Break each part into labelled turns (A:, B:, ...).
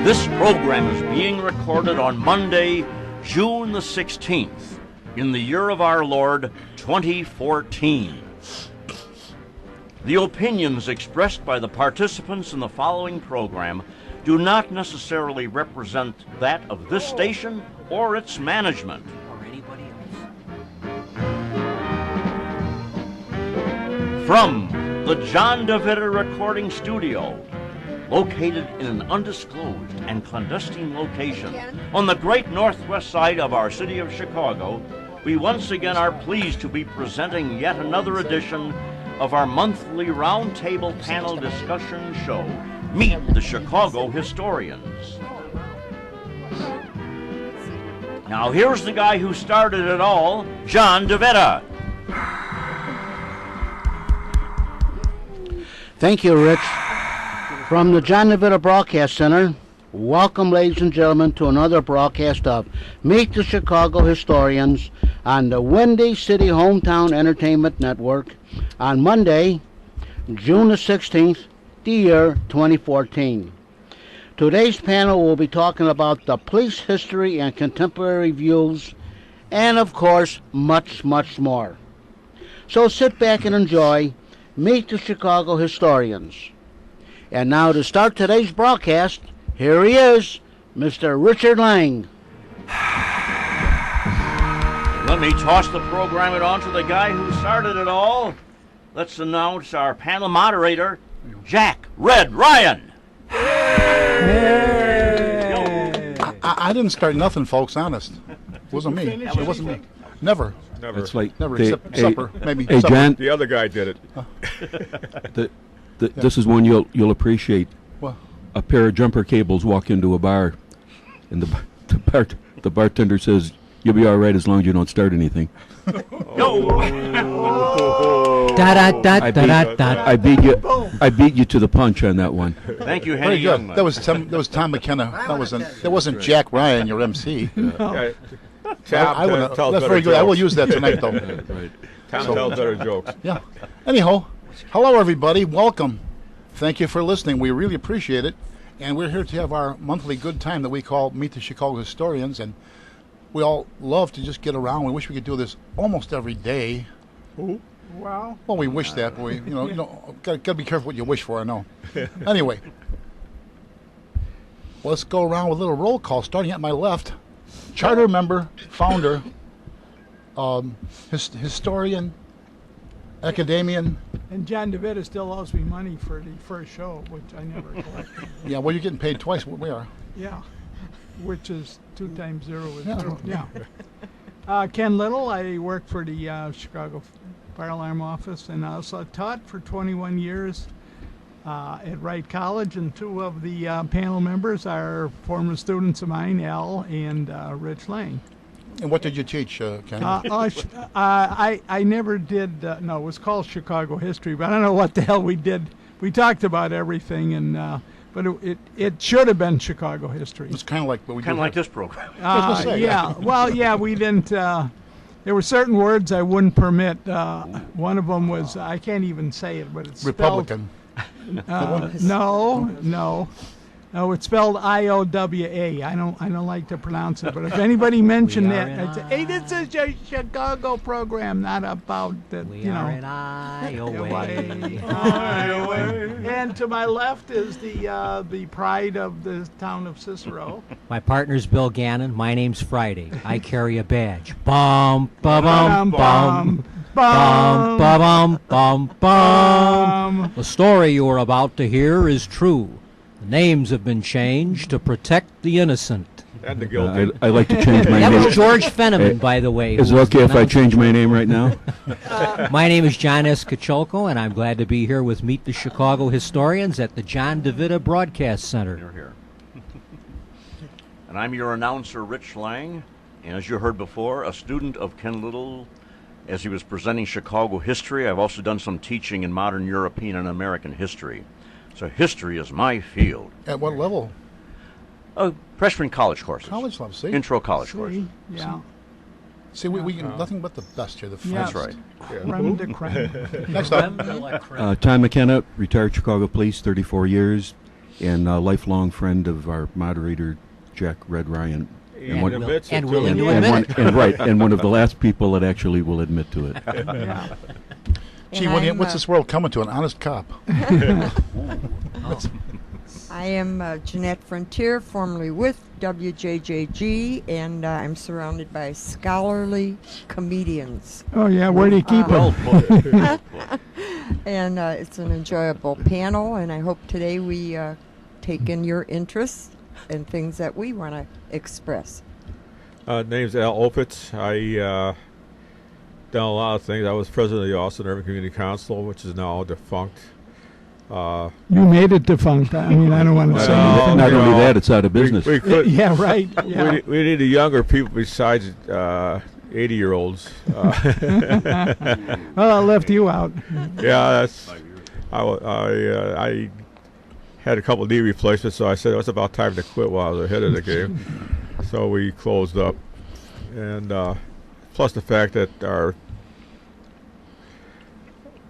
A: This program is being recorded on Monday, June the 16th, in the year of our Lord, 2014. The opinions expressed by the participants in the following program do not necessarily represent that of this station or its management.
B: Or anybody else.
A: From the John DeVita Recording Studio, located in an undisclosed and clandestine location on the great northwest side of our city of Chicago, we once again are pleased to be presenting yet another edition of our monthly roundtable panel discussion show, Meet the Chicago Historians. Now here's the guy who started it all, John DeVita.
C: Thank you, Rich. From the John DeVita Broadcast Center, welcome, ladies and gentlemen, to another broadcast of Meet the Chicago Historians on the Windy City Hometown Entertainment Network on Monday, June the 16th, the year 2014. Today's panel will be talking about the police history and contemporary views, and of course, much, much more. So sit back and enjoy Meet the Chicago Historians. And now to start today's broadcast, here he is, Mr. Richard Lang.
A: Let me toss the program on to the guy who started it all. Let's announce our panel moderator, Jack Red Ryan.
D: I didn't start nothing, folks, honest. It wasn't me. It wasn't me. Never.
E: It's like
D: Never,
E: they,
D: except supper, maybe.
E: Hey,
D: supper.
E: John,
F: The other guy did it.
E: this is one you'll appreciate.
D: What?
E: A pair of jumper cables walk into a bar, and the bartender says, "You'll be all right as long as you don't start anything." I beat you to the punch on that one.
A: Thank you,
D: Very
A: Henny
D: good.
A: Youngman.
D: That was Tom McKenna. That wasn't Jack Ryan, your MC.
F: Yeah.
D: That's
F: tells better
D: very good. I will
F: jokes.
D: use that tonight, though.
E: Right.
F: Tom tells better jokes.
D: Yeah. Anyhow, hello, everybody. Welcome. Thank you for listening. We really appreciate it. And we're here to have our monthly good time that we call Meet the Chicago Historians. And we all love to just get around. We wish we could do this almost every day.
G: Wow.
D: Well, we wish that, but we, gotta be careful what you wish for. I know. Anyway, let's go around with a little roll call. Starting at my left, charter member, founder, historian, academian.
G: And John DeVita still owes me money for the first show, which I never collected.
D: Yeah, well, you're getting paid twice what we are.
G: Yeah, which is 2 times 0 is
D: Yeah.
G: 0. Yeah. Ken Little, I work for the Chicago Fire Alarm Office, and I also taught for 21 years at Wright College, and 2 of the panel members are former students of mine, Al and Rich Lang.
D: And what did you teach, Ken?
G: I never did, no, it was called Chicago History, but I don't know what the hell we did. We talked about everything, and but it should have been Chicago History.
D: It's kind of like what we
A: Kind
D: do.
A: of like this program.
G: Yeah, well, yeah, we didn't, there were certain words I wouldn't permit. One of them was, I can't even say it, but it's
D: Republican.
G: No, it's spelled IOWA. I don't like to pronounce it, but if anybody mentioned that, I'd say, hey, this is a Chicago program, not about that,
B: We are in Iowa.
G: And to my left is the pride of the town of Cicero.
B: My partner's Bill Gannon. My name's Friday. I carry a badge. Bum, ba-bum, bum. Bum, ba-bum, bum, bum. The story you are about to hear is true. The names have been changed to protect the innocent.
F: And the guilty.
E: I like to change my
B: That
E: name.
B: was George Fenneman, by the way.
E: Is
B: who
E: it
B: was
E: okay
B: the
E: if I
B: announcer.
E: change my name right now?
B: My name is John S. Kacholko, and I'm glad to be here with Meet the Chicago Historians at the John DeVita Broadcast Center.
A: Here. And I'm your announcer, Rich Lang. And as you heard before, a student of Ken Little as he was presenting Chicago history. I've also done some teaching in modern European and American history. So history is my field.
D: At what level?
A: Freshman college courses.
D: College level, see?
A: Intro college courses.
G: Yeah.
D: See, we get nothing but the best here, the
G: Yeah.
D: finest.
A: That's right.
G: Creme de creme.
D: Next up,
E: Tom McKenna, retired Chicago Police, 34 years. and a lifelong friend of our moderator, Jack Red Ryan.
F: And
B: Will-
F: admits it,
B: and
F: too.
B: willing to
E: And
B: admit
E: one,
B: it.
E: and one of the last people that actually will admit to it.
G: Yeah.
D: Gee,
H: And I'm,
D: what's this world coming to? An honest cop.
H: I am Jeanette Frontier, formerly with WJJG, and I'm surrounded by scholarly comedians.
G: Oh yeah, where do you keep
A: Well
G: it?
A: put. Well put.
H: And it's an enjoyable panel, and I hope today we take in your interests and things that we want to express.
F: Name's Al Opitz. I done a lot of things. I was president of the Austin Urban Community Council, which is now defunct.
G: You made it defunct. I mean, I don't want to say
F: Well,
G: anything.
E: Not
F: you
E: only
F: know,
E: that, it's out of business.
F: We could.
G: Yeah, right. Yeah.
F: We need younger people besides 80-year-olds.
G: Well, I left you out.
F: Yeah, that's. I had a couple knee replacements, so I said it was about time to quit while I was ahead of the game. So we closed up, and plus the fact that our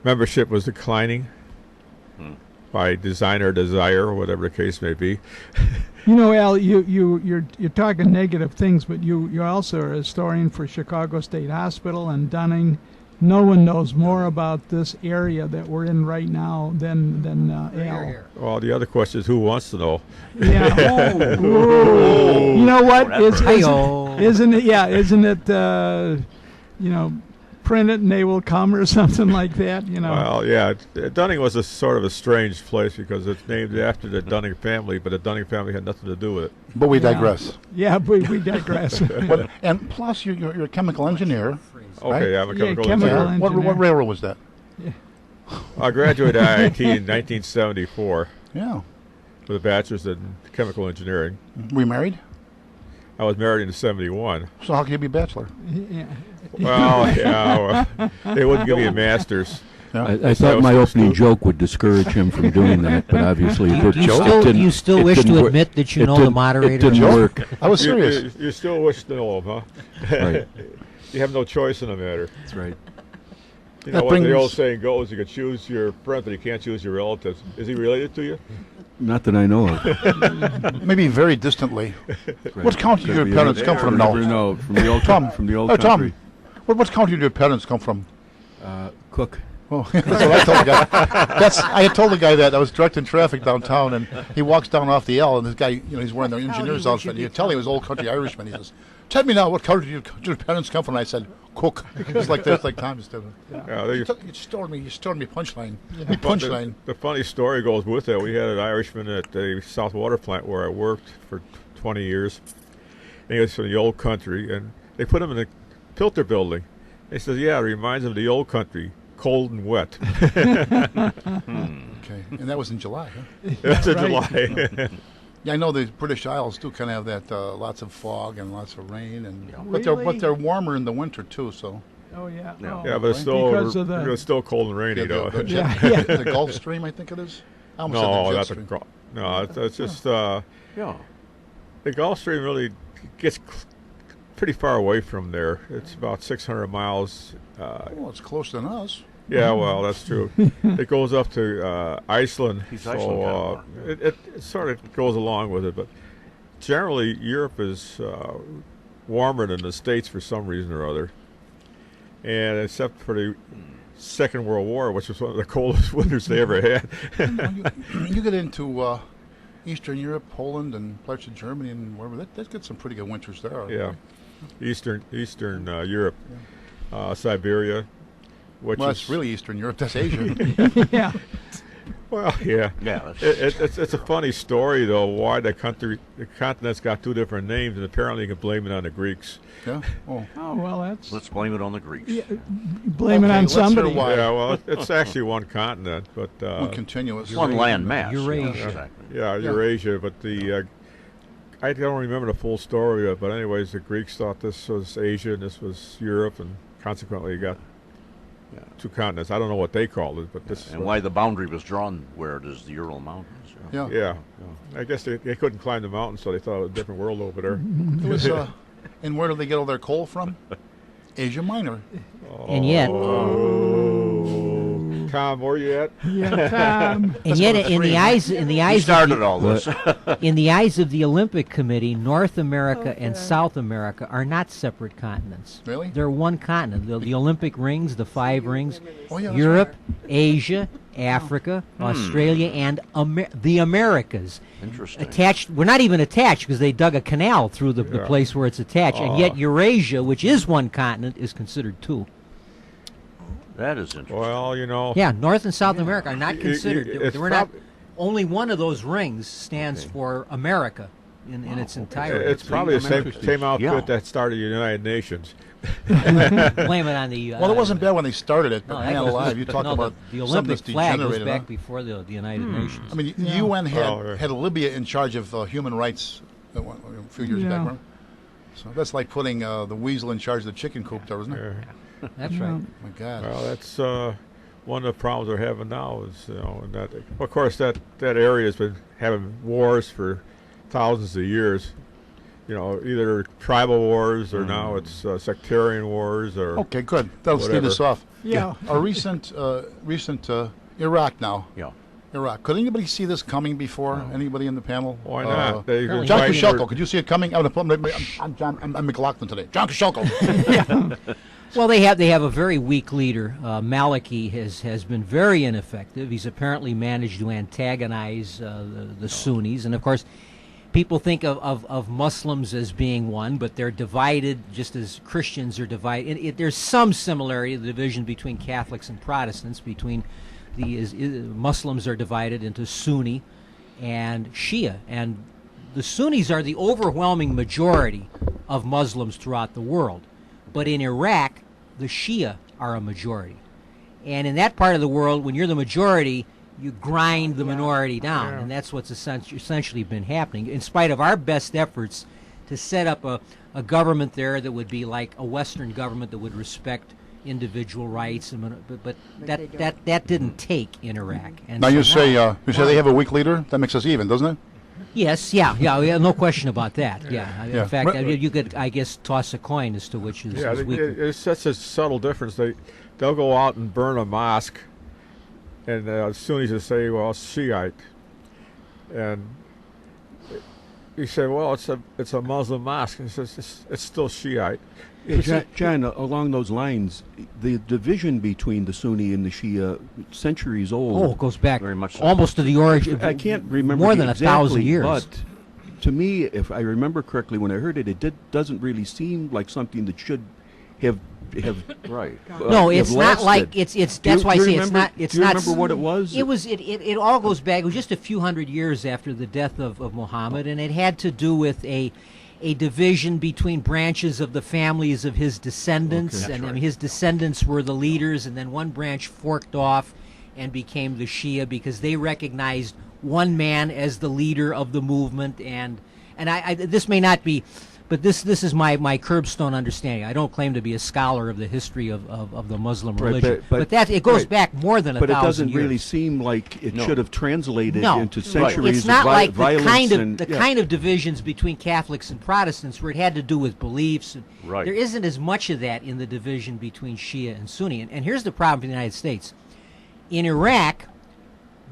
F: membership was declining by design or desire, or whatever the case may be.
G: You know, Al, you're talking negative things, but you also are a historian for Chicago State Hospital and Dunning. No one knows more about this area that we're in right now than Al.
F: Well, the other question is who wants to know?
G: Yeah. Ooh. You know what?
B: Hi-yo.
G: Isn't it? Yeah, isn't it? Print it and they will come or something like that. You know.
F: Well, yeah, Dunning was a sort of a strange place because it's named after the Dunning family, but the Dunning family had nothing to do with it.
D: But we
G: Yeah.
D: digress.
G: Yeah, we digress.
D: But, and plus, you're a chemical engineer.
F: Okay, I'm a
G: Yeah,
F: chemical
G: chemical
F: engineer.
D: What
G: engineer.
D: railroad was that?
F: I graduated IIT in 1974
D: Yeah.
F: with a bachelor's in chemical engineering.
D: We married?
F: I was married in '71.
D: So how can you be bachelor?
G: Yeah.
F: Well, yeah, they wouldn't give me a master's.
D: Yeah.
E: I thought my opening joke would discourage him from doing that, but obviously it
B: You still
E: it
B: wish
E: didn't
B: to
E: work.
B: admit that you
E: It
B: know the
E: didn't-
B: moderator?
E: It didn't
D: Joke?
E: work.
D: I was serious.
F: You still wish to know him, huh?
E: Right.
F: You have no choice in the matter.
E: That's right.
F: You
D: That
F: know what the
D: brings-
F: old saying goes, you can choose your friends, but you can't choose your relatives. Is he related to you?
E: Not that I know of.
D: Maybe very distantly. What county do your
E: Could be
D: parents
E: any-
D: come from
E: never
D: now?
E: know. From the old
D: Tom.
E: from the old
D: Oh, Tom.
E: country.
D: What county do your parents come from?
E: Cook.
D: Oh, that's what I told the guy. I had told the guy that I was directing traffic downtown, and he walks down off the L, and this guy, he's wearing the engineer's outfit. And you tell he was old country Irishman. He says, "Tell me now, what country do your parents come from?" And I said, "Cook." It's like this, like Tom just did.
F: Yeah, they
D: You stored me punchline. Me punchline.
F: The funny story goes with that. We had an Irishman at the South Water Plant where I worked for 20 years. And he was from the old country, and they put him in a filter building. They said, "Yeah, it reminds him of the old country, cold and wet."
D: Okay, and that was in July. Huh?
F: That's in
G: right.
F: July.
D: Yeah, I know the British Isles do kind of have that lots of fog and lots of rain, and
G: Really?
D: but they're warmer in the winter too. So
G: Oh yeah.
A: Yeah.
G: Oh.
F: Yeah, but it's still
G: Because of the-
F: it's still cold and rainy, though.
D: the,
G: Yeah, yeah.
D: the Gulf Stream, I think it is. I almost said
F: No,
D: the jet
F: that's a
D: stream.
F: no. It's just
A: Yeah.
F: the Gulf Stream really gets pretty far away from there. It's about 600 miles.
D: Oh, it's closer than us.
F: Yeah, well, that's true. It goes up to Iceland,
A: He's
F: so
A: Iceland kind of warm,
F: it sort of goes along with it. But generally, Europe is warmer than the States for some reason or other. And except for the Second World War, which was one of the coldest winters they ever had.
D: When you get into Eastern Europe, Poland, and parts of Germany, and wherever, that gets some pretty good winters there.
F: Yeah, Eastern Europe, Siberia, which
D: Well,
F: is
D: that's really Eastern Europe. That's Asia.
G: Yeah.
F: well, yeah.
A: Yeah. That's,
F: It's a funny story though. Why the continent's got two different names, and apparently you can blame it on the Greeks.
D: Yeah. Oh.
G: Oh well, that's
A: let's blame it on the Greeks.
G: blame it
D: Okay,
G: on
D: let's hear
G: somebody.
D: why.
F: Yeah, well, it's actually one continent, but
D: One continuous.
A: One land mass.
B: Eurasia.
A: Exactly.
F: yeah, Eurasia. But I don't remember the full story of it. But anyways, the Greeks thought this was Asia and this was Europe, and consequently you got two continents. I don't know what they called it, but this.
A: And why the boundary was drawn where it is, the Ural Mountains.
D: Yeah.
F: Yeah, I guess they couldn't climb the mountain, so they thought it was a different world over there.
D: It was. And where do they get all their coal from? Asia Minor.
B: And yet,
F: Tom, where you at?
G: Yeah, Tom.
B: And yet, in the eyes
A: He
B: of
A: started
B: the,
A: all this.
B: in the eyes of the Olympic Committee, North America and South America are not separate continents.
D: Really?
B: They're one continent. The Olympic rings, the 5 rings,
D: Oh, yeah, that's
B: Europe, Asia, Africa, Australia, and the Americas.
A: Interesting.
B: Attached. We're not even attached because they dug a canal through the
F: Yeah.
B: place where it's attached. And yet Eurasia, which is one continent, is considered 2.
A: That is interesting.
F: Well, you know.
B: Yeah, North and South America are not considered.
F: it's
B: We're not.
F: prob-
B: Only one of those rings stands for America in its entirety.
F: It's probably the same outfit
A: Yeah.
F: that started the United Nations.
B: Blame it on the.
D: Well, it wasn't bad when they started it,
B: No,
D: but
B: that
D: man
B: goes-
D: alive, you talk
B: no,
D: about
B: the
D: something
B: Olympic
D: that's
B: flag goes
D: degenerated.
B: back
D: Huh?
B: before the United Nations.
D: I mean,
G: Yeah.
D: UN
F: Oh,
D: had Libya in charge of human rights a few years back,
G: Yeah.
D: remember? So that's like putting the weasel in charge of the chicken coop there, isn't it?
B: That's right.
D: My God.
F: Well, that's one of the problems they're having now. Is and that of course that area has been having wars for thousands of years. Either tribal wars or now it's sectarian wars or.
D: Okay, good. That'll steer
F: Whatever.
D: this off.
G: Yeah.
D: A recent Iraq now.
A: Yeah.
D: Iraq. Could anybody see this coming before? Anybody in the panel?
F: Why not? They
B: apparently
D: John
B: Right.
D: Kosciuszko, could you see it coming? I'm McLaughlin today. John Kosciuszko.
B: Well, they have a very weak leader. Maliki has been very ineffective. He's apparently managed to antagonize the Sunnis, and of course, people think of Muslims as being one, but they're divided just as Christians are divided. There's some similarity to the division between Catholics and Protestants. Between Muslims are divided into Sunni and Shia, and the Sunnis are the overwhelming majority of Muslims throughout the world. But in Iraq, the Shia are a majority. And in that part of the world, when you're the majority, you grind the minority down. And that's what's essentially been happening. In spite of our best efforts to set up a government there that would be like a Western government that would respect individual rights, but that didn't take in Iraq. And
D: Now
B: so
D: you say they have a weak leader. That makes us even, doesn't it?
B: Yes, yeah, no question about that. Yeah,
D: Yeah.
B: in fact,
D: Right.
B: you could, I guess, toss a coin as to which is weaker.
F: It's such a subtle difference. They'll go out and burn a mosque, and as soon as you say, "Well, it's Shiite," and you say, "Well, it's a Muslim mosque," and he says it's still Shiite.
E: John, along those lines, the division between the Sunni and the Shia, centuries old.
B: Oh, it goes back
A: Very much so.
B: almost to the origin.
E: I can't remember
B: more
E: the
B: than
E: exactly,
B: 1,000 years.
E: But to me, if I remember correctly, when I heard it, doesn't really seem like something that should have
A: Right.
B: No,
E: have
B: it's not
E: lasted.
B: like it's.
E: Do you-
B: That's why I
E: do you
B: say it's
E: remember-
B: not. It's
E: do you
B: not.
E: remember what it was?
B: It all goes back. It was just a few hundred years after the death of Muhammad, and it had to do with a division between branches of the families of his descendants, and I mean, his descendants were the leaders, and then one branch forked off and became the Shia because they recognized one man as the leader of the movement, and I this may not be. But this is my curbstone understanding. I don't claim to be a scholar of the history of the Muslim
E: Right,
B: religion,
E: but
B: that it goes
E: right.
B: back more than
E: But it
B: 1,000
E: doesn't
B: years.
E: really seem like it
A: No.
E: should have translated
B: No,
E: into centuries
B: it's not
E: of
B: like the
E: violence
B: kind of
E: and
B: kind of divisions between Catholics and Protestants where it had to do with beliefs. And
A: Right.
B: There isn't as much of that in the division between Shia and Sunni. And here's the problem for the United States. In Iraq,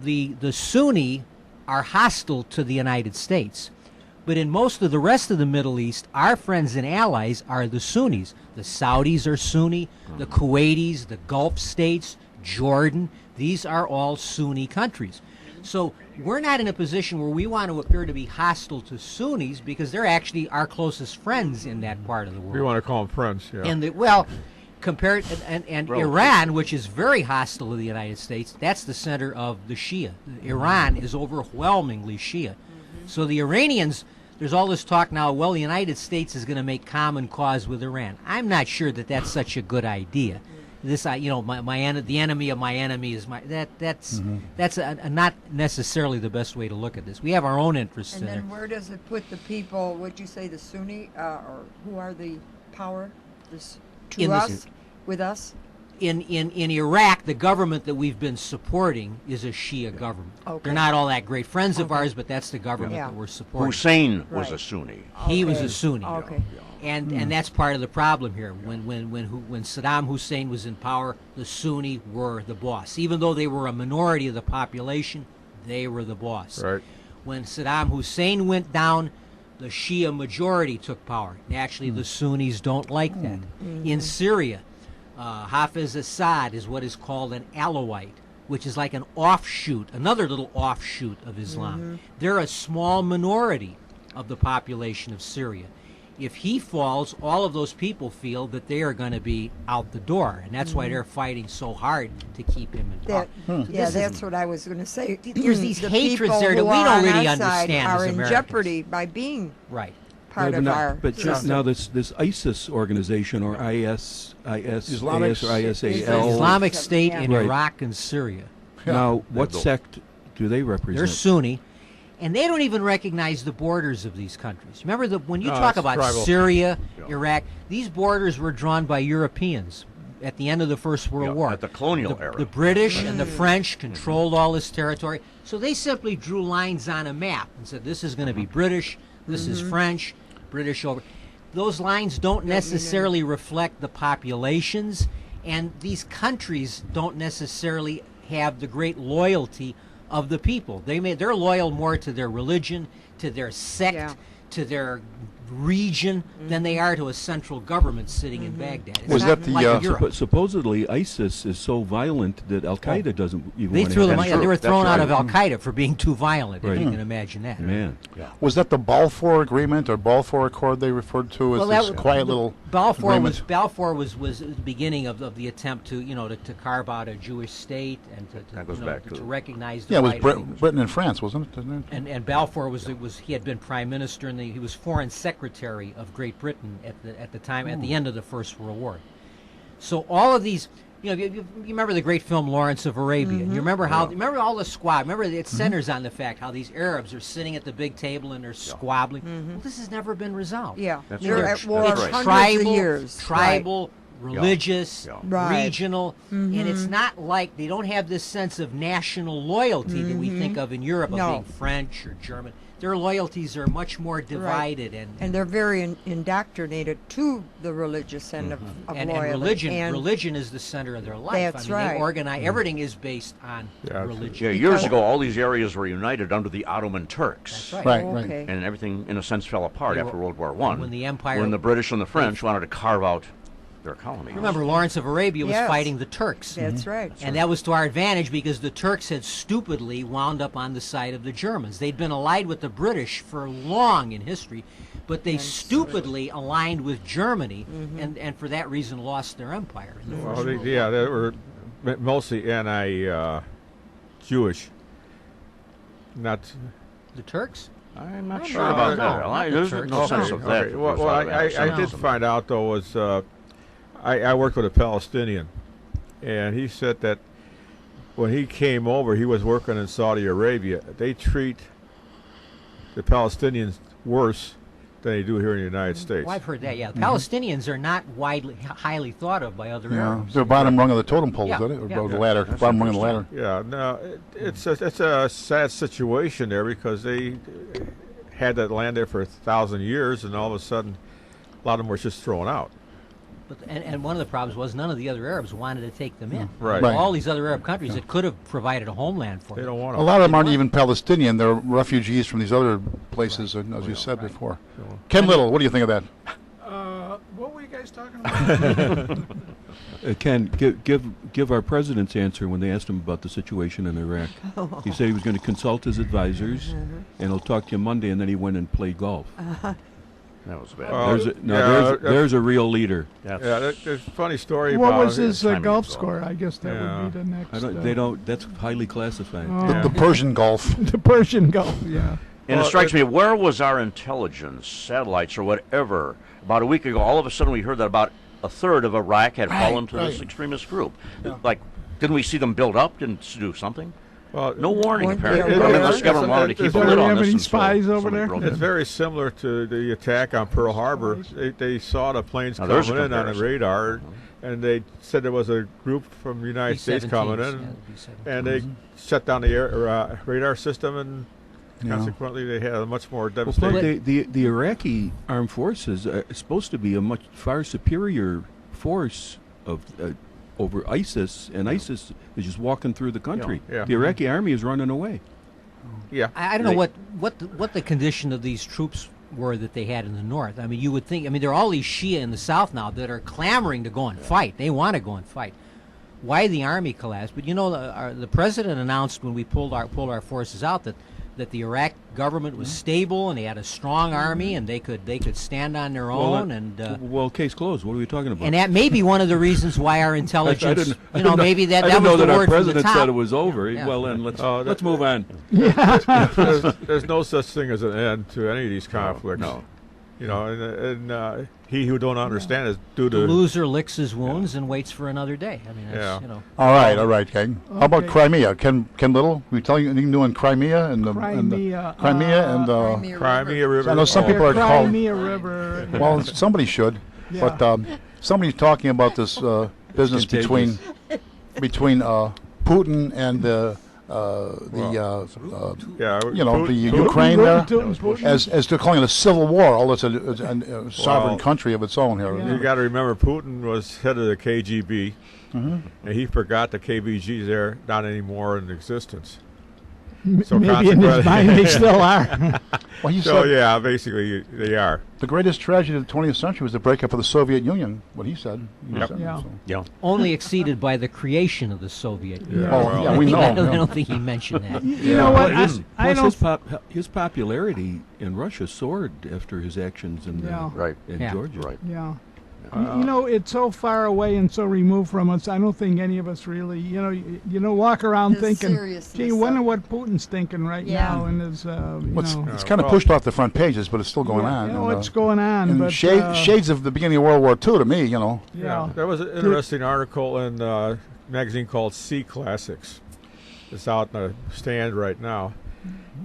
B: the Sunni are hostile to the United States. But in most of the rest of the Middle East, our friends and allies are the Sunnis. The Saudis are Sunni, the Kuwaitis, the Gulf states, Jordan. These are all Sunni countries. So we're not in a position where we want to appear to be hostile to Sunnis because they're actually our closest friends in that part of the world.
F: We want to call them friends. Yeah.
B: And compared and Iran, which is very hostile to the United States, that's the center of the Shia. Iran is overwhelmingly Shia. So the Iranians, there's all this talk now, well, the United States is going to make common cause with Iran. I'm not sure that that's such a good idea. This, the enemy of my enemy is my, that's not necessarily the best way to look at this. We have our own interests
H: And
B: in
H: then
B: it.
H: where does it put the people, would you say the Sunni, or who are the power? To
B: In this-
H: us? With us?
B: in Iraq, the government that we've been supporting is a Shia government.
H: Okay.
B: They're not all that great friends of ours, but that's the government
H: Yeah.
B: that we're supporting.
A: Hussein was
H: Right.
A: a Sunni.
B: He was
H: Okay.
B: a Sunni.
H: Okay.
B: And that's part of the problem here. When Saddam Hussein was in power, the Sunni were the boss. Even though they were a minority of the population, they were the boss.
F: Right.
B: When Saddam Hussein went down, the Shia majority took power. Naturally, the Sunnis don't like that. In Syria, Hafiz Assad is what is called an Alawite, which is like an offshoot, another little offshoot of Islam. They're a small minority of the population of Syria. If he falls, all of those people feel that they are going to be out the door, and that's why they're fighting so hard to keep him in power.
H: Yeah,
B: This
H: that's
B: is-
H: what I was going to say.
B: There's these
H: The
B: hatreds
H: people
B: there that
H: who
B: we
H: are
B: don't
H: on
B: really
H: our side
B: understand
H: are
B: as
H: in
B: Americans.
H: jeopardy by being
B: Right.
H: part
E: Yeah,
H: of
E: but
H: our
E: but
H: system.
E: now this ISIS organization, or IS,
D: Islamic
E: IS or ISAL.
B: Islamic State in
E: Right.
B: Iraq and Syria.
E: Now, what
A: They're the-
E: sect do they represent?
B: They're Sunni, and they don't even recognize the borders of these countries. Remember that when you
F: No,
B: talk
F: it's
B: about
F: tribal.
B: Syria, Iraq, these borders were drawn by Europeans at the end of the First World
A: Yeah,
B: War.
A: at the colonial era.
B: The British and the French controlled all this territory, so they simply drew lines on a map and said, this is going to be British, this is French, British over. Those lines don't necessarily reflect the populations, and these countries don't necessarily have the great loyalty of the people. They're loyal more to their religion, to their sect,
H: Yeah.
B: to their region than they are to a central government sitting in Baghdad. It's
D: Was
B: not
D: that the,
B: like Europe.
E: But supposedly ISIS is so violent that Al Qaeda doesn't even
B: They
E: want
B: threw
E: to
B: them.
A: That's
B: They
A: true.
B: were
A: That's
B: thrown out
A: right.
B: of Al Qaeda for being too violent.
E: Right.
B: If you can imagine that.
E: Man,
D: Was that the Balfour Agreement or Balfour Accord they referred to as
B: Well,
D: this
B: that-
D: quiet little
B: Balfour
D: agreement?
B: was the beginning of the attempt to to carve out a Jewish state and
A: That goes back to-
B: to recognize the
D: Yeah, it was
B: right of-
D: Britain and France, wasn't it? Isn't it?
B: And Balfour was he had been prime minister and he was foreign secretary of Great Britain at the time at the end of the First World War. So all of these, you remember the great film Lawrence of Arabia. And you remember how remember all the squab. Remember it centers on the fact how these Arabs are sitting at the big table and they're squabbling. Well, this has never been resolved.
H: Yeah,
A: That's
H: they're
A: right.
H: at war
A: That's
H: hundreds
A: right.
H: of years.
B: tribal, religious,
A: Yeah.
H: Right.
B: regional, and it's not like they don't have this sense of national loyalty that we think of in Europe of
H: No.
B: being French or German. Their loyalties are much more divided
H: And they're very indoctrinated to the religious end of
B: and
H: loyalty.
B: religion is the center of their life.
H: That's
B: I mean,
H: right.
B: They organize everything is based on
F: Yeah,
B: religion.
A: Yeah, years ago, all these areas were united under the Ottoman Turks.
B: That's right.
D: Right, right.
H: Okay.
A: And everything, in a sense, fell apart
B: They
A: after
B: were-
A: World War I.
B: when the empire-
A: When the British and the French wanted to carve out their colonies.
B: Remember, Lawrence of Arabia was
H: Yes.
B: fighting the Turks.
H: That's right.
B: And that was to our advantage because the Turks had stupidly wound up on the side of the Germans. They'd been allied with the British for long in history, but they stupidly aligned with Germany and for that reason lost their empire. In the First
F: Well,
B: World
F: they were mostly anti-Jewish. Not.
B: The Turks?
A: I'm not
B: No,
A: sure
B: no,
A: about
B: no,
A: that.
B: not the
A: There's
B: Turks.
A: no sense of that.
F: Okay. Well, I did
A: anti-Semitism.
F: find out though was I worked with a Palestinian, and he said that when he came over, he was working in Saudi Arabia. They treat the Palestinians worse than they do here in the United States.
B: Well, I've heard that, yeah. Palestinians are not highly thought of by other
D: Yeah,
B: Arabs.
D: they're bottom rung of the totem pole,
B: Yeah,
D: isn't it? Or
B: yeah.
D: the ladder,
A: That's
D: bottom rung of the ladder.
F: Yeah, no, it's a sad situation there because they had that land there for 1,000 years, and all of a sudden, a lot of them were just thrown out.
B: And one of the problems was none of the other Arabs wanted to take them in.
F: Right.
D: Right.
B: All these other Arab countries that could have provided a homeland for
F: They
B: them.
F: don't want
D: A
F: them.
D: lot of them aren't even Palestinian. They're refugees from these other places, as you said before. Ken Little, what do you think of that?
G: What were you guys talking about?
E: Ken, give our president's answer when they asked him about the situation in Iraq. He said he was going to consult his advisors, and he'll talk to you Monday, and then he went and played golf.
A: That was bad.
E: There's a real leader.
A: That's-
F: There's a funny story
G: What
F: about
G: was his
A: timing
G: golf
A: is
G: score? I guess that
F: Yeah.
G: would be the next.
E: They don't. That's highly classified.
G: Oh.
D: The Persian Gulf.
G: The Persian Gulf, yeah.
A: And
F: Well,
A: it strikes me, where was our intelligence, satellites or whatever? About a week ago, all of a sudden we heard that about a third of Iraq had fallen to this extremist group. Like, didn't we see them build up? Didn't do something?
F: Well,
A: No warning,
H: Weren't
A: apparently.
H: they
A: I mean,
H: aware?
A: unless the government wanted to keep a
F: Don't
A: lid
G: we
A: on
G: have
A: this
G: any
A: until
G: spies over
A: somebody
G: there?
A: broke
F: it's
A: in.
F: very similar to the attack on Pearl Harbor. They saw the planes
A: Now, there's
F: coming
A: a
F: in on the
A: comparison.
F: radar, and they said there was a group from the United States coming
B: B-17s,
F: in,
B: yeah, the B-17s.
F: and they shut down the radar system, and
D: Yeah.
F: consequently they had a much more
E: Well,
F: devastating.
E: the Iraqi armed forces are supposed to be a much far superior force of over ISIS, and ISIS is just walking through the country.
F: Yeah.
E: The Iraqi army is running away.
F: yeah.
B: I don't know what the condition of these troops were that they had in the north. I mean, you would think. I mean, there are all these Shia in the south now that are clamoring to go and fight. They want to go and fight. Why the army collapsed? But you know, the president announced when we pulled our forces out that the Iraq government was stable and they had a strong army and they could stand on their own
E: Well, case closed. What are we talking about?
B: and that may be one of the reasons why our intelligence, maybe that
E: I didn't know
B: was
E: that
B: the
E: our
B: word from the
E: president
B: top.
E: said it was over.
B: Yeah.
E: Well, then let's
F: that-
E: move on.
F: there's no such thing as an end to any of these conflicts.
A: No.
F: You know, and he who don't understand is due
B: The
F: to
B: loser licks his wounds and waits for another day. I mean, that's,
F: Yeah.
D: All right, Ken. How about
G: Okay.
D: Crimea? Ken Little, we tell you anything new in Crimea and the
G: Crimea,
D: Crimea and
F: Crimea River.
D: I know some
F: Oh,
D: people are calling.
G: Crimea River.
D: Well, somebody should,
G: Yeah.
D: but somebody's talking about this business between Putin and the
F: yeah,
D: the
F: Putin-
D: Ukraine there,
G: Putin.
D: as they're calling it a civil war, although it's a sovereign
F: Well,
D: country of its own here.
G: Yeah.
F: You got to remember, Putin was head of the KGB,
D: Mm-hmm.
F: and he forgot the KGB's there not anymore in existence.
G: Maybe
F: So
G: in his
F: consequently-
G: mind they still are.
D: Well, he
F: So
D: said
F: yeah, basically they are.
D: the greatest tragedy of the 20th century was the breakup of the Soviet Union. What he said.
F: Yep.
G: Yeah.
A: Yeah.
B: only exceeded by the creation of the Soviet Union.
G: Yeah.
D: Oh, yeah, we know.
B: I
D: yeah.
B: don't think he mentioned that.
G: You know what? I
E: Plus
G: don't.
E: his popularity in Russia soared after his actions in
G: Yeah.
A: Right.
B: Yeah.
E: Georgia.
A: Right.
G: Yeah. You know, it's so far away and so removed from us. I don't think any of us really, walk around
H: The
G: thinking,
H: seriousness
G: gee,
H: of
G: wonder
H: it.
G: what Putin's thinking right
H: Yeah.
G: now. And his,
D: It's kind of pushed off the front pages, but it's still going on.
G: You know
D: and,
G: what's going on.
D: and
G: but,
D: shades of the beginning of World War II to me,
G: Yeah.
F: There was an interesting article in a magazine called Sea Classics. It's out in the stand right now,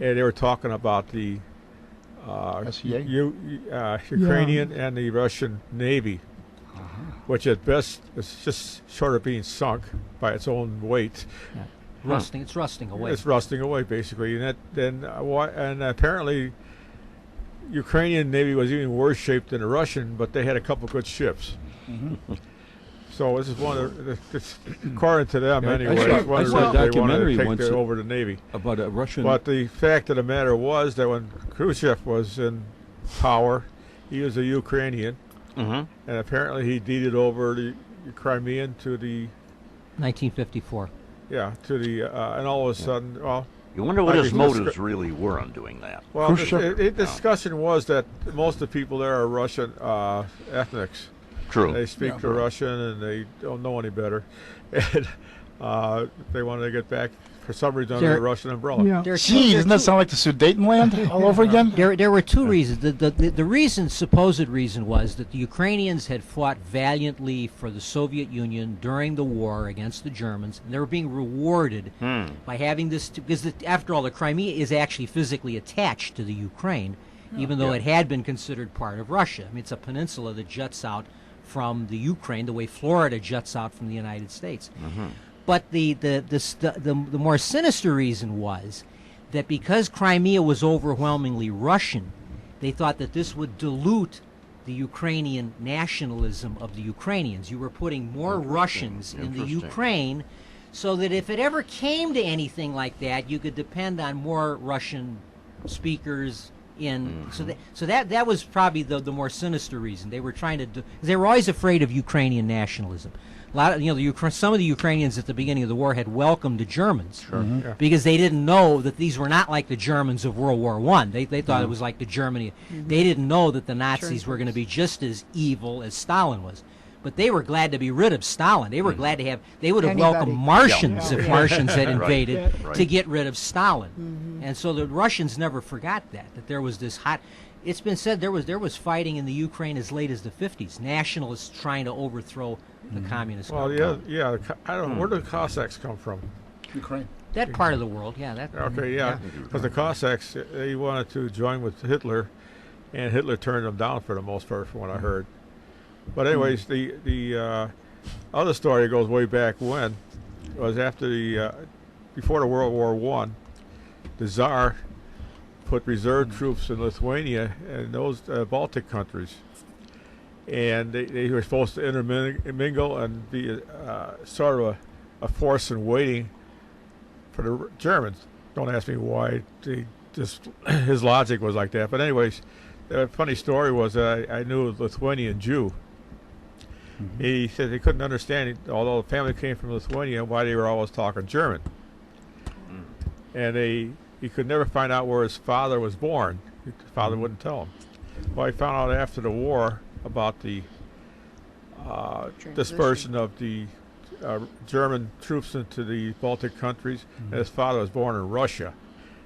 F: and they were talking about the
D: SEA?
F: Ukrainian and the Russian Navy, which at best is just short of being sunk by its own weight.
B: It's rusting away.
F: It's rusting away basically, and apparently, Ukrainian Navy was even worse shaped than the Russian, but they had a couple good ships. So this is one of the, according to them
E: Yeah, I
F: anyway,
E: saw-
F: it's one
E: I
F: of the
E: saw a
F: reasons they wanted
E: documentary
F: to take
E: once
F: over the Navy.
E: About a Russian.
F: But the fact of the matter was that when Khrushchev was in power, he was a Ukrainian,
A: Mm-hmm.
F: and apparently he deeded over the Crimean to the
B: 1954.
F: and all of a sudden,
A: You wonder what
F: Like
A: his
F: a
A: motives really were on doing that.
F: well,
D: Khrushchev-
F: the discussion was that most of the people there are Russian ethnics.
A: True.
F: They speak to Russian and they don't know any better, and they wanted to get back for some reason under
B: There-
F: the Russian umbrella.
G: Yeah.
B: There are
D: Gee, doesn't that sound like the Sudetenland all over again?
B: There were two reasons. The supposed reason was that the Ukrainians had fought valiantly for the Soviet Union during the war against the Germans, and they were being rewarded by having this, because after all, the Crimea is actually physically attached to the Ukraine, even though it had been considered part of Russia. I mean, it's a peninsula that juts out from the Ukraine the way Florida juts out from the United States. But the more sinister reason was that because Crimea was overwhelmingly Russian, they thought that this would dilute the Ukrainian nationalism of the Ukrainians. You were putting more Russians in the
A: Interesting.
B: Ukraine, so that if it ever came to anything like that, you could depend on more Russian speakers in. So that was probably the more sinister reason. They were trying to they were always afraid of Ukrainian nationalism. A lot of some of the Ukrainians at the beginning of the war had welcomed the Germans because they didn't know that these were not like the Germans of World War I. They thought it was like the Germany. They didn't know that the Nazis were going to be just as evil as Stalin was. But they were glad to be rid of Stalin. They were glad to have. They would have
H: Anybody.
B: welcomed Martians
G: Yeah.
B: if Martians had invaded
A: Right.
B: to get rid of Stalin. And so the Russians never forgot that there was this hot. It's been said there was fighting in the Ukraine as late as the 50s. Nationalists trying to overthrow the communist.
F: Well,
B: government.
F: I don't know where do the Cossacks come from?
D: Ukraine.
B: That part of the world, yeah. That.
F: Okay, yeah, because the Cossacks, they wanted to join with Hitler, and Hitler turned them down for the most part, from what I heard. But anyways, the other story goes way back when. It was after before the World War I, the Tsar put reserve troops in Lithuania and those Baltic countries. And they were supposed to intermingle and be sort of a force in waiting for the Germans. Don't ask me why. His logic was like that. But anyways, the funny story was that I knew a Lithuanian Jew. Mm-hmm. He said he couldn't understand, although the family came from Lithuania, why they were always talking German. And he could never find out where his father was born. His father wouldn't tell him. Well, he found out after the war about the dispersion of the German troops into the Baltic countries, and his father was born in Russia.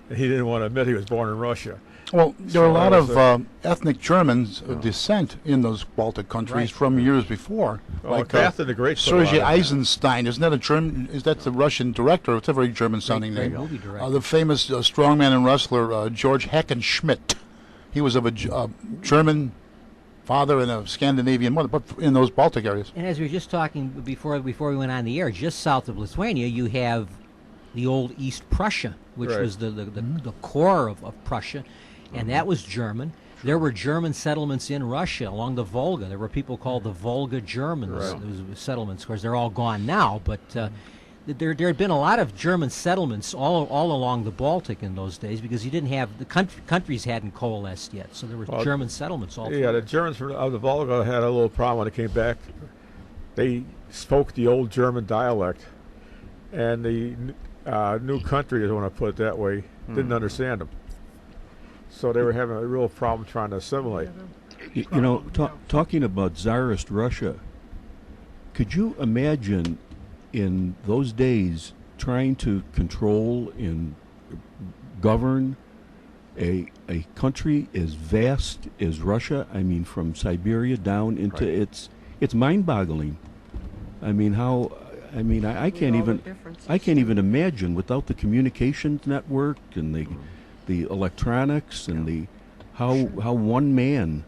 F: And he didn't want to admit he was born in Russia.
D: Well, there are a lot of ethnic Germans descent in those Baltic countries from years before.
F: Like Catherine the Great.
D: Sergei Eisenstein, isn't that a German? Is that the Russian director? It's a very German-sounding name.
B: Movie director.
D: The famous strongman and wrestler George Hackenschmidt. He was of a German father and a Scandinavian mother, but in those Baltic areas.
B: And as we were just talking before we went on the air, just south of Lithuania, you have the old East Prussia, which was the core of Prussia. And that was German. There were German settlements in Russia along the Volga. There were people called the Volga Germans. Those settlements, of course, they're all gone now. But there had been a lot of German settlements all along the Baltic in those days because you didn't have the countries hadn't coalesced yet. So there were German settlements all.
F: Yeah, the Germans of the Volga had a little problem when they came back. They spoke the old German dialect, and the new country, I want to put it that way, didn't understand them. So they were having a real problem trying to assimilate.
E: You know, talking about Tsarist Russia, could you imagine in those days trying to control and govern a country as vast as Russia? I mean, from Siberia down into it's mind-boggling. I mean, I can't even imagine without the communications network and the electronics and how one man,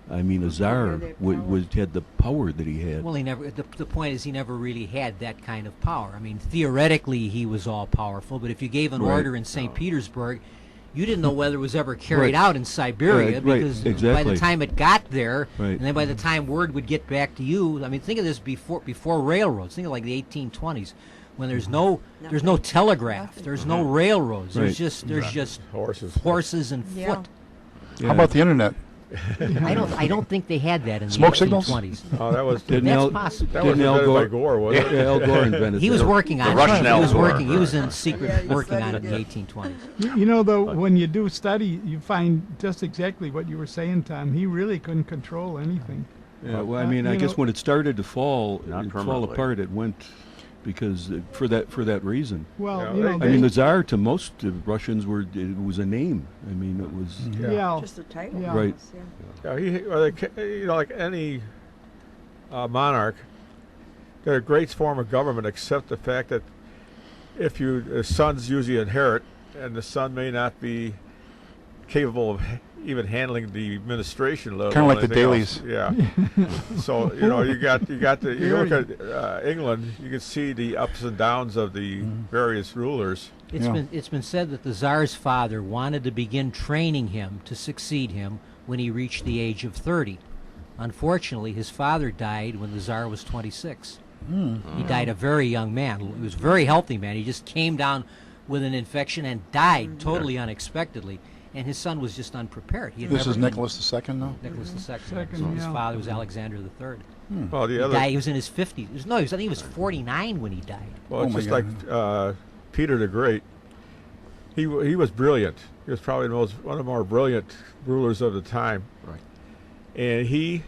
E: I mean, a czar had the power that he had.
B: Well, he never. The point is, he never really had that kind of power. I mean, theoretically, he was all powerful, but if you gave an order in St. Petersburg, you didn't know whether it was ever carried out in Siberia because by the time it got there, and then by the time word would get back to you, I mean, think of this before railroads. Think of like the 1820s. When there's no telegraph, there's no railroads. There's just horses and foot.
D: Yeah. How about the internet?
B: I don't think they had that in the
D: 1820s.
F: Oh, that was
B: that's possible.
F: That was Al Gore, wasn't it?
E: Al Gore invented.
B: He was working on
A: Russian
B: it.
A: Al
B: He was
A: Gore.
B: working. He was in secret working on it in the 1820s.
G: You know, though, when you do study, you find just exactly what you were saying, Tom. He really couldn't control anything.
E: Yeah, well, I mean, I guess when it started to fall apart, it went because for that reason.
G: Well,
F: Yeah,
G: you know,
E: I mean, the Tsar to most Russians it was a name. I mean, it was
G: yeah,
H: Just a title.
G: Yeah.
E: right.
F: Yeah, like any monarch, they're a great form of government, except the fact that if the sons usually inherit, and the son may not be capable of even handling the administration,
D: Kind of like the dailies.
F: Yeah. So you look at England, you can see the ups and downs of the various rulers.
B: It's been said that the Tsar's father wanted to begin training him to succeed him when he reached the age of 30. Unfortunately, his father died when the Tsar was 26. He died a very young man. He was a very healthy man. He just came down with an infection and died totally unexpectedly. And his son was just unprepared.
D: This is Nicholas II now?
B: Nicholas II.
G: Second,
B: So his
G: yeah.
B: father was Alexander III.
F: Well, the
B: He
F: other,
B: died. He was in his 50s. No, I think he was 49 when he died.
F: well,
D: Oh
F: it's
D: my
F: just
D: God.
F: like Peter the Great. He was brilliant. He was probably one of the more brilliant rulers of the time.
A: Right.
F: And he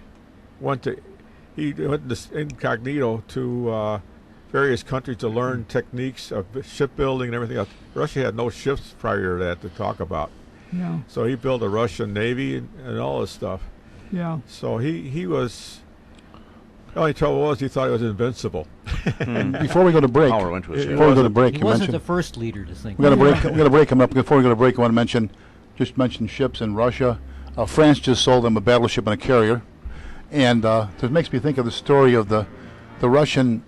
F: went incognito to various countries to learn techniques of shipbuilding and everything else. Russia had no ships prior to that to talk about.
G: yeah,
F: So he built a Russian navy and all this stuff.
G: yeah.
F: So he was The only trouble was he thought he was invincible.
D: Before we go to break,
A: Power went to his head.
D: before we go to break,
B: He
D: you
B: wasn't
D: mentioned
B: the first leader to think
D: we got to
B: that.
D: break. We got to break him up. Before we go to break, I want to mention ships in Russia. France just sold them a battleship and a carrier, and it makes me think of the story of the Russian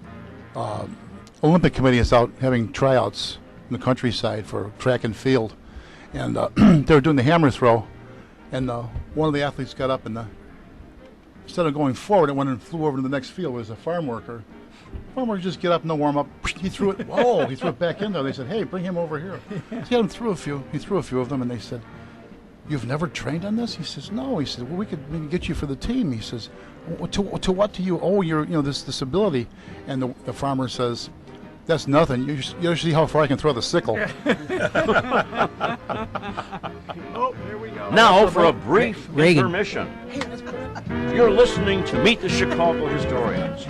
D: Olympic Committee is out having tryouts in the countryside for track and field, and they were doing the hammer throw, and one of the athletes got up and instead of going forward, it went and flew over to the next field. It was a farm worker. Farm worker just get up, no warm up. He threw it. Whoa! He threw it back in there. They said, "Hey, bring him over here." So he had him threw a few. He threw a few of them, and they said, "You've never trained on this?" He says, "No." He said, "Well, we can get you for the team." He says, to what do you owe your this ability?" And the farmer says, "That's nothing. You should see how far I can throw the sickle."
G: Oh, there we go.
A: Now for a brief
B: Reagan.
A: intermission. You're listening to Meet the Chicago Historians.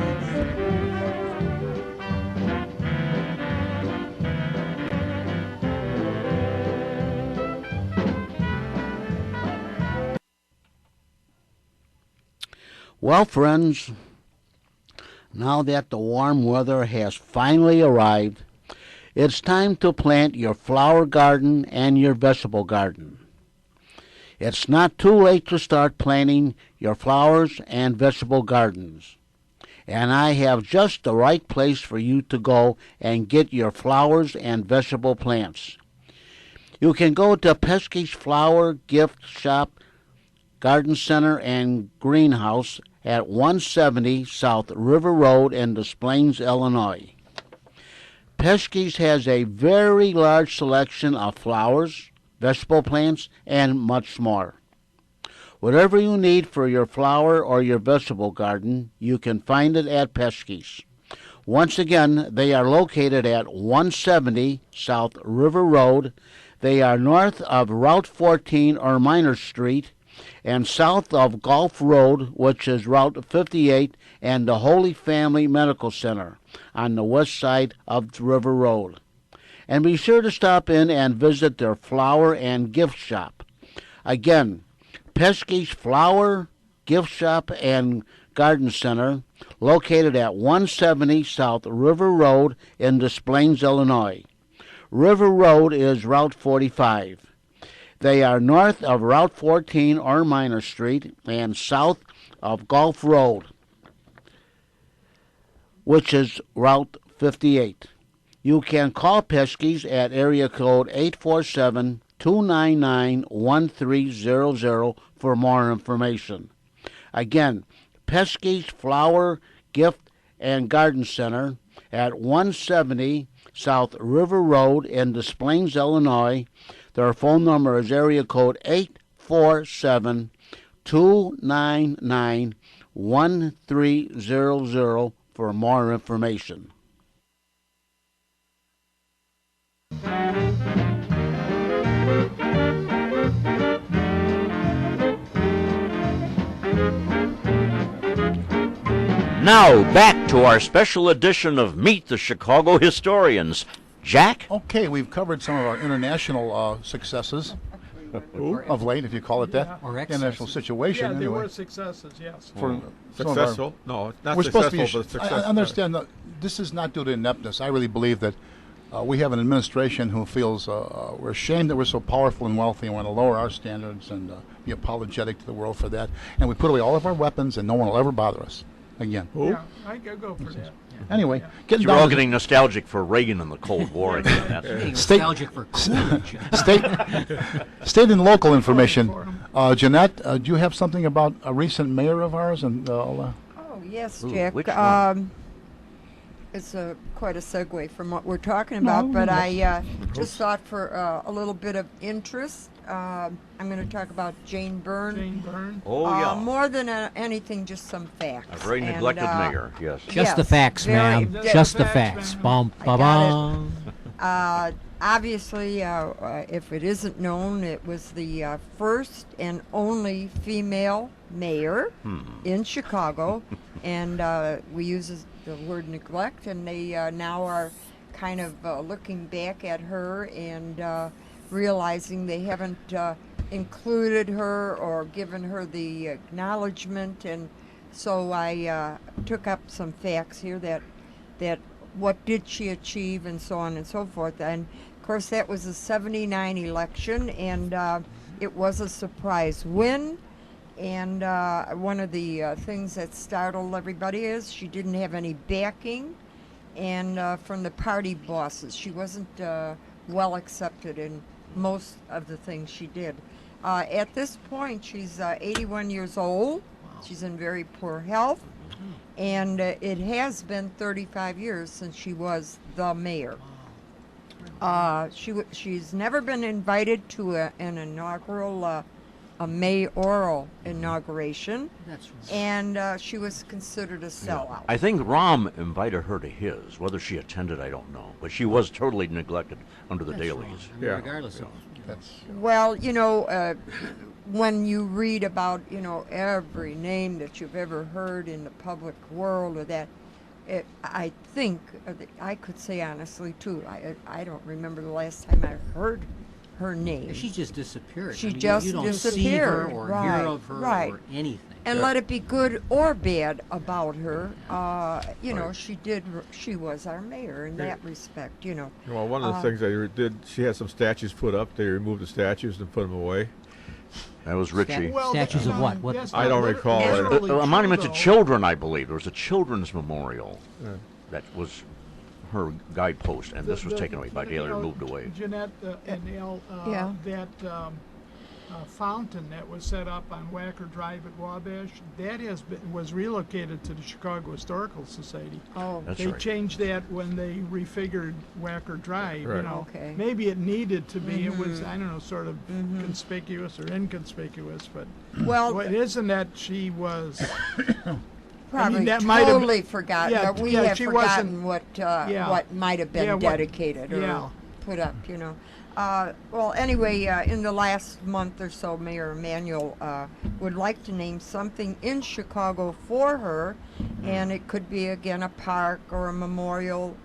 C: Well, friends, now that the warm weather has finally arrived, it's time to plant your flower garden and your vegetable garden. It's not too late to start planting your flowers and vegetable gardens. And I have just the right place for you to go and get your flowers and vegetable plants. You can go to Pesky's Flower Gift Shop, Garden Center, and Greenhouse at 170 South River Road in Des Plaines, Illinois. Pesky's has a very large selection of flowers, vegetable plants, and much more. Whatever you need for your flower or your vegetable garden, you can find it at Pesky's. Once again, they are located at 170 South River Road. They are north of Route 14 or Minor Street, and south of Gulf Road, which is Route 58, and the Holy Family Medical Center on the west side of the River Road. And be sure to stop in and visit their flower and gift shop. Again, Pesky's Flower, Gift Shop, and Garden Center, located at 170 South River Road in Des Plaines, Illinois. River Road is Route 45. They are north of Route 14 or Minor Street and south of Gulf Road, which is Route 58. You can call Pesky's at area code 847-299-1300 for more information. Again, Pesky's Flower, Gift, and Garden Center at 170 South River Road in Des Plaines, Illinois. Their phone number is area code 847-299-1300 for more information.
A: Now back to our special edition of Meet the Chicago Historians. Jack?
D: Okay, we've covered some of our international successes of late, if you call it that.
B: Or excesses.
D: International situation,
G: Yeah, they
D: anyway.
G: were successes, yes.
D: For some of our-
F: Successful? No, not
D: We're supposed
F: successful,
D: to be.
F: but successful.
D: I understand that this is not due to ineptness. I really believe that we have an administration who feels we're ashamed that we're so powerful and wealthy and want to lower our standards and be apologetic to the world for that. And we put away all of our weapons and no one will ever bother us again.
G: Yeah, I could go for that.
D: Anyway, getting
A: You're
D: down
A: all
D: to
A: getting nostalgic for Reagan and the Cold War again. That's
B: Being
D: State-
B: nostalgic for Coolidge.
D: state and local information. Jeanette, do you have something about a recent mayor of ours? And
H: Oh, yes,
A: Ooh,
H: Jack.
A: which one?
H: It's quite a segue from what we're talking about, but I just thought for a little bit of interest, I'm going to talk about Jane Byrne.
G: Jane Byrne.
A: oh, yeah.
H: More than anything, just some facts.
A: A very
H: And,
A: neglected mayor, yes.
B: Just the
H: Yes,
B: facts,
H: very-
B: ma'am.
G: Just
B: Just
G: the
B: the
G: facts,
B: facts.
G: ma'am.
B: Bum,
H: I
B: ba,
H: got
B: bum.
H: Obviously, if it isn't known, it was the first and only female mayor in Chicago, and we use the word neglect, and they now are kind of looking back at her and realizing they haven't included her or given her the acknowledgement and So I took up some facts here that what did she achieve and so on and so forth. And of course that was a 79 election, and it was a surprise win. And one of the things that startled everybody is she didn't have any backing, and from the party bosses. She wasn't well accepted in most of the things she did. At this point, she's 81 years old. She's in very poor health, and it has been 35 years since she was the mayor. She's never been invited to an inaugural, a mayoral inauguration,
B: That's right.
H: and she was considered a sellout.
A: I think Rahm invited her to his. Whether she attended, I don't know. But she was totally neglected under the
B: That's wrong.
A: dailies.
B: I mean,
F: Yeah.
B: regardless of
D: That's
H: Well, when you read about, every name that you've ever heard in the public world or that, I think, I could say honestly, too, I don't remember the last time I heard her name.
B: she just disappeared.
H: She
B: I mean,
H: just
B: you don't
H: disappeared.
B: see her or
H: Right,
B: hear of her
H: right.
B: or anything.
H: And let it be good or bad about her, she was our mayor in that respect,
F: Well, one of the things they did, she had some statues put up. They removed the statues and put them away.
A: That was Richie.
B: Statues of what? What-
G: that's
F: I
G: not
F: don't
G: lit-
F: recall.
G: literally
A: A monument
G: true,
A: to
G: though.
A: children, I believe. There was a children's memorial
F: Yeah.
A: that was her guidepost, and this was taken away by Gaylor and moved away.
G: Jeanette and Al,
H: Yeah.
G: that fountain that was set up on Wacker Drive at Wabash, that was relocated to the Chicago Historical Society.
H: Oh,
A: That's
G: They
A: right.
G: changed that when they refigured Wacker Drive,
F: Right.
H: Okay.
G: Maybe it needed to be, it was, I don't know, sort of conspicuous or inconspicuous, but
H: well,
G: it isn't that she was,
H: probably
G: that might have-
H: totally forgotten,
G: Yeah,
H: but we
G: yeah,
H: have
G: she
H: forgotten
G: wasn't-
H: what might have been
G: Yeah, what-
H: dedicated or
G: yeah.
H: put up, Well, anyway, in the last month or so, Mayor Emanuel would like to name something in Chicago for her, and it could be, again, a park or a memorial,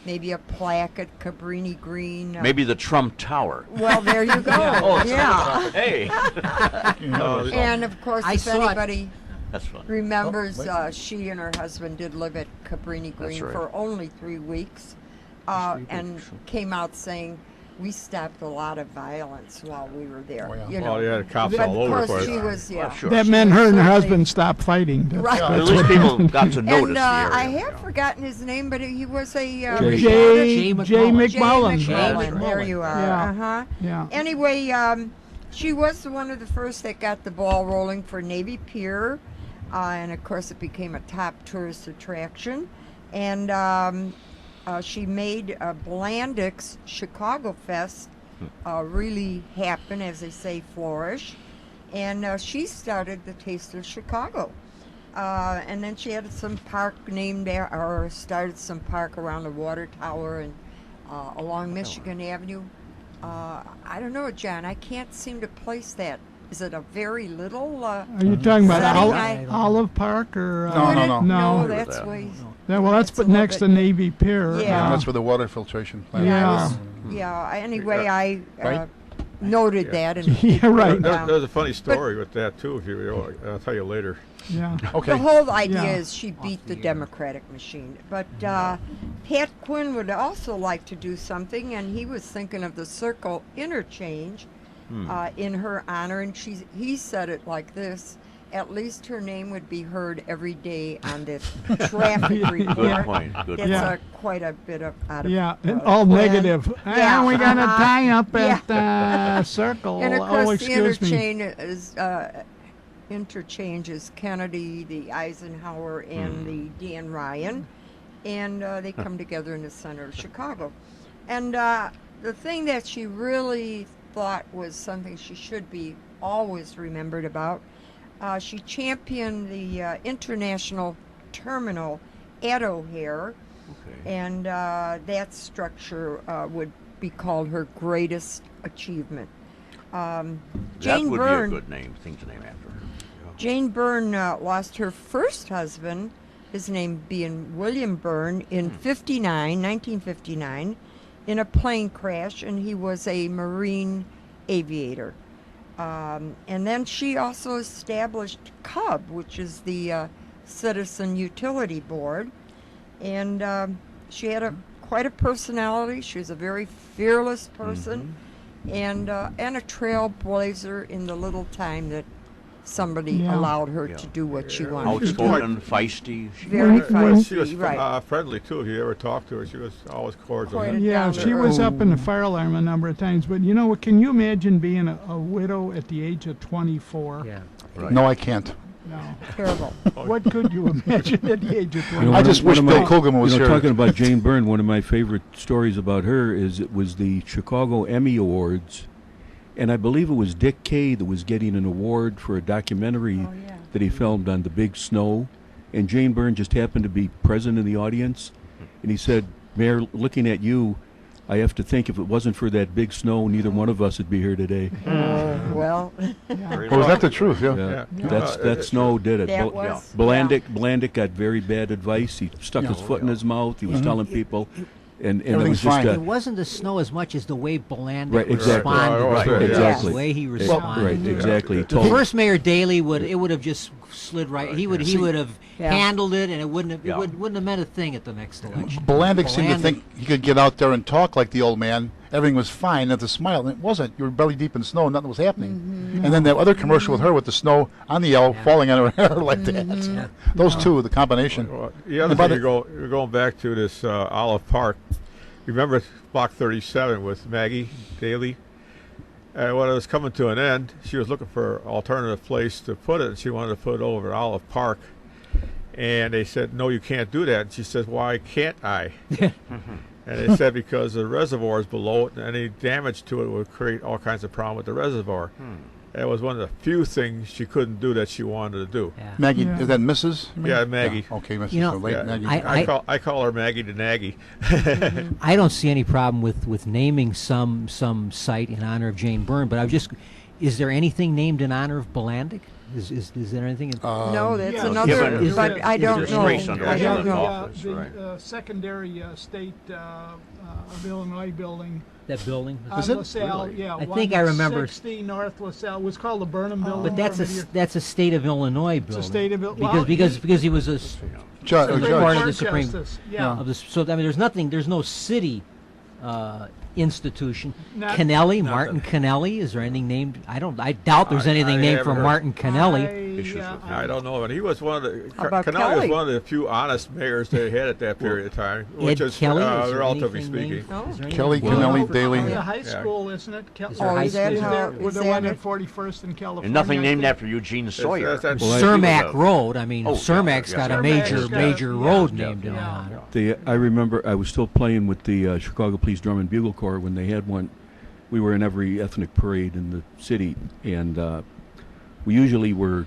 H: maybe a plaque at Cabrini Green.
A: Maybe the Trump Tower.
H: Well, there you go. Yeah.
A: Hey,
H: And, of course,
B: I
H: if
B: saw it.
H: anybody
A: that's fun.
H: remembers,
D: wait.
H: she and her husband did live at Cabrini Green
A: right.
H: for only 3 weeks, and came out saying, we stopped a lot of violence while we were there.
D: Oh, yeah.
H: You know.
F: Well, yeah, the cops
H: But
F: all
H: of
F: over the
H: course
F: place.
H: she was, yeah.
A: Well, sure.
G: that
H: she
G: meant
H: was
G: her and her
H: certainly-
G: husband stopped fighting.
H: Right.
A: At least people got to notice
H: And
A: the area.
H: I have forgotten his name, but he was a
B: Jay
H: retarded-
G: Jay
B: McMullen.
H: Jay
G: McMullen.
H: McMullen.
B: Jay
H: There
B: McMullen.
H: you are.
G: Yeah.
H: Uh-huh.
G: Yeah.
H: Anyway, she was one of the first that got the ball rolling for Navy Pier, and of course it became a top tourist attraction. And she made Blandix Chicago Fest really happen, as they say, flourish. And she started the Taste of Chicago. And then she had some park named there, or started some park around the water tower and along Michigan Avenue. I don't know, John. I can't seem to place that. Is it a very little?
G: Are you talking about
H: Setting,
G: Olive Park or?
D: No.
H: No,
G: No.
H: that's
A: that.
H: way.
G: Yeah, well, that's
H: It's a
G: but
H: little
G: next
H: bit-
G: to Navy Pier.
H: Yeah.
D: That's where the water filtration plant
G: Yeah.
D: is.
H: Yeah. Anyway, I
D: Right?
H: noted that and
G: Yeah, right.
H: Yeah.
F: There's a funny story with that too. If you, I'll tell you later.
G: Yeah.
D: Okay.
H: the whole idea
G: Yeah.
H: is she beat the Democratic machine. But Pat Quinn would also like to do something, and he was thinking of the Circle Interchange in her honor. And he said it like this: at least her name would be heard every day on the traffic report.
A: Good point. Good
H: It's
G: Yeah.
A: point.
H: quite a bit of out of
G: Yeah, and all
H: Quinn.
G: negative.
H: Yeah,
G: Ah, we got a
H: uh-huh.
G: tie up
H: Yeah.
G: at Circle.
H: And of
G: Oh,
H: course, the
G: excuse me.
H: interchange is Kennedy, the Eisenhower, and the Dan Ryan, and they come together in the center of Chicago. And the thing that she really thought was something she should be always remembered about, she championed the international terminal at O'Hare,
A: Okay.
H: and that structure would be called her greatest achievement.
A: That
H: Jane
A: would
H: Byrne.
A: be a good name, thing to name after her.
H: Jane Byrne lost her first husband, his name being William Byrne, in 1959, in a plane crash, and he was a Marine aviator. And then she also established CUB, which is the Citizen Utility Board. And she had quite a personality. She was a very fearless person, and a trailblazer in the little time that somebody allowed her to do what she wanted to do.
A: Outspoken, feisty.
H: Very feisty,
F: She was
H: right.
F: friendly, too. If you ever talked to her, she was always cordial.
H: Quite a
G: Yeah,
H: down to
G: she was
H: earth.
G: up in the fire alarm a number of times. But you know, can you imagine being a widow at the age of 24?
B: Yeah.
D: No, I can't.
G: No.
H: Terrible.
G: What could you imagine at the age of 24?
E: You know,
D: I just
E: one
D: wish
E: of
D: Bill
E: my-
D: Coogan was
E: you know,
D: here.
E: talking about Jane Byrne, one of my favorite stories about her is it was the Chicago Emmy Awards, and I believe it was Dick Kay that was getting an award for a documentary that he filmed on the big snow, and Jane Byrne just happened to be present in the audience, and he said, "Mayor, looking at you, I have to think if it wasn't for that big snow, neither one of us would be here today."
H: Well,
D: Oh, is that the truth? Yeah.
E: Yeah.
F: Yeah.
E: That snow did it.
H: that was...
E: Blandick got very bad advice. He stuck his foot in his mouth. He was telling people, and it
D: Everything's
E: was just
D: fine.
B: It wasn't the snow as much as the way Blandick
E: Right, exactly.
B: responded.
F: Right,
B: to it.
E: exactly.
B: The way he
E: Right,
B: responded.
E: exactly. He
B: The
E: told
B: first Mayor Daley would have just slid right. He would have
H: Yeah.
B: handled it, and it wouldn't have
A: Yeah.
B: wouldn't have meant a thing at the next election.
D: Blandick seemed to
B: Blandick-
D: think he could get out there and talk like the old man. Everything was fine, and to smile, and it wasn't. You were belly deep in snow, and nothing was happening. And then that other commercial with her with the snow on the L falling on her hair like that. Those two, the combination.
F: Well, the other
D: But
F: thing, you're going back to this Olive Park. Remember Block 37 with Maggie Daly? And when it was coming to an end, she was looking for an alternative place to put it, and she wanted to put it over at Olive Park. And they said, "No, you can't do that." And she says, "Why can't I?" And they said because the reservoir is below it, and any damage to it would create all kinds of problem with the reservoir. That was one of the few things she couldn't do that she wanted to do.
B: Yeah.
D: Maggie,
G: Yeah.
D: is that Mrs.?
F: Yeah, Maggie.
D: Yeah, okay, Mrs.
B: You know,
D: so late
F: Yeah.
D: Maggie.
F: I call her Maggie the Naggy.
B: I don't see any problem with naming some site in honor of Jane Byrne, but is there anything named in honor of Blandick? Is there anything?
H: no, that's
G: Yeah.
H: another,
A: Given
H: but I don't
A: his
H: know.
A: disgrace under
H: I don't
A: his
H: know.
A: office,
G: the
A: right.
G: secondary state of Illinois building.
B: That building?
D: Is it?
G: LaSalle,
D: Really?
G: yeah.
B: I think I remember-
G: 160 North LaSalle. It was called the Burnham Building.
B: But that's a state of Illinois building.
G: state of Il-
B: because
G: well,
B: because he was a
D: Judge,
B: Supreme
D: judge.
B: Court of
G: Court
B: the Supreme-
G: Justice, yeah.
B: of the, so I mean there's no city institution.
G: Not-
B: Kennelly, Martin Kennelly, is there anything named? I doubt there's anything
F: I
B: named
F: haven't
B: for
F: heard.
B: Martin Kennelly.
A: Issues with
F: I don't know, but he was one of the
H: How about
F: Kennelly
H: Kelly?
F: was one of the few honest mayors they had at that period of time, which
B: Ed
F: is
B: Kelly, is there
F: relatively
B: anything
F: speaking.
B: named-
H: No.
B: is there
D: Kelly,
B: anything-
D: Kennelly,
G: The
D: Daly.
G: high school, isn't it?
B: Is there a
H: Oh,
B: high
H: is that
B: school?
H: how,
G: the
H: is
G: one
H: that
G: at
H: it?
G: 41st in California.
A: And nothing
G: I
A: named
G: think.
A: after Eugene Sawyer.
F: that's-
E: Well, I-
B: Cermak
G: Yeah.
B: Road. I mean,
A: Oh,
B: Cermak's
A: yeah,
B: got a
A: Cermak's
B: major
G: got-
B: major
G: yeah,
B: road
G: yeah,
B: named in
G: yeah.
B: honor.
E: I remember I was still playing with the Chicago Police Drum and Bugle Corps when they had one. We were in every ethnic parade in the city, and we usually were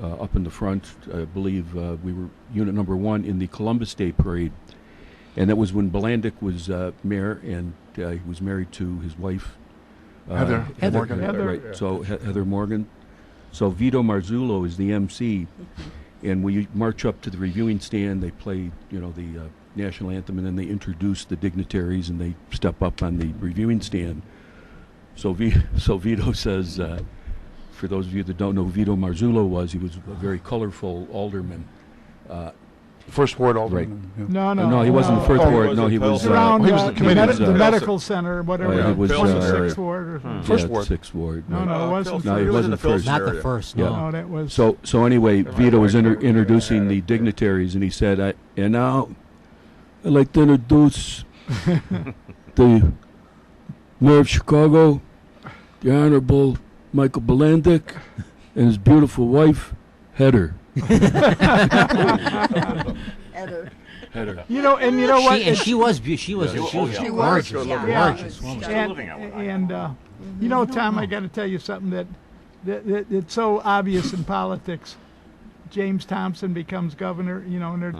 E: up in the front. I believe we were unit number 1 in the Columbus Day Parade, and that was when Blandick was mayor, and he was married to his wife
D: Heather Morgan.
G: Heather.
E: Right. So Heather Morgan. So Vito Marzullo is the MC, and we march up to the reviewing stand. They play, the national anthem, and then they introduce the dignitaries, and they step up on the reviewing stand. So Vito says, for those of you that don't know who Vito Marzullo was, he was a very colorful alderman.
D: First ward alderman.
E: Right.
D: Yeah.
G: No,
E: he wasn't the first
F: Oh, he
E: ward.
F: was
E: No,
F: the
E: he was.
F: Pilsen.
G: Around
D: he was the committee.
G: the
E: was,
G: medical center, whatever.
F: Oh, yeah.
E: It was
F: Pilsen.
G: Sixth ward or something.
D: First
E: yeah,
D: ward.
E: Sixth ward.
G: No,
E: right.
G: no, it wasn't.
E: No, he
F: was in
E: wasn't
F: the
E: first.
F: Pilsen
B: Not the
F: area.
B: first.
E: Yeah.
B: No.
G: No, that was.
E: So anyway, Vito was introducing the dignitaries, and he said, "And now, I'd like to introduce the mayor of Chicago, the Honorable Michael Blandick, and his beautiful wife, Heather."
H: Heather.
E: Heather.
G: You know what?
B: She was she was
A: Yeah.
B: she was
A: She
B: a
H: was,
B: gorgeous,
H: yeah.
B: gorgeous woman.
A: Still living out
G: And you know, Tom, I got to tell you something that it's so obvious in politics. James Thompson becomes governor,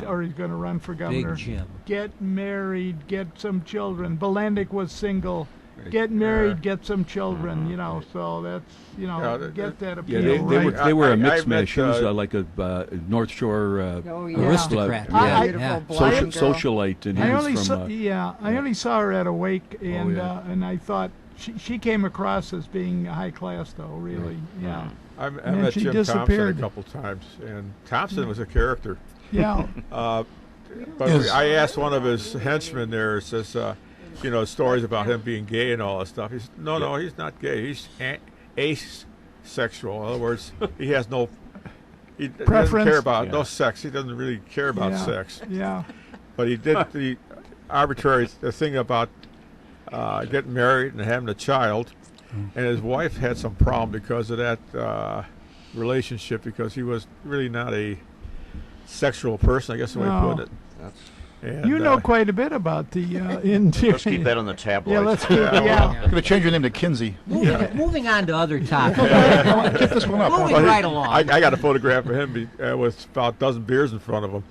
G: or he's going to run for governor.
B: Big Jim.
G: Get married, get some children. Blandick was single. Get married, get some children. So that's get that appeal.
E: Yeah, they
G: right.
E: they were
F: I
E: a mix
F: met,
E: mash. She was like a North Shore
H: Oh, yeah.
B: Aristocrat.
E: yeah.
G: I-
B: Yeah.
H: Beautiful blonde girl.
E: socialite, and he
G: I
E: was
G: only
E: from.
G: saw, I only saw her at a wake, and
E: yeah.
G: and I thought she came across as being high class, though. Really, yeah.
F: I
G: then
F: met
G: she
F: Jim Thompson a
G: disappeared.
F: couple times, and Thompson was a character.
G: Yeah.
F: But
D: Yes.
F: I asked one of his henchmen there, says, stories about him being gay and all that stuff. He said, no, he's not gay. He's asexual. In other words, he has no. He doesn't
G: Preference?
F: care about no sex. He doesn't really care about
G: Yeah.
F: sex.
G: Yeah.
F: But he did the arbitrary thing about getting married and having a child, and his wife had some problem because of that relationship, because he was really not a sexual person, I guess the way
G: No.
F: to put it. And,
G: You know quite a bit about the interior.
A: Let's keep that on the tabloids.
G: Yeah, let's keep it. Yeah.
D: I'm going to change your name to Kinsey.
B: Moving on to other topics.
D: Get this one up.
B: Moving
F: Well,
B: right along.
F: I got a photograph of him with about a dozen beers in front of him.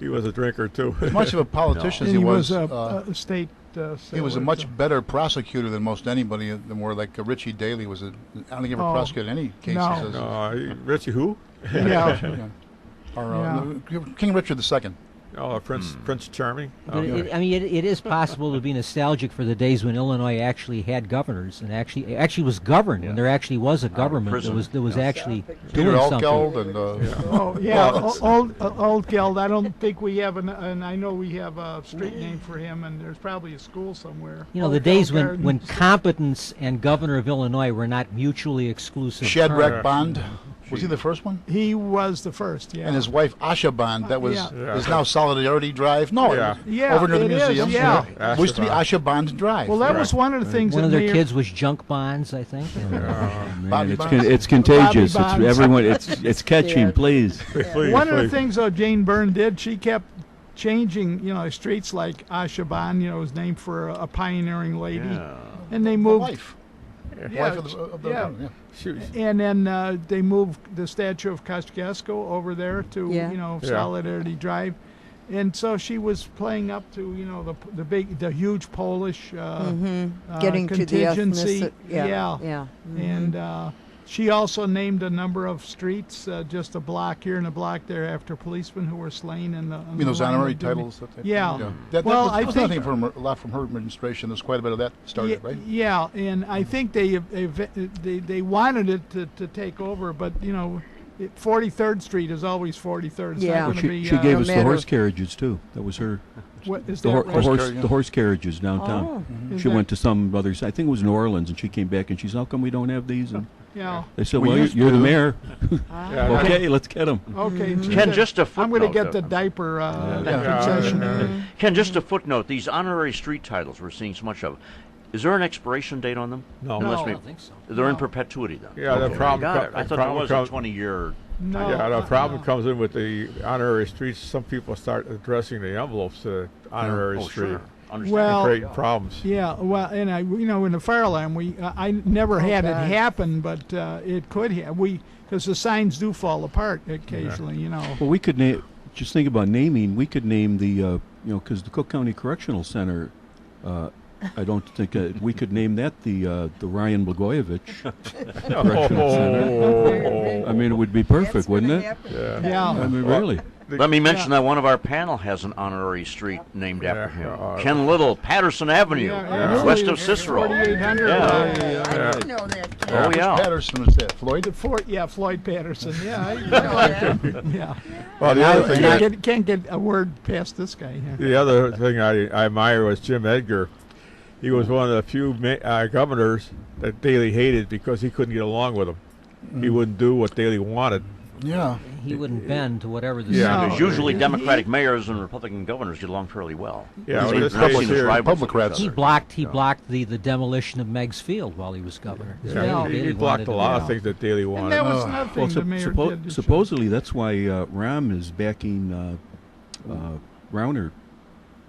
F: He was a drinker too.
D: As much of a politician as
G: And
D: he
G: he was
D: was,
G: a state.
D: he was a
G: sailor,
D: much
G: so-
D: better prosecutor than most anybody. The more like Richie Daley was. I don't think he ever
G: Oh,
D: prosecuted any cases.
G: no.
F: Richie who?
G: Yeah.
D: Or King Richard II.
F: Oh, Prince Charming.
B: But it is possible to be nostalgic for the days when Illinois actually had governors and actually was governed when there actually was a government
A: prison.
B: that was actually
D: Peter
B: doing something.
D: Elkeld and
G: Oh yeah, old Geld. I don't think we have and I know we have a street name for him, and there's probably a school somewhere.
B: You know, the
G: Old
B: days
G: Geld
B: when
G: Gardens.
B: competence and governor of Illinois were not mutually exclusive.
D: Shadrach
F: Yeah.
D: Bond. Was he the first one?
G: He was the first. Yeah.
D: And his wife Asha Bond. That was
G: Yeah.
D: is now Solidarity Drive. No,
F: Yeah.
G: Yeah,
D: over near the
G: it is,
D: museum.
G: yeah.
D: It used to be Asha Bond Drive.
G: Well, that was one of the things.
B: One
G: that
B: of their
G: Mayor-
B: kids was Junk Bonds, I think.
E: Man,
D: Bobby
E: it's,
D: Bonds.
E: it's contagious. It's
G: Bonds.
E: everyone. It's catching. Please.
F: Please,
G: One of the
F: please.
G: things though Jane Byrne did, she kept changing, streets like Ashaban, was named for a pioneering lady,
A: Yeah.
G: and they
D: The
G: moved.
D: wife.
G: Yeah,
D: Wife of the
G: yeah.
D: yeah.
F: She was-
G: And then they moved the statue of Kosciuszko over there to,
H: Yeah.
F: Yeah.
G: Solidarity Drive. And so she was playing up to, the huge Polish
H: Getting to the
G: contingency.
H: ethnicity.
G: Yeah.
H: Yeah.
G: And she also named a number of streets, just a block here and a block there, after policemen who were slain in the.
D: You mean those honorary titles?
G: Yeah.
D: That
G: Well,
D: was,
G: I
D: that was
G: think-
D: nothing from a lot from her administration. There's quite a bit of that started, right?
G: Yeah, and I think they wanted it to take over, but 43rd Street is always 43rd. It's
H: Yeah.
G: not
E: Well,
G: going to
E: she
G: be.
E: gave
H: no
E: us the
H: matter-
E: horse carriages too. That was her.
G: What is
E: The,
G: that?
E: hor-
G: right?
E: the horse,
D: carriage, yeah.
E: the horse carriages downtown.
G: Is
E: She
G: that-
E: went to some others. I think it was New Orleans, and she came back and she said, "How come we don't have these?" And
G: Yeah.
E: they said,
D: We
E: "Well,
D: used
E: you're the
D: to."
E: mayor.
F: yeah,
E: Okay, let's get them."
G: Okay.
A: Ken, just a
G: I'm going to
A: footnote,
G: get the
A: though.
G: diaper
D: Yeah.
G: concession.
A: Ken, just a footnote. These honorary street titles we're seeing so much of. Is there an expiration date on them?
F: No.
A: Unless
G: No.
A: we,
G: I
B: don't think so.
A: They're in
G: No.
A: perpetuity then.
F: Yeah, the
A: Okay,
F: problem
A: got
F: co-
A: it. I
F: the
A: thought there
F: problem
A: was
F: comes-
A: a 20-year.
G: No.
F: Yeah, the problem
G: no.
F: comes in with the honorary streets. Some people start addressing the envelopes to honorary
A: Oh,
F: street.
A: sure. Understand.
G: Well,
F: Create problems.
G: Yeah, well, and in the fire alarm, I never had it
H: God.
G: happen, but it could have. Because the signs do fall apart occasionally,
E: Well, we could name. Just think about naming. We could name the, because the Cook County Correctional Center. I don't think we could name that the Ryan Blagojevich Correctional Center. I mean, it would be perfect, wouldn't it?
F: Yeah.
G: Yeah.
E: I mean, really.
A: Let me mention that one of our panel has an honorary street named after him.
F: Yeah.
A: Ken Little, Patterson Avenue,
G: Yeah,
A: west of Cicero.
G: 4800.
A: Yeah.
H: I didn't know that. Ken.
A: Oh,
D: Which
A: yeah.
D: Patterson was that? Floyd?
G: Floyd Patterson. Yeah, yeah.
F: Well, the other thing,
G: Can't get a word past this guy. Yeah.
F: the other thing I admire was Jim Edgar. He was one of the few governors that Daley hated because he couldn't get along with him. He wouldn't do what Daley wanted.
D: Yeah.
B: He wouldn't bend to whatever the
F: Yeah.
G: No.
A: Because usually Democratic mayors and Republican governors get along fairly well.
F: Yeah,
A: They-
F: well, this
A: they've
F: public
A: seen us
F: here-
A: rivals
D: public
A: with each
D: rats.
B: He
A: other.
B: blocked the demolition of Meigs Field while he was governor. So
F: Yeah, he
B: really
F: blocked
B: wanted
F: a
B: to-
F: lot
G: Yeah.
F: of things that Daley
G: And
F: wanted.
G: that was another thing
E: Well,
G: the mayor did. to show-
E: supposedly that's why Rahm is backing Rauner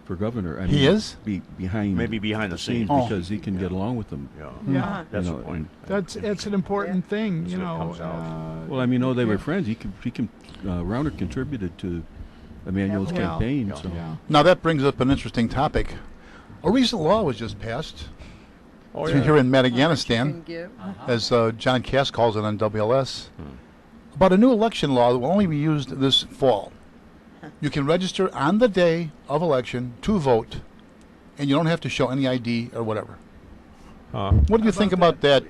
E: for governor. I
D: He
E: mean,
D: is?
A: Maybe behind the scenes.
E: because he can get along with them.
A: Yeah.
G: Yeah,
A: That's
E: You
A: the
E: know,
A: point.
G: that's an important thing,
A: That's what comes out.
E: Well, I mean, they were
G: yeah.
E: friends. He can. Rauner contributed to Emmanuel's
G: Yeah.
E: campaign.
A: Yeah.
E: So
G: Yeah.
D: Now that brings up an interesting topic. A recent law was just passed
F: Oh,
D: here
F: yeah.
D: in Madaganistan,
H: Can give.
D: as John Cass calls it on WLS, about a new election law that will only be used this fall. You can register on the day of election to vote, and you don't have to show any ID or whatever. What do you think about that,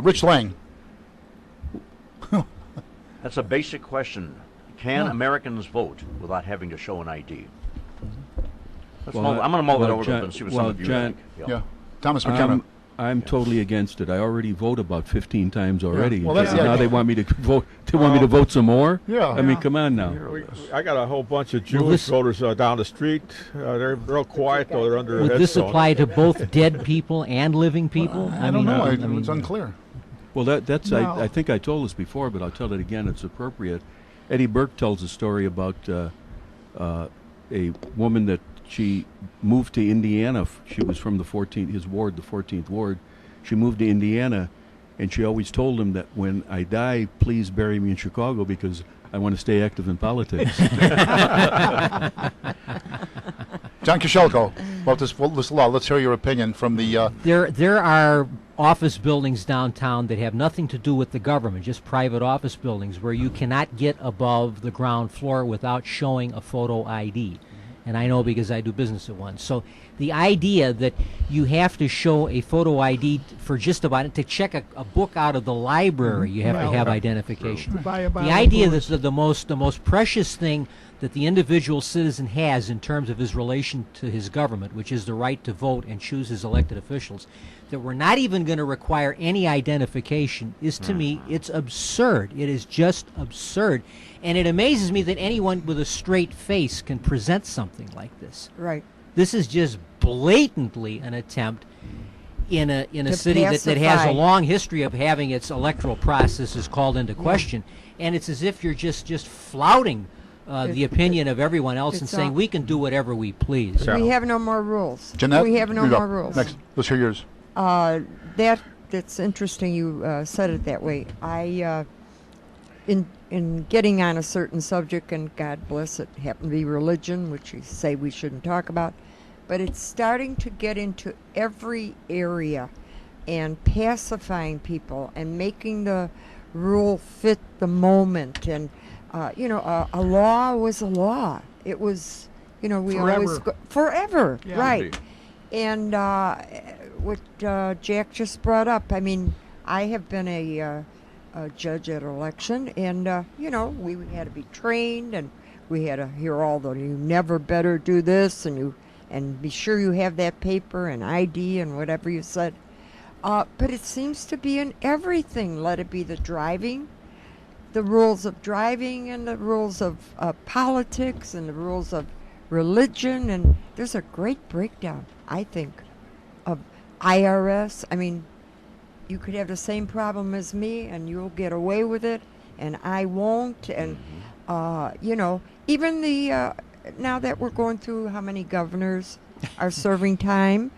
D: Rich Lang?
A: That's a basic question. Can Americans vote without having to show an ID? I'm going to mull it over
E: John,
A: and see what some of you
E: John,
A: think.
D: Yeah. Thomas McKenna.
E: I'm totally against it. I already vote about 15 times already.
D: Well, that's the
E: now
D: idea.
E: they want me to vote. They want me to vote some more.
D: Yeah.
E: I mean, come on now.
F: I got a whole bunch of Jewish voters down the street. They're real quiet, though. They're under a
B: Would this
F: headstone.
B: apply to both dead people and living people?
D: I don't know. It's unclear.
E: Well, that's
G: No.
E: I think I told this before, but I'll tell it again. It's appropriate. Eddie Burke tells a story about a woman that she moved to Indiana. She was from the 14th Ward. She moved to Indiana, and she always told him that when I die, please bury me in Chicago because I want to stay active in politics.
D: John Kishelko, about this law. Let's hear your opinion from the.
B: There are office buildings downtown that have nothing to do with the government, just private office buildings where you cannot get above the ground floor without showing a photo ID. And I know because I do business at one. So the idea that you have to show a photo ID for just about to check a book out of the library, you have to have identification.
G: Buy a
B: The
G: bottle of
B: idea
G: booze.
B: that the most precious thing that the individual citizen has in terms of his relation to his government, which is the right to vote and choose his elected officials, that we're not even going to require any identification is, to me, it's absurd. It is just absurd. And it amazes me that anyone with a straight face can present something like this.
H: Right.
B: This is just blatantly an attempt in a
H: To
B: city that has
H: pacify.
B: a long history of having its electoral processes called into question. And it's as if you're just flouting the opinion of everyone else and
H: it's
B: saying
H: all-
B: we can do whatever we please.
F: Yeah.
H: We have no more rules.
D: Jeanette,
H: we have no
D: you go.
H: more rules.
D: Next, let's hear yours.
H: That's interesting. You said it that way. I in getting on a certain subject, and God bless it, happened to be religion, which you say we shouldn't talk about, but it's starting to get into every area, and pacifying people and making the rule fit the moment. And a law was a law. It was, we always
G: Forever.
H: forever,
G: Yeah.
H: right? And what Jack just brought up, I mean, I have been a judge at election, and we had to be trained, and we had to hear all the you never better do this, and be sure you have that paper and ID and whatever you said. But it seems to be in everything. Let it be the driving, the rules of driving, and the rules of politics, and the rules of religion, and there's a great breakdown, I think, of IRS. I mean, you could have the same problem as me, and you'll get away with it, and I won't. And even the now that we're going through how many governors are serving time.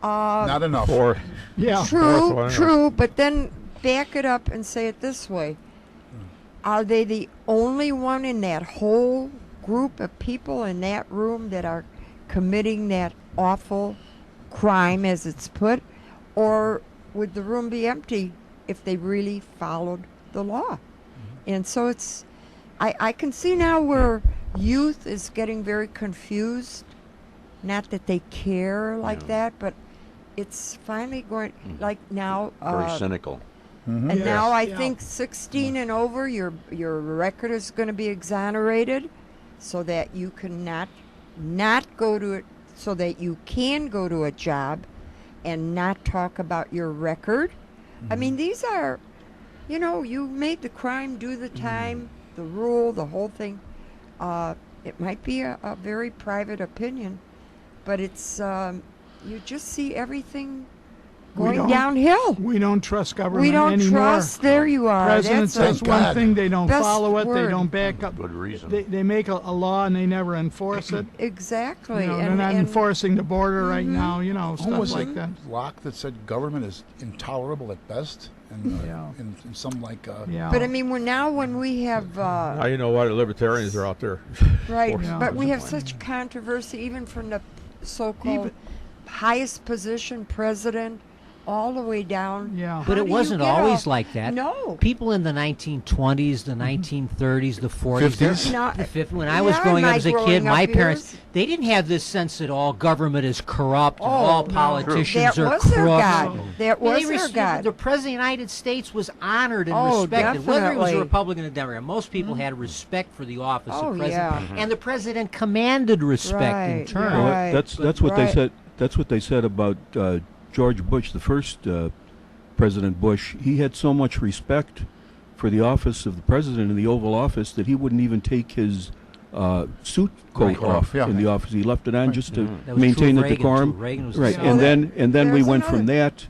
D: Not enough.
F: Or
G: Yeah.
H: True, but then back it up and say it this way. Are they the only one in that whole group of people in that room that are committing that awful crime, as it's put? Or would the room be empty if they really followed the law? And so I can see now where youth is getting very confused. Not that they care like that, but it's finally going, like now.
A: Very cynical.
H: And
G: Yes.
H: now I
G: Yeah.
H: think 16 and over, your record is going to be exonerated, so that you can not go to it, so that you can go to a job, and not talk about your record. I mean, these are, you made the crime, do the time, the rule, the whole thing. It might be a very private opinion, but it's you just see everything
G: We
H: going
G: don't-
H: downhill.
G: We don't trust government
H: We don't
G: anymore.
H: trust. There you are.
G: President
H: That's
G: says
D: Thank
G: one
D: God.
G: thing, they don't
H: Best
G: follow it, they
H: word.
G: don't back up.
A: Good reason.
G: They make a law and they never enforce it.
H: exactly.
G: They're not enforcing the border right now,
D: Who
G: stuff
D: was
G: like
D: it?
G: that.
D: Locke that said government is intolerable at best, and
G: Yeah.
D: in some
G: Yeah.
H: But I mean, when we have
F: now you know why the libertarians are out there.
H: right,
G: Yeah.
H: but we have such controversy, even from the so-called
G: Even-
H: highest position president all the way down.
G: Yeah.
B: But
H: How
B: it
H: do you
B: wasn't
H: get
B: always
H: off?
B: like that.
H: No.
B: People in the 1920s, the 1930s, the 40s,
D: 50s?
H: No,
B: the 50s, when I was
H: yeah,
B: growing up
H: my
B: as a
H: growing
B: kid, my
H: up
B: parents,
H: years.
B: they didn't have this sense that all government is corrupt and
H: Oh,
B: all
H: no.
B: politicians
H: That
B: are
H: was their
B: crooks.
H: God. That was
B: They
H: their God.
B: The President of the United States was honored and
H: Oh,
B: respected. Whether he was a
H: definitely.
B: Republican or Democrat, most people had respect for the office
H: Oh,
B: of president.
H: yeah.
B: And the president commanded respect in
H: Right,
B: turn.
E: Well,
H: Right.
E: that's what they
H: Right.
E: said. That's what they said about George Bush, the first President Bush. He had so much respect for the office of the president in the Oval Office that he wouldn't even take his suit coat
B: Right.
E: off
D: Yeah.
E: in the office. He left it on just to
B: That was
E: maintain
B: true
E: the
B: of Reagan,
E: decorum.
B: too. Reagan was the
E: Right,
B: same.
E: and
H: Well,
E: then we
H: there's
E: went from
H: another-
E: that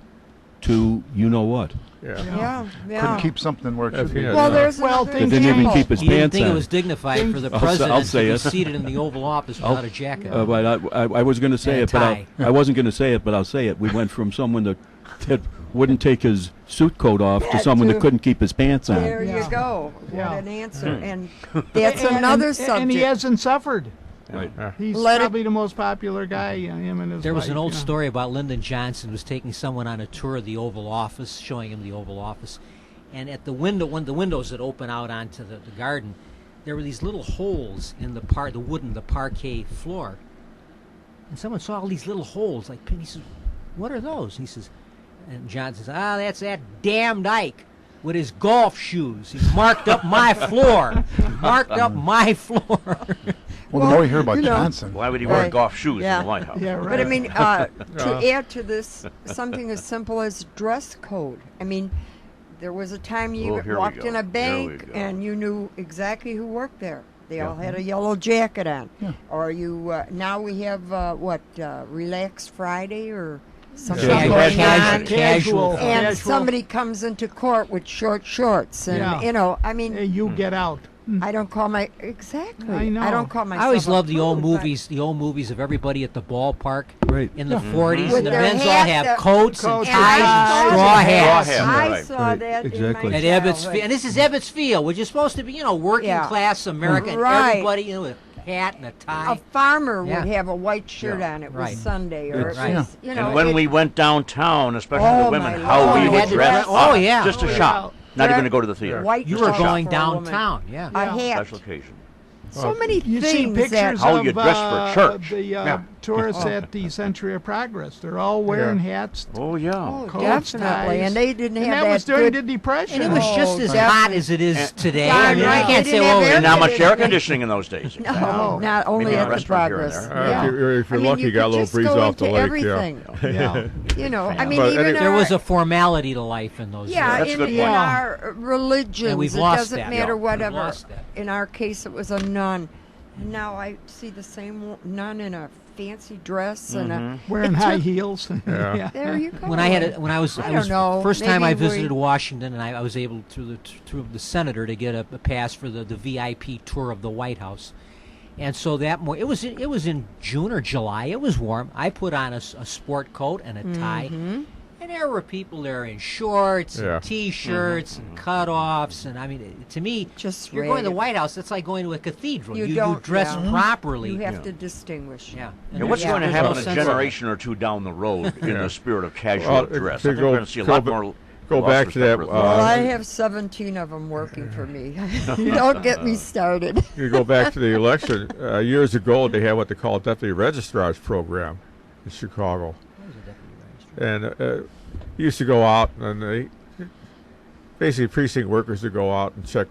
E: to you know what.
F: Yeah.
H: Yeah, yeah.
D: Couldn't keep something where it should be.
F: Yeah.
H: Well, there's
G: Well,
H: another
G: they
E: They didn't even
H: example.
E: keep his
B: He didn't
E: pants
B: think
E: on.
B: it was dignified for the
E: I'll
B: president
E: say
B: to be
E: it.
B: seated in the Oval Office without a jacket.
E: But I was going to say
B: And a
E: it, but
B: tie.
E: I wasn't going to say it, but I'll say it. We went from someone that wouldn't take his suit coat off to
H: That
E: someone
H: too.
E: that couldn't keep his pants on.
H: There you
G: Yeah.
H: go. What
G: Yeah.
H: an answer. And that's
G: And-
H: another
G: and,
H: subject.
G: And he hasn't suffered.
E: Right.
G: He's
H: Let it-
G: probably the most popular guy, him and his
B: There was
G: wife,
B: an old
G: you know.
B: story about Lyndon Johnson was taking someone on a tour of the Oval Office, showing him the Oval Office, and at the window, one of the windows that open out onto the garden, there were these little holes in the parquet floor, and someone saw all these little holes. Like, he says, "What are those?" He says, and Johnson says, "That's that damned Ike with his golf shoes. He's marked up my floor. Marked up my floor."
D: Well, the more you hear about
H: you know,
D: Johnson,
A: Why would he wear
H: Right.
A: golf shoes
H: Yeah.
A: in the White House?
G: Yeah, right.
H: But I mean, to add to this, something as simple as dress code. I mean, there was a time you
A: Oh, here we
H: walked
A: go.
H: in a
A: Here we
H: bank
A: go.
H: and you knew exactly who worked there. They all had a yellow jacket on.
D: Yeah.
H: Or you now we have Relaxed Friday or something
F: Yeah.
H: going
B: Casual-
H: on.
B: casual.
H: And
G: Casual.
H: somebody comes into court with short shorts, and
G: Yeah.
H: I mean,
G: Hey, you get out.
H: I don't call my exactly.
G: I know.
H: don't call myself.
B: I always
H: a
B: loved the old
H: prude, but-
B: movies of everybody at the ballpark
E: Right.
B: in the 40s,
H: With
B: and the
H: their
B: men's all
H: hats,
B: have
H: their-
B: coats and
G: Coats
H: And
G: and
B: ties
H: I
B: and
H: saw
B: straw
H: that.
B: hats.
A: Straw hats,
H: I
A: right.
H: saw
E: Right,
H: that
E: exactly.
H: in my
B: At Ebbets,
H: childhood.
B: and this is Ebbets Field, which is supposed to be, working
H: Yeah.
B: class America, and
H: Right.
B: everybody, with a hat and a tie.
H: A farmer
B: Yeah.
H: would have a white shirt
A: Yeah.
H: on. It
B: Right.
H: was Sunday, or it
B: Right.
H: was,
A: And when
H: it-
A: we went downtown, especially
H: Oh,
A: the women,
H: my
A: how
H: Lord.
A: we
B: You
A: would
B: had to
A: dress
B: dress-
A: up
B: oh, yeah.
A: just to
G: Oh,
A: shop, not
H: Dre-
A: even to go to the theater.
H: white
B: You were
H: dress
B: going
H: for a woman.
B: downtown, yeah.
H: A hat.
A: Special occasion.
H: So many
G: You see
H: things
G: pictures
H: that
A: How
G: of
A: you dress for church.
G: the
A: Yeah.
G: tourists at the Century of Progress. They're all wearing hats,
A: Oh, yeah.
H: Oh,
G: coats,
H: definitely,
G: ties.
H: and they didn't
G: and
H: have
G: that was during
H: good.
G: the Depression.
B: And it was
H: Oh,
B: just as
H: definitely.
B: hot as it is today.
H: Darn
B: I mean,
H: right,
B: you can't
H: they
B: say,
H: didn't have
B: well,
H: air
A: And not much air
H: conditioning.
A: conditioning in those days.
H: No, not only
A: Maybe a
H: at the
A: restaurant here and
H: Progress.
A: there.
H: Yeah.
F: If you're
H: I mean,
F: lucky, you got a
H: could
F: little
H: just
F: breeze
H: go
F: off the
H: into
F: lake.
H: everything.
G: Yeah.
H: I mean,
F: But
H: even
F: any-
B: there was
H: our-
B: a formality to life in those
H: Yeah,
A: That's a
B: days.
A: good
H: in
A: point.
H: our religions,
B: And we've
H: it
B: lost
H: doesn't
B: that.
H: matter
A: Yeah,
B: we've
H: whatever.
B: lost that.
H: In our case, it was a nun. And now I see the same nun in a fancy dress and a.
G: Wearing
H: it
G: high
H: took-
G: heels.
F: Yeah.
H: There you go.
B: When I was
H: I don't know,
B: first time I
H: maybe we-
B: visited Washington, and I was able through the senator to get a pass for the VIP tour of the White House, and so it was in June or July. It was warm. I put on a sport coat and a tie,
H: Mm-hmm.
B: and there were people there in shorts
F: Yeah.
B: and T-shirts and cutoffs, and I mean, to me,
H: Just
B: you're going to the
H: ragged.
B: White House. It's like going to a cathedral.
H: You
B: You
H: don't
B: dress
H: yeah.
B: properly.
H: You have to distinguish.
B: Yeah.
A: And what's
H: Yeah.
A: going to
B: There's
A: happen
B: no
A: a
B: sense of it.
A: generation or two down the road in the spirit of casual
F: Well,
A: dress?
F: to
A: I think we're going to see a lot
F: go
A: more.
F: go
A: loss
F: back
A: of
F: to that,
A: respect for
H: Well, I
A: authority.
H: have 17 of them working for me. Don't get me started.
F: You go back to the election. Years ago, they had what they call a deputy registrar's program in Chicago. And you used to go out, and they basically precinct workers would go out and check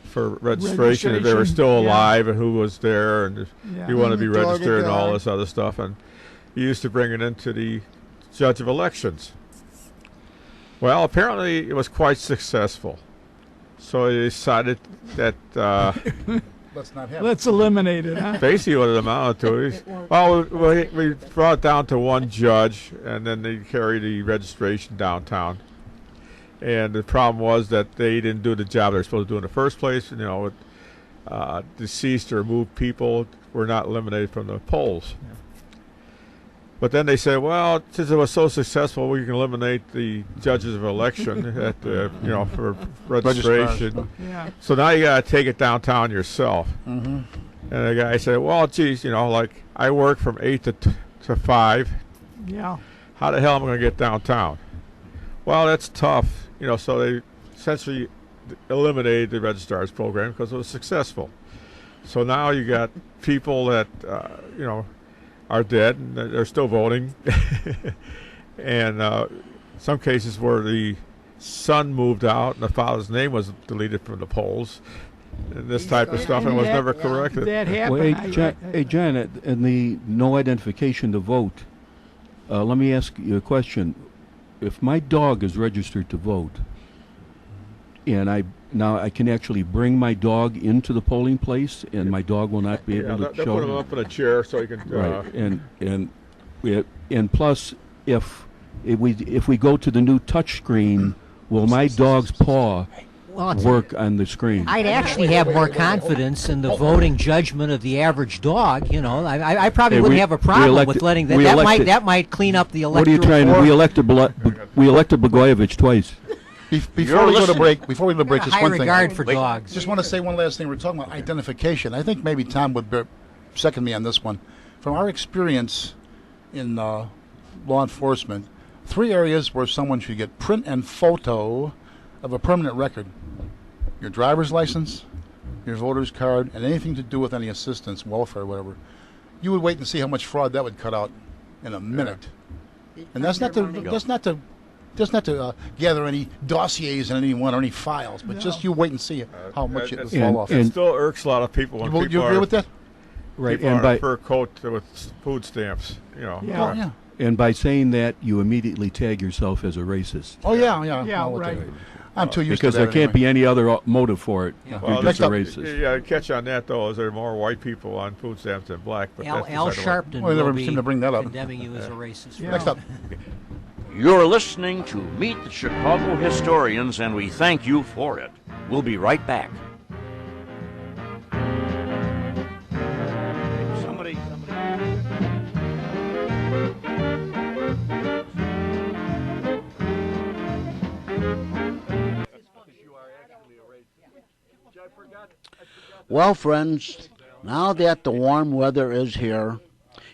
F: for registration if they were
G: Registration,
F: still
G: yeah.
F: alive and who was there and if
G: Yeah.
F: you want to be
H: Door to
F: registered and all
H: door.
F: this other stuff. And you used to bring it into the judge of elections. Well, apparently it was quite successful. So they decided that
D: let's not have
G: Let's eliminate it, huh?
F: basically what it amounted to is, well, we brought it down to one judge, and then they carried the registration downtown. And the problem was that they didn't do the job they were supposed to do in the first place. With deceased or moved people were not eliminated from the polls. But then they said, well, since it was so successful, we can eliminate the judges of election at for registration.
G: Yeah.
F: So now you got to take it downtown yourself.
D: Mm-hmm.
F: And the guy said, well, geez, like I work from 8 to 5.
G: Yeah.
F: how the hell am I going to get downtown? Well, that's tough, so they essentially eliminated the registrar's program because it was successful. So now you got people that, are dead and they're still voting. And some cases where the son moved out and the father's name was deleted from the polls. And this type of stuff, and was never corrected.
G: That happened.
E: Well, hey, John, in the no identification to vote, let me ask you a question. If my dog is registered to vote, and I can actually bring my dog into the polling place, and my dog will not be able to
F: they'll
E: show
F: put him up in a chair so he can.
E: Right, and plus, if we go to the new touch screen, will my dog's paw work on the screen?
B: I'd actually have more confidence in the voting judgment of the average dog. I probably wouldn't have a problem with letting that. That might clean up the electoral.
E: What are you trying to? We elected Blagojevich twice.
D: Before we go to break, just one
B: high
D: thing.
B: regard for dogs.
D: Just want to say one last thing. We're talking about identification. I think maybe Tom would second me on this one. From our experience in law enforcement, 3 areas where someone should get print and photo of a permanent record: your driver's license, your voter's card, and anything to do with any assistance, welfare, whatever. You would wait and see how much fraud that would cut out in a minute. And that's not to gather any dossiers on anyone or any files, but just you wait and see how much it will fall off.
F: It still irks a lot of people when
D: you agree with that?
E: Right,
F: people
E: and
F: are
E: by
F: in a fur coat with food stamps.
G: Yeah.
E: and by saying that, you immediately tag yourself as a racist.
D: Oh yeah.
G: Yeah, right.
D: I'm too used
E: Because
D: to that.
E: there can't be any other motive for it.
B: Yeah.
F: Well,
E: You're just a
D: next
E: racist.
F: Yeah, the catch on that though is there are more white people on food stamps than black. But
B: Al
F: that's beside the
B: Sharpton
D: Well, they never
B: will be
D: seem to bring that up.
B: condemning you as a racist.
G: Yeah.
D: Next up.
A: You're listening to Meet the Chicago Historians, and we thank you for it. We'll be right back. Somebody.
C: Well, friends, now that the warm weather is here,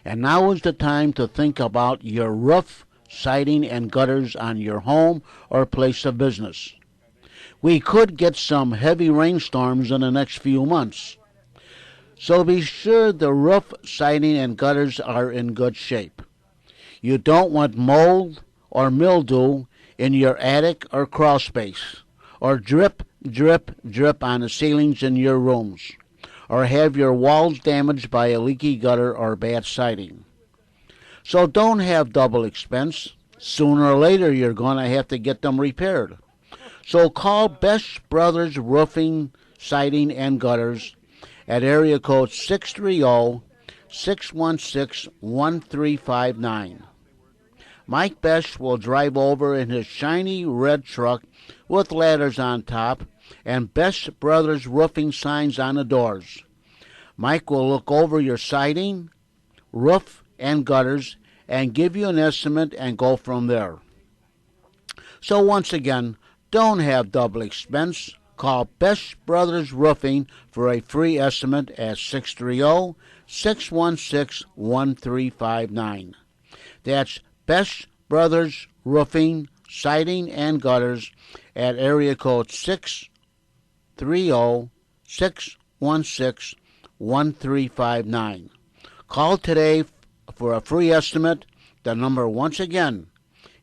C: and now is the time to think about your roof, siding, and gutters on your home or place of business. We could get some heavy rainstorms in the next few months. So be sure the roof, siding, and gutters are in good shape. You don't want mold or mildew in your attic or crawl space, or drip, drip, drip on the ceilings in your rooms, or have your walls damaged by a leaky gutter or bad siding. So don't have double expense. Sooner or later you're going to have to get them repaired. So call Best Brothers Roofing, Siding, and Gutters at area code 630-616-1359. Mike Best will drive over in his shiny red truck with ladders on top and Best Brothers Roofing signs on the doors. Mike will look over your siding, roof, and gutters and give you an estimate and go from there. So once again, don't have double expense. Call Best Brothers Roofing for a free estimate at 630-616-1359. That's Best Brothers Roofing, Siding, and Gutters at area code 630-616-1359. Call today for a free estimate. The number once again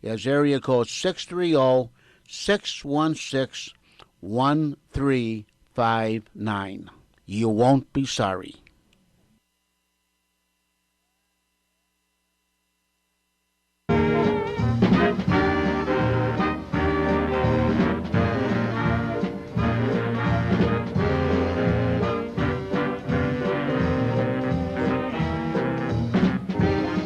C: is area code 630-616-1359. You won't be sorry.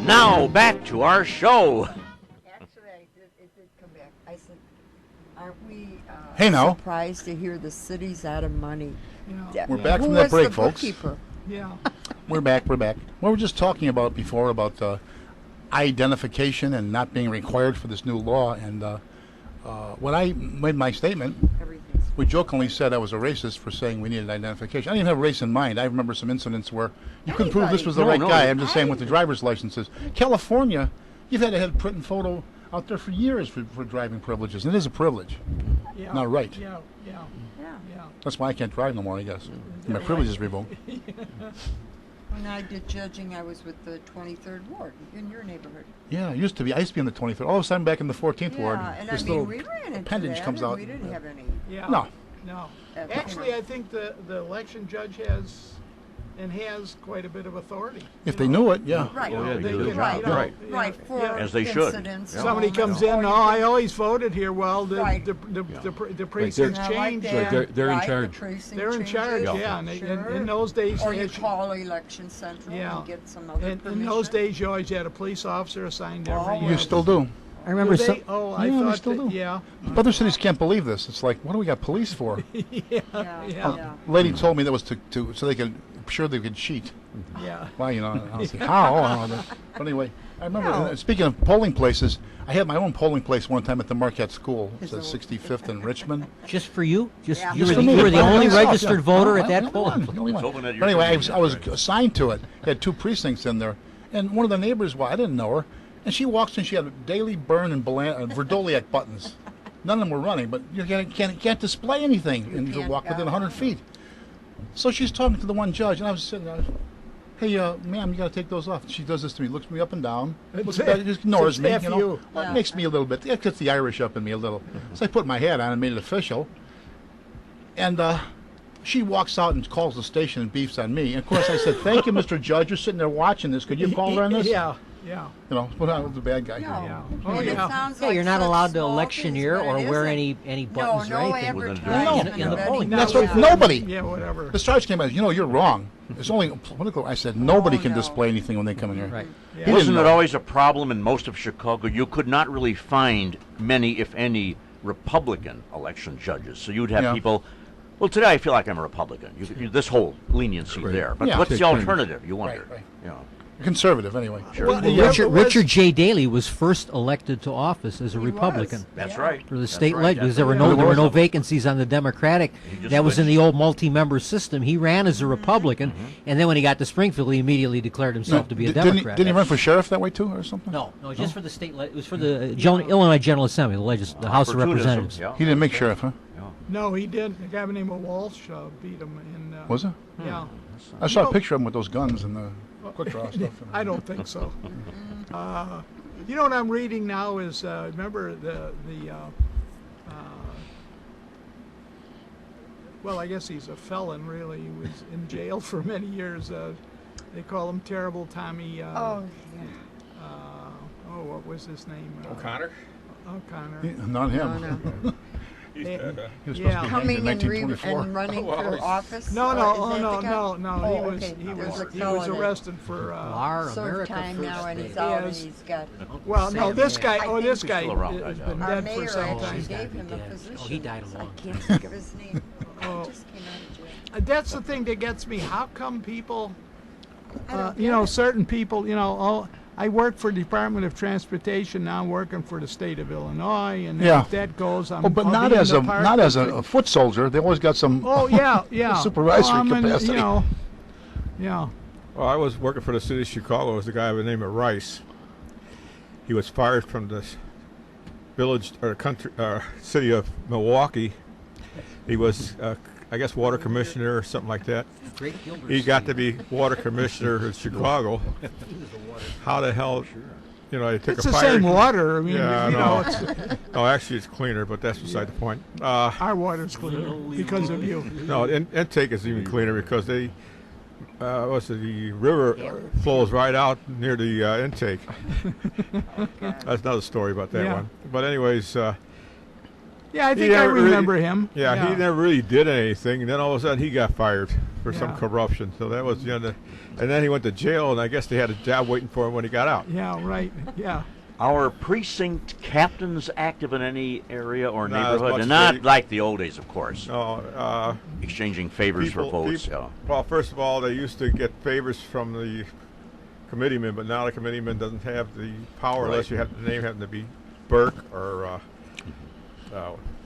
A: Now back to our show.
H: Actually, it did come back. I said, aren't we
D: Hey, now.
H: surprised to hear the city's out of money?
G: Yeah.
D: We're back
H: Who
D: from that
H: was
D: break,
H: the
D: folks.
H: bookkeeper?
G: Yeah.
D: We're back. Well, we were just talking about before about identification and not being required for this new law. And when I made my statement,
H: Everything's
D: we jokingly said I was a racist for saying we needed identification. I didn't even have race in mind. I remember some incidents where you couldn't prove this was the
A: No,
D: right
A: no.
D: guy. I'm just saying with the driver's licenses. California You've had a head print and photo out there for years for driving privileges. And it is a privilege.
G: Yeah.
D: Not right.
G: Yeah.
H: Yeah.
D: That's why I can't drive no more, I guess. My privilege is revoked.
H: When I did judging, I was with the 23rd Ward in your neighborhood.
D: Yeah, it used to be. I used to be in the 23rd. All of a sudden, back in the 14th
H: Yeah,
D: ward,
H: and
D: this
H: I mean,
D: little
H: we ran into
D: appendage
H: that,
D: comes
H: and
D: out.
H: we didn't have any.
G: Yeah.
D: No.
G: No.
H: At
G: Actually,
H: all.
G: I think the election judge has quite a bit of authority.
D: If
G: you
D: they
G: know.
D: knew it, yeah.
H: Right.
A: Oh, yeah, they do.
G: can,
H: Right,
G: you know,
A: right.
G: you know,
H: Right, for
G: yeah.
A: As they should.
H: incidents.
A: Yeah.
G: Somebody comes in, oh, I always voted here. Well, the
H: Right.
G: the precincts
H: I like
G: changed.
H: that.
E: They're in
H: Right,
E: charge.
H: The precinct
G: They're in charge,
H: changes,
G: yeah. And they,
H: sure.
G: in those days,
H: Or you
G: as
H: call Election Central
G: Yeah.
H: and get some other
G: in
H: permission.
G: those days, you always had a police officer assigned every
H: Oh,
G: year.
D: You still do.
B: I remember
G: Do
B: some.
G: they? Oh, I
D: Yeah, they
G: thought
D: still
G: that,
D: do.
G: yeah.
D: Other cities can't believe this. It's like, what do we got police for?
H: Yeah,
G: Yeah.
H: yeah.
D: Lady told me that was to so they could sure they could cheat.
G: Yeah.
D: Well, you know, I was like, how? I don't know. But anyway, I remember,
H: No.
D: speaking of polling places, I had my own polling place one time at the Marquette School. It's at
H: Is it-
D: 65th in Richmond.
B: Just for you? Just
H: Yeah.
B: you
D: Just
B: were
D: for
B: the,
D: me.
B: you were the
D: By
B: only
D: myself,
B: registered
D: yeah.
B: voter
D: No,
B: at that
D: I'm the
B: poll.
D: only one.
A: It's open at
D: But
A: your
D: anyway, I
A: convenience,
D: was
A: right.
D: assigned to it. Had 2 precincts in there. And one of the neighbors, well, I didn't know her. And she walks in, she had Daily Burn and Verdoliak buttons. None of them were running, but you can't display anything and you
H: can't
D: walk within
H: go.
D: 100 feet. So she's talking to the one judge, and I was sitting there. Hey, ma'am, you got to take those off. She does this to me, looks me up and down, looks
G: It's-
D: back, just ignores
G: it's
D: me.
G: half
D: You know,
G: you.
D: Well,
H: Yeah.
D: it makes me a little bit. It gets the Irish up in me a little. So I put my hat on and made it official. And she walks out and calls the station and beefs on me. And of course, I said, "Thank you, Mr. Judge. You're sitting there watching this. Could you call her on this?"
G: Yeah. Yeah.
D: You know, but I was the bad guy.
H: No.
G: Yeah.
H: And
G: Oh,
H: it
G: yeah.
H: sounds
B: Yeah,
H: like
B: you're not
H: such
B: allowed to
H: small
B: electioneer
H: things, but
B: or
H: it
B: wear
H: isn't.
B: any buttons
H: no,
B: or
H: no
B: anything.
H: advertisement
B: In the
H: of
B: polling
H: any
D: That's
B: place.
D: what
H: kind.
D: nobody.
G: Yeah, whatever.
D: The sergeant came out. You know, you're wrong. It's only political. I said nobody
H: Oh,
D: can
H: no.
D: display anything when they come in here.
B: Right.
G: Yeah.
D: He
A: Wasn't
D: didn't
A: it
D: know.
A: always a problem in most of Chicago? You could not really find many, if any, Republican election judges. So you'd have
D: Yeah.
A: people. Well, today I feel like I'm a Republican. This whole leniency
E: Right.
A: there. But
D: Yeah.
A: what's the
E: Take turns.
A: alternative? You wonder.
D: Right.
A: You know.
D: Conservative, anyway.
G: Well,
B: Well,
G: yeah,
B: Richard,
G: it was-
B: Richard J. Daley was first elected to office as a
H: He
B: Republican.
H: was.
A: That's
H: Yeah.
A: right.
B: For the
A: That's
B: state
A: right.
B: leg, because there were
A: That's
B: no
A: right.
B: vacancies on the Democratic.
A: just
B: That was in
A: switched.
B: the old multi-member system. He ran as a Republican, and then when he got to Springfield, he immediately declared himself to be a
D: Didn't
B: Democrat.
D: he run for sheriff that way too, or something?
B: No, just for the state. It was for the Illinois General Assembly, the House of
A: Opportunism,
B: Representatives.
A: yeah.
D: He didn't make sheriff, huh?
G: No, he did. A guy by the name of Walsh beat him in.
D: Was it?
G: Yeah.
D: I saw
G: No.
D: a picture of him with those guns and the quick draw stuff.
G: I don't think so. You know what I'm reading now is remember the well, I guess he's a felon really. He was in jail for many years. They call him Terrible Tommy.
H: Oh,
G: What was his name?
F: O'Connor?
G: O'Connor.
D: Not him.
H: no.
F: He's
G: Eh,
F: dead,
D: He was supposed
G: Yeah.
D: to be hanged
H: Coming
D: in
H: and,
D: 1924.
H: and running
F: Well,
H: for
F: he's-
H: office?
G: No,
H: Or
G: no,
H: is
G: oh,
H: that
G: no,
H: the guy?
G: no, no.
H: Oh,
G: he was
H: okay.
G: he
H: There's
G: was
H: a
G: he
H: felon
G: was
H: that
G: arrested for
B: Our
H: served
B: America
H: time
B: First
H: now, and he's
B: Day.
H: out, and
G: Yes.
H: he's got.
G: well, no,
B: Sam,
G: this
B: yeah.
G: guy.
H: I
G: Oh,
H: think
G: this
A: he's
G: guy
A: still around,
G: has
A: that
G: been
A: guy.
H: Our
G: dead for
H: mayor
G: some
H: actually
G: time.
H: gave him a
B: dead.
H: position.
B: Oh, he died a
H: I
B: long
H: can't think of his name.
G: Oh.
H: Just came out of jail.
G: That's the thing that gets me. How come people,
H: I don't
G: you
H: get
G: know,
H: it.
G: certain people, you know, I work for the Department of Transportation. Now I'm working for the state of Illinois, and
D: Yeah.
G: if that goes, I'm.
D: Oh, but
G: I'll
D: not
G: be in
D: as
G: the
D: a
G: park
D: not as
G: with
D: a foot soldier. They always got some.
G: Oh yeah, yeah.
D: Supervisory
G: I'm in,
D: capacity.
G: You know, yeah.
F: Well, I was working for the city of Chicago. It was a guy by the name of Rice. He was fired from the village or country city of Milwaukee. He was, I guess, water commissioner or something like that.
B: Great Gilbert
F: He got
B: City.
F: to be water commissioner in Chicago. How the hell, you know, they took
G: It's
F: a
G: the
F: fire.
G: same water. I mean,
F: Yeah, I
G: you know,
F: know.
G: it's,
F: No, actually, it's cleaner, but that's beside the point.
G: our water's cleaner because of you.
F: No, intake is even cleaner because they, the river flows right out near the intake. That's another story about that
G: Yeah.
F: one. But anyways,
G: Yeah, I
F: He
G: think I
F: never really-
G: remember him.
F: yeah, he never really did anything, and then all of a sudden he got fired for some
G: Yeah.
F: corruption. So that was the end of, and then he went to jail, and I guess they had a job waiting for him when he got out.
G: Yeah, right. Yeah.
A: Our precinct captains active in any area or
F: Not as
A: neighborhood?
F: much
A: And
F: as
A: not
F: they-
A: like the old days, of course.
F: No,
A: Exchanging favors for votes.
F: people- well, first of all, they used to get favors from the committeeman, but now the committeeman doesn't have the power
A: Right.
F: unless you have the name happen to be Burke or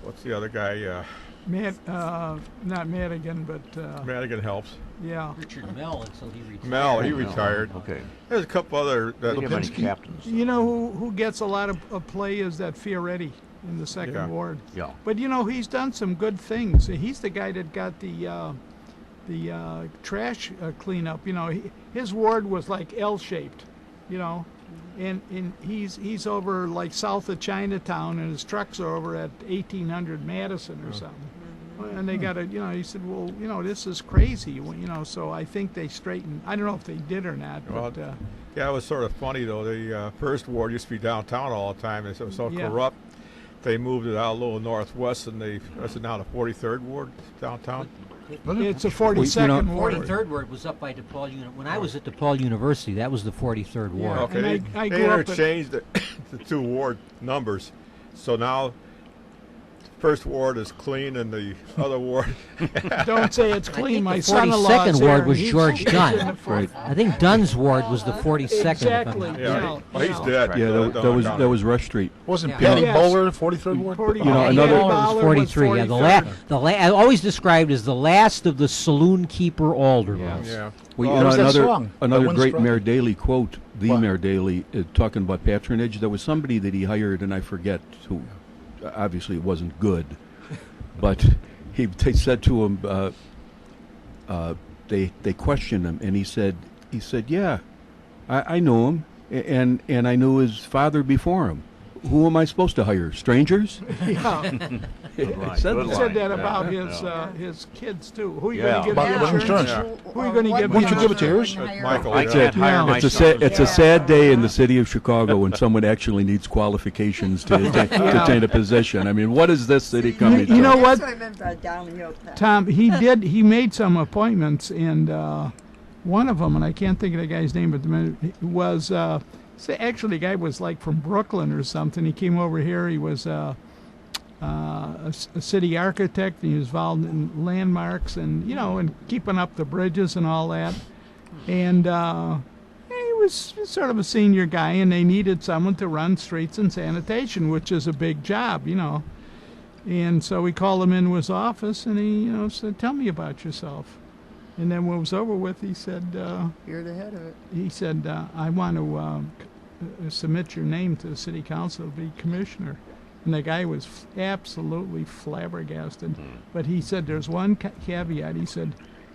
F: what's the other guy?
G: Not Madigan, but
F: Madigan helps.
G: yeah.
B: Richard Mell until he retired.
F: Mel, he retired.
A: Okay.
F: There's a couple other.
A: Didn't have any
D: Lipinski?
A: captains.
G: You know who gets a lot of play is that Fioretti in the second
F: Yeah.
G: ward.
A: Yeah.
G: But you know he's done some good things. He's the guy that got the trash cleanup. You know his ward was like L-shaped. You know, and he's over like south of Chinatown, and his trucks are over at 1800 Madison or something. And they got he said, well, this is crazy, so I think they straightened. I don't know if they did or not,
F: Well,
G: but
F: Yeah, it was sort of funny though. The first ward used to be downtown all the time. It was so
G: Yeah.
F: corrupt. They moved it out a little northwest, and that's now the 43rd ward downtown.
G: it's a 42nd ward.
B: 43rd ward was up by DePaul When I was at DePaul University, that was the 43rd ward.
G: Yeah.
F: Okay,
G: And
F: they,
G: I
F: they
G: grew up at-
F: interchanged the two ward numbers, so now first ward is clean and the other ward.
G: Don't say it's
B: I
G: clean.
B: think
G: My
B: the
G: son-in-law
B: 42nd ward was George Dunn.
G: In the
E: Right.
B: I think Dunn's ward was the 42nd.
G: Exactly.
F: Yeah,
G: Yeah.
F: he's dead.
E: Yeah, that was Rush Street.
D: Wasn't
B: Yeah.
D: Patty
G: Yes.
D: Bowler 43rd Ward?
E: another-
B: Bowler was 43. Yeah, always described as the last of the saloon keeper aldermen.
F: Yeah.
E: Well,
D: Oh, what's that
E: another
D: song?
E: another
D: That
E: great
D: one's
E: Mayor Daley quote. The
D: What?
E: Mayor Daley talking about patronage. There was somebody that he hired, and I forget who. Obviously, it wasn't good, but they said to him. They questioned him, and he said, "Yeah, I know him, and I knew his father before him. Who am I supposed to hire? Strangers?"
A: Good line.
E: Said
A: Good
E: that.
G: Said
A: line.
G: that
A: Yeah.
G: about
A: Yeah.
G: his kids too. Who are you
A: Yeah.
G: going to give
D: About
G: the
D: living
G: insurance?
D: insurance.
G: Who are you going to give?
D: Why don't you
G: the
D: give it to
G: insurance?
D: yours?
F: Michael,
A: I
F: yeah.
A: can't hire
G: Yeah.
A: my
E: It's a
A: son.
E: it's a sad day in the city of Chicago when someone actually needs qualifications to attain a position. I mean, what is this city coming
G: You know
E: to?
G: what?
H: That's what I meant by downhill path.
G: Tom, he made some appointments, and one of them, and I can't think of the guy's name at the minute, was actually the guy was like from Brooklyn or something. He came over here. He was a city architect, and he was involved in landmarks and and keeping up the bridges and all that. And he was sort of a senior guy, and they needed someone to run streets and sanitation, which is a big job, And so we called him into his office, and he, said, "Tell me about yourself." And then when it was over with, he said,
H: You're the head of it.
G: "I want to submit your name to the city council to be commissioner." And the guy was absolutely flabbergasted. But he said, "There's one caveat." He said,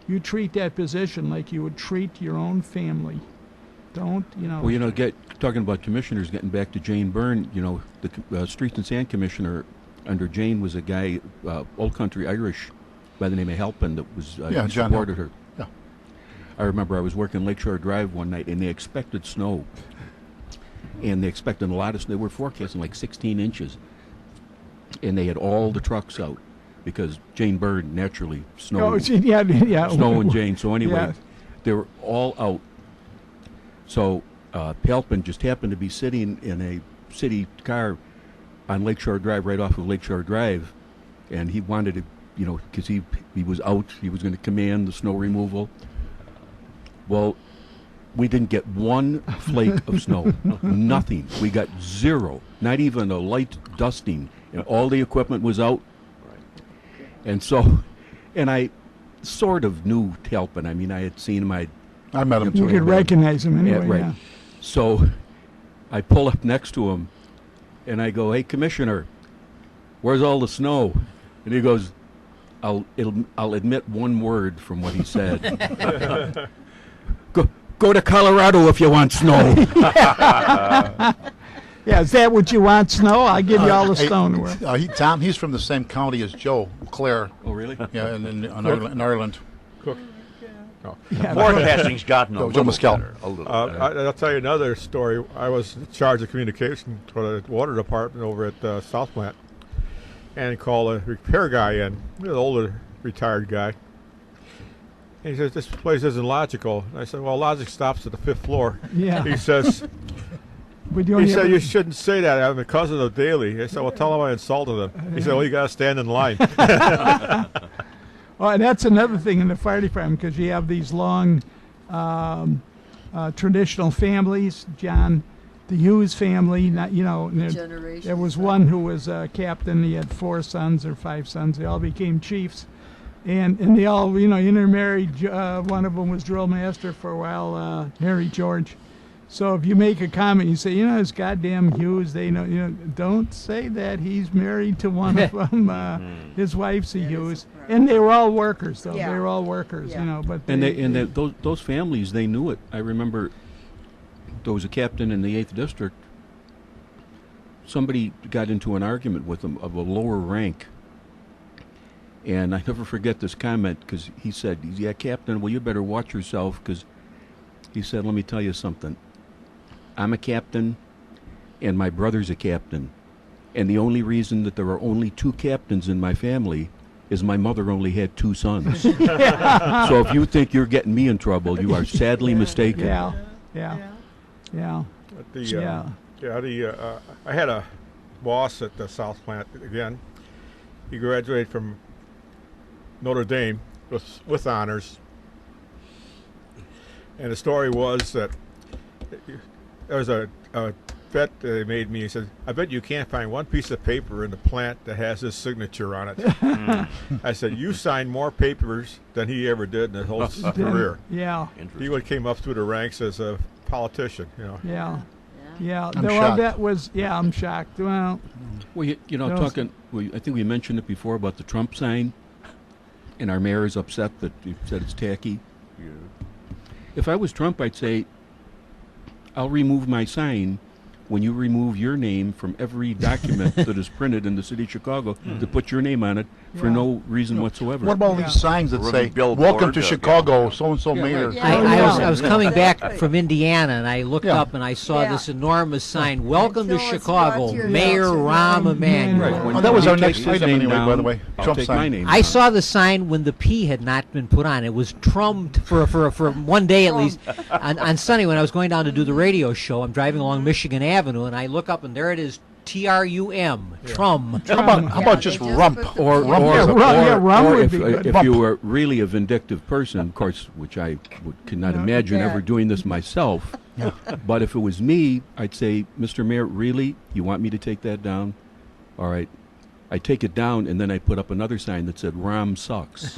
G: "You treat that position like you would treat your own family. Don't,
E: Well, talking about commissioners, getting back to Jane Byrne, the Streets and Sand Commissioner under Jane was a guy, old country Irish, by the name of Halpin, that was
D: Yeah,
E: he
D: John
E: supported
D: Halpin.
E: her.
D: Yeah.
E: I remember I was working Lakeshore Drive one night, and they expected snow. And they expected a lot of snow. They were forecasting like 16 inches. And they had all the trucks out because Jane Byrne naturally snow
G: yeah.
E: Snow and Jane. So anyway,
G: Yeah.
E: they were all out. So Halpin just happened to be sitting in a city car on Lakeshore Drive, right off of Lakeshore Drive, and he wanted to, because he was out, he was going to command the snow removal. Well, we didn't get one flake of snow, nothing. We got zero, not even a light dusting, and all the equipment was out. And so, and I sort of knew Halpin. I mean, I had seen him.
D: I met him
G: You
D: too.
G: could recognize him anyway.
E: right.
G: Yeah.
E: So I pull up next to him, and I go, "Hey, Commissioner, where's all the snow?" And he goes, I'll admit one word from what he said. Go to Colorado if you want snow."
G: Yeah, is that what you want, snow? I'll give you all the
D: Hey,
G: stone.
D: Tom, he's from the same county as Joe Clare.
E: Oh, really?
D: Yeah, in Ireland.
G: Yeah,
A: Forecasting's gotten a
D: Joe
A: little
D: Mescal.
A: better. A little better.
F: I'll tell you another story. I was in charge of communication for the water department over at South Plant, and called a repair guy in, an older retired guy. And he says, "This place isn't logical." And I said, "Well, logic stops at the 5th floor."
G: Yeah.
F: He says,
G: But you only have-
F: "You shouldn't say that. I'm a cousin of Daley." I said, "Well, tell him I insulted him." He said, "Well, you got to stand in line."
G: Oh, and that's another thing in the fire department because you have these long traditional families. John the Hughes family. Not, you know,
H: Generations
G: there was
H: back.
G: one who was a captain. He had 4 sons or 5 sons. They all became chiefs, and they all, you know, intermarried. One of them was drill master for a while, Harry George. So if you make a comment, you say, you know, it's goddamn Hughes. They know, you know, don't say that. He's married to one of them. His wife's a Hughes, and they were all workers, though.
H: Yeah.
G: They were all workers,
H: Yeah.
G: you know. But
E: Those families, they knew it. I remember there was a captain in the 8th District. Somebody got into an argument with him of a lower rank. And I never forget this comment because he said, yeah, Captain, well, you better watch yourself because he said, let me tell you something. I'm a captain and my brother's a captain. And the only reason that there are only 2 captains in my family is my mother only had 2 sons. So if you think you're getting me in trouble, you are sadly mistaken.
G: yeah.
F: But the,
G: Yeah.
F: I had a boss at the South Plant again. He graduated from Notre Dame with honors. And the story was that there was a bet that they made me. He said, I bet you can't find one piece of paper in the plant that has his signature on it. I said, you signed more papers than he ever did in his whole career.
G: Yeah.
F: He came up through the ranks as a politician, you know.
G: Yeah. Yeah.
D: I'm
G: Well,
D: shocked.
G: that was, yeah, I'm shocked. Well,
E: Well, you know,
G: Those-
E: I think we mentioned it before about the Trump sign, and our mayor is upset that you said it's tacky. If I was Trump, I'd say, I'll remove my sign when you remove your name from every document that is printed in the city of Chicago to put your name on it for
G: Yeah.
E: no reason whatsoever.
D: What about
G: Yeah.
D: these signs that
A: Or
D: say,
A: the billboard,
D: welcome to
A: yeah.
D: Chicago, so-and-so mayor?
H: Yeah.
B: I was coming back from Indiana, and I looked
D: Yeah.
B: up and I saw
H: Yeah.
B: this enormous sign, Welcome to
H: Until it's brought
B: Chicago,
H: to your
B: Mayor
H: house,
B: Rahm
H: right.
B: Emanuel.
G: Right.
E: When
D: Oh, that was
E: he
D: our
E: takes
D: next
E: his
D: item
E: name
D: anyway, by
E: down,
D: the way.
E: I'll
D: Trump
E: take
D: sign.
E: my name
B: I
E: down.
B: saw the sign when the P had not been put on. It was trumped for one day at least. On Sunday when I was going down to do the radio show, I'm driving along Michigan Avenue, and I look up, and there it is, TRUM, Trum.
D: How
H: Yeah,
D: about
H: they
D: just
H: just
D: rump?
H: put the
E: Or,
H: Rump.
E: or,
G: Yeah,
E: or,
G: rum- yeah, rum
E: or
G: would
E: if,
G: be good.
E: if
D: Rump.
E: you were really a vindictive person, of course, which I could not
G: No,
E: imagine
H: yeah.
E: ever doing this myself. But if it was me, I'd say, Mr. Mayor, really? You want me to take that down? All right. I take it down, and then I put up another sign that said, Ram sucks.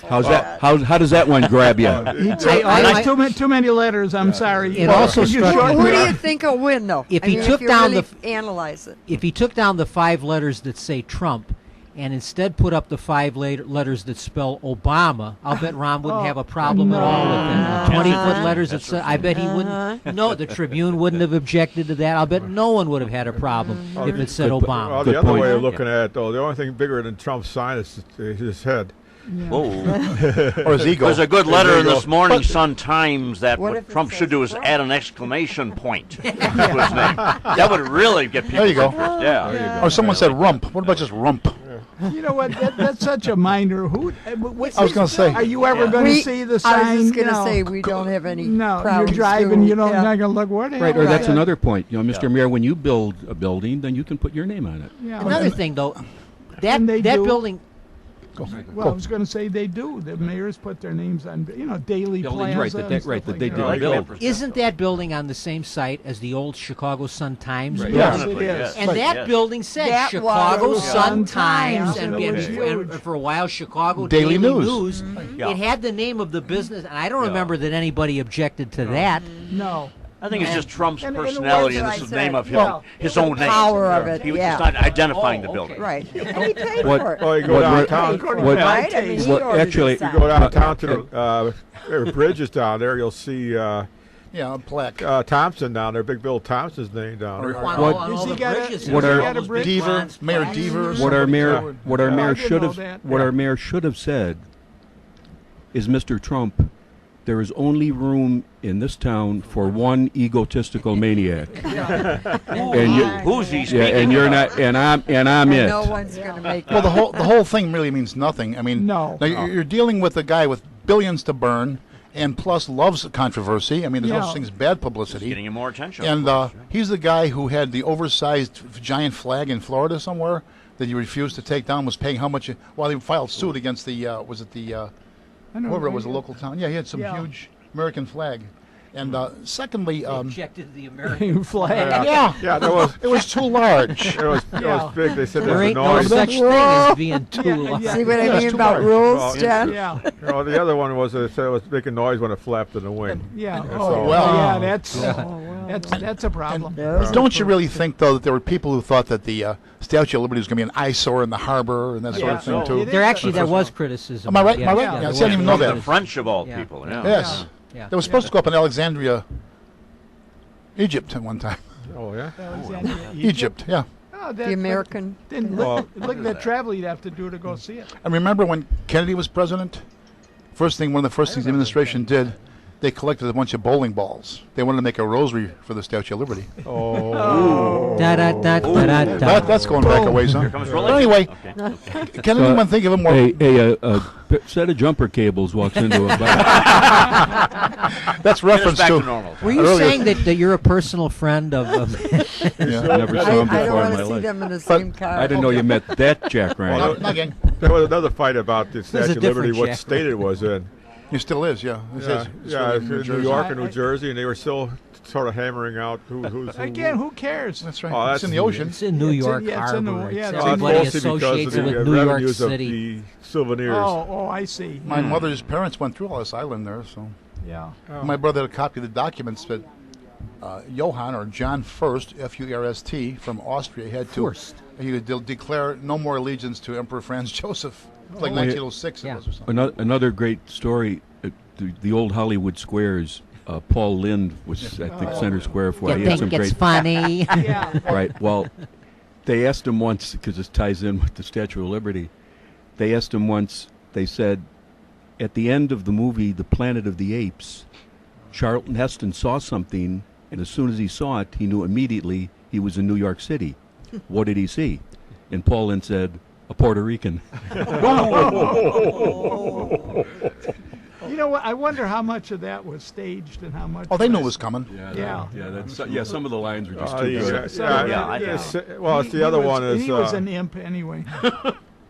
E: How's that? How does that one grab you?
G: he'd say,
B: I-
G: that's
B: I-
G: too many letters. I'm sorry.
B: It also
G: could you
B: struck
G: shorten
B: me-
H: Who do
G: that?
H: you think will win, though?
B: If
H: I
B: he
H: mean,
B: took
H: if you
B: down
H: really
B: the
H: analyze it.
B: If he took down the 5 letters that say Trump and instead put up the 5 letters that spell Obama, I'll bet Ron wouldn't have a problem at all with it. 20-foot letters that say, I bet he wouldn't. No, the Tribune wouldn't have objected to that. I'll bet no one would have had a problem if it said
F: Well,
B: Obama.
F: the
E: Good
F: other
E: point.
F: way of looking at it, though, the only thing bigger than Trump's sign is his head.
A: Whoa.
D: Or his ego?
A: There's a good letter in
F: ego.
A: this morning Sun Times that
H: What
A: what
H: if it
A: Trump
H: says
A: should do is
H: Trump?
A: add an exclamation point to his name. That would really get people
D: There you go.
A: interested. Yeah.
D: Or someone said rump. What about just rump?
G: You know what? That's such a minor. Who?
D: I was going to say.
G: Are you ever going to see the sign?
H: I was just going to
G: No.
H: say we don't have any
G: No, you're
H: problems
G: driving.
H: doing-
G: You don't.
H: yeah.
G: Not gonna look. What? the
E: Right,
G: hell
E: or
G: is
E: that's
G: that?
E: another point. You know, Mr. Mayor, when you build a building, then you can put your name on it.
G: Yeah.
B: Another thing, though, that
G: And they do.
B: building,
G: Well, I was going to say they do. The mayors put their names on, Daily
E: Buildings,
G: Plaza.
E: right, that
G: and
E: they-
G: stuff
E: right, that
G: like
E: they
G: that.
E: did
A: Like
E: build.
A: papers.
B: isn't that building on the same site as the old Chicago Sun-Times?
E: Right.
G: Yes,
A: Definitely,
G: it is.
A: yes.
B: And that
A: Yes.
B: building said
H: That
B: Chicago
H: was
B: Sun-Times,
H: Sun-Times,
B: and,
G: and it was
B: and
G: huge.
B: for a while Chicago
D: Daily News.
B: News.
A: Yeah.
B: It had the name of the business, and I don't
A: Yeah.
B: remember that anybody objected to that.
G: No.
A: I think it's just Trump's
G: And the
A: personality, and
H: words
A: this is
H: I
A: the name
H: said,
A: of
G: well,
A: his
H: the
A: own name.
H: power of it,
A: He was
H: yeah.
A: just not identifying the
B: Oh,
A: building.
B: okay.
H: Right. And he paid
G: Oh,
H: for
F: Or
H: it.
F: you go
E: What-
F: downtown.
E: what-
H: Right? I mean, he
E: what-
H: ordered
E: actually-
H: the
F: You
H: sign.
F: go downtown to there are bridges down there. You'll see
D: Yeah, a plaque.
F: Thompson down there. Big Bill Thompson's name down there.
B: On
E: What-
B: all, on
G: Has
B: all
G: he
B: the
G: got a-
B: bridges.
G: has
B: and
E: What
B: all
E: are-
G: got a
B: those
G: bridge?
B: big
D: Deaver,
B: bronze
D: Mayor
B: flags.
D: Deaver.
E: What our mayor,
D: Yeah.
E: what our
G: Yeah, I
E: mayor
G: didn't
E: should
G: know
E: have,
G: that.
E: what
G: Yeah.
E: our mayor should have said is, Mr. Trump, there is only room in this town for one egotistical maniac, and you,
A: Who's he
E: yeah,
A: speaking
E: and you're
A: about?
E: not, and I'm it.
H: No one's going to make
D: Well, the whole thing really means nothing. I mean,
G: No.
D: now you're dealing with a guy with billions to burn, and plus loves controversy. I mean, there's no
G: Yeah.
D: such thing as bad publicity.
A: Getting him more attention.
D: And he's the guy who had the oversized giant flag in Florida somewhere that he refused to take down. Was paying how much? While he filed suit against the
G: I know,
D: whoever it was, a
G: right?
D: local town. Yeah, he had some
G: Yeah.
D: huge American flag, And secondly,
B: Objected to the American
G: flag.
D: yeah,
F: Yeah, there was.
D: it was too large.
F: It was big. They said
B: There
F: there's a
B: ain't no
F: noise.
B: such thing as being too loud.
H: See what I
D: Yeah, it's
H: mean
D: too
H: about
D: large.
H: rules,
F: Well,
H: Jen?
G: Yeah,
F: The other one was they said it was making noise when it flapped in the wind.
G: yeah.
F: That's
G: Oh,
F: all.
D: Well-
G: yeah. That's a problem.
D: Don't you really think, though, that there were people who thought that the Statue of Liberty was going to be an eyesore in the harbor and that sort of thing,
G: so
D: too?
G: it
B: There
G: is.
B: actually there was criticism.
D: Am I right?
B: Yeah,
D: Am I right?
B: yeah,
D: Yeah,
B: there
D: I didn't
B: was.
D: even know
A: The
D: that.
A: French of all
B: Yeah.
A: people. Yeah.
D: Yes.
B: Yeah.
D: They were supposed to go up in Alexandria, Egypt at one time.
F: Oh yeah.
G: Alexandria,
D: Egypt, yeah.
G: Oh,
H: The American.
G: Then look at that travel you'd have to do to go see it.
D: And remember when Kennedy was president? One of the first things the administration did, they collected a bunch of bowling balls. They wanted to make a rosary for the Statue of Liberty.
F: Oh.
B: Da, da, da, da, da, da.
D: That's going back a ways, huh?
A: Here comes
D: But
A: religion.
D: anyway,
A: Okay.
D: can anyone think of a more...
E: A set of jumper cables walks into a bar.
D: That's
A: Get us
D: reference
A: back to
D: to...
A: normal.
B: Were you
D: Earlier-
B: saying that you're a personal friend of
D: Yeah.
E: Never
H: I,
E: saw him
H: I don't
E: before in
H: want
E: my
H: to see
E: life.
H: them in the
D: But
H: same car.
E: I didn't know you met that Jack
D: Well,
E: Ryan.
D: not again.
F: There was another fight about the
B: a
F: Statue of
B: different
F: Liberty, what
B: Jack.
F: state it was in.
D: It still is, yeah. It
F: Yeah,
D: is. It's
F: yeah,
D: really
F: it's in New
D: Jersey.
F: York and New Jersey, and they were still sort of hammering out who's who.
G: Again, who cares?
D: That's right.
F: Oh,
D: it's in the
F: that's-
D: ocean.
B: It's in New York
G: yeah, it's in the-
B: Harbor.
G: yeah,
B: It's
G: it's
F: Oh,
G: in
F: that's
B: everybody
F: mostly because
B: associates
F: of
B: it
F: the
B: with New York
F: revenues of
B: City.
F: the souvenirs.
G: Oh, I see.
D: My mother's parents went through all this island there, so...
G: Yeah.
D: My brother had a copy of the documents that Johann, or John First, F-U-R-S-T, from Austria, had to...
B: First.
D: He would declare no more allegiance to Emperor Franz Joseph. It's like
B: Oh.
D: 1906
B: Yeah.
D: it was or something.
E: Another great story, the old Hollywood squares. Paul Lind was at the Center Square for it.
B: You
E: He had some
B: think it's
E: great,
B: funny?
G: Yeah.
E: right? Well, they asked him once, because this ties in with the Statue of Liberty. They asked him once. They said, at the end of the movie, The Planet of the Apes, Charlton Heston saw something, and as soon as he saw it, he knew immediately he was in New York City. What did he see? And Paul Lind said, a Puerto Rican.
G: You know what? I wonder how much of that was staged and how much.
D: Oh, they knew it was coming.
G: Yeah.
E: Some of the lines were just
F: Oh,
E: too
F: yeah,
E: good.
F: well, it's the other one is
G: He was an imp anyway.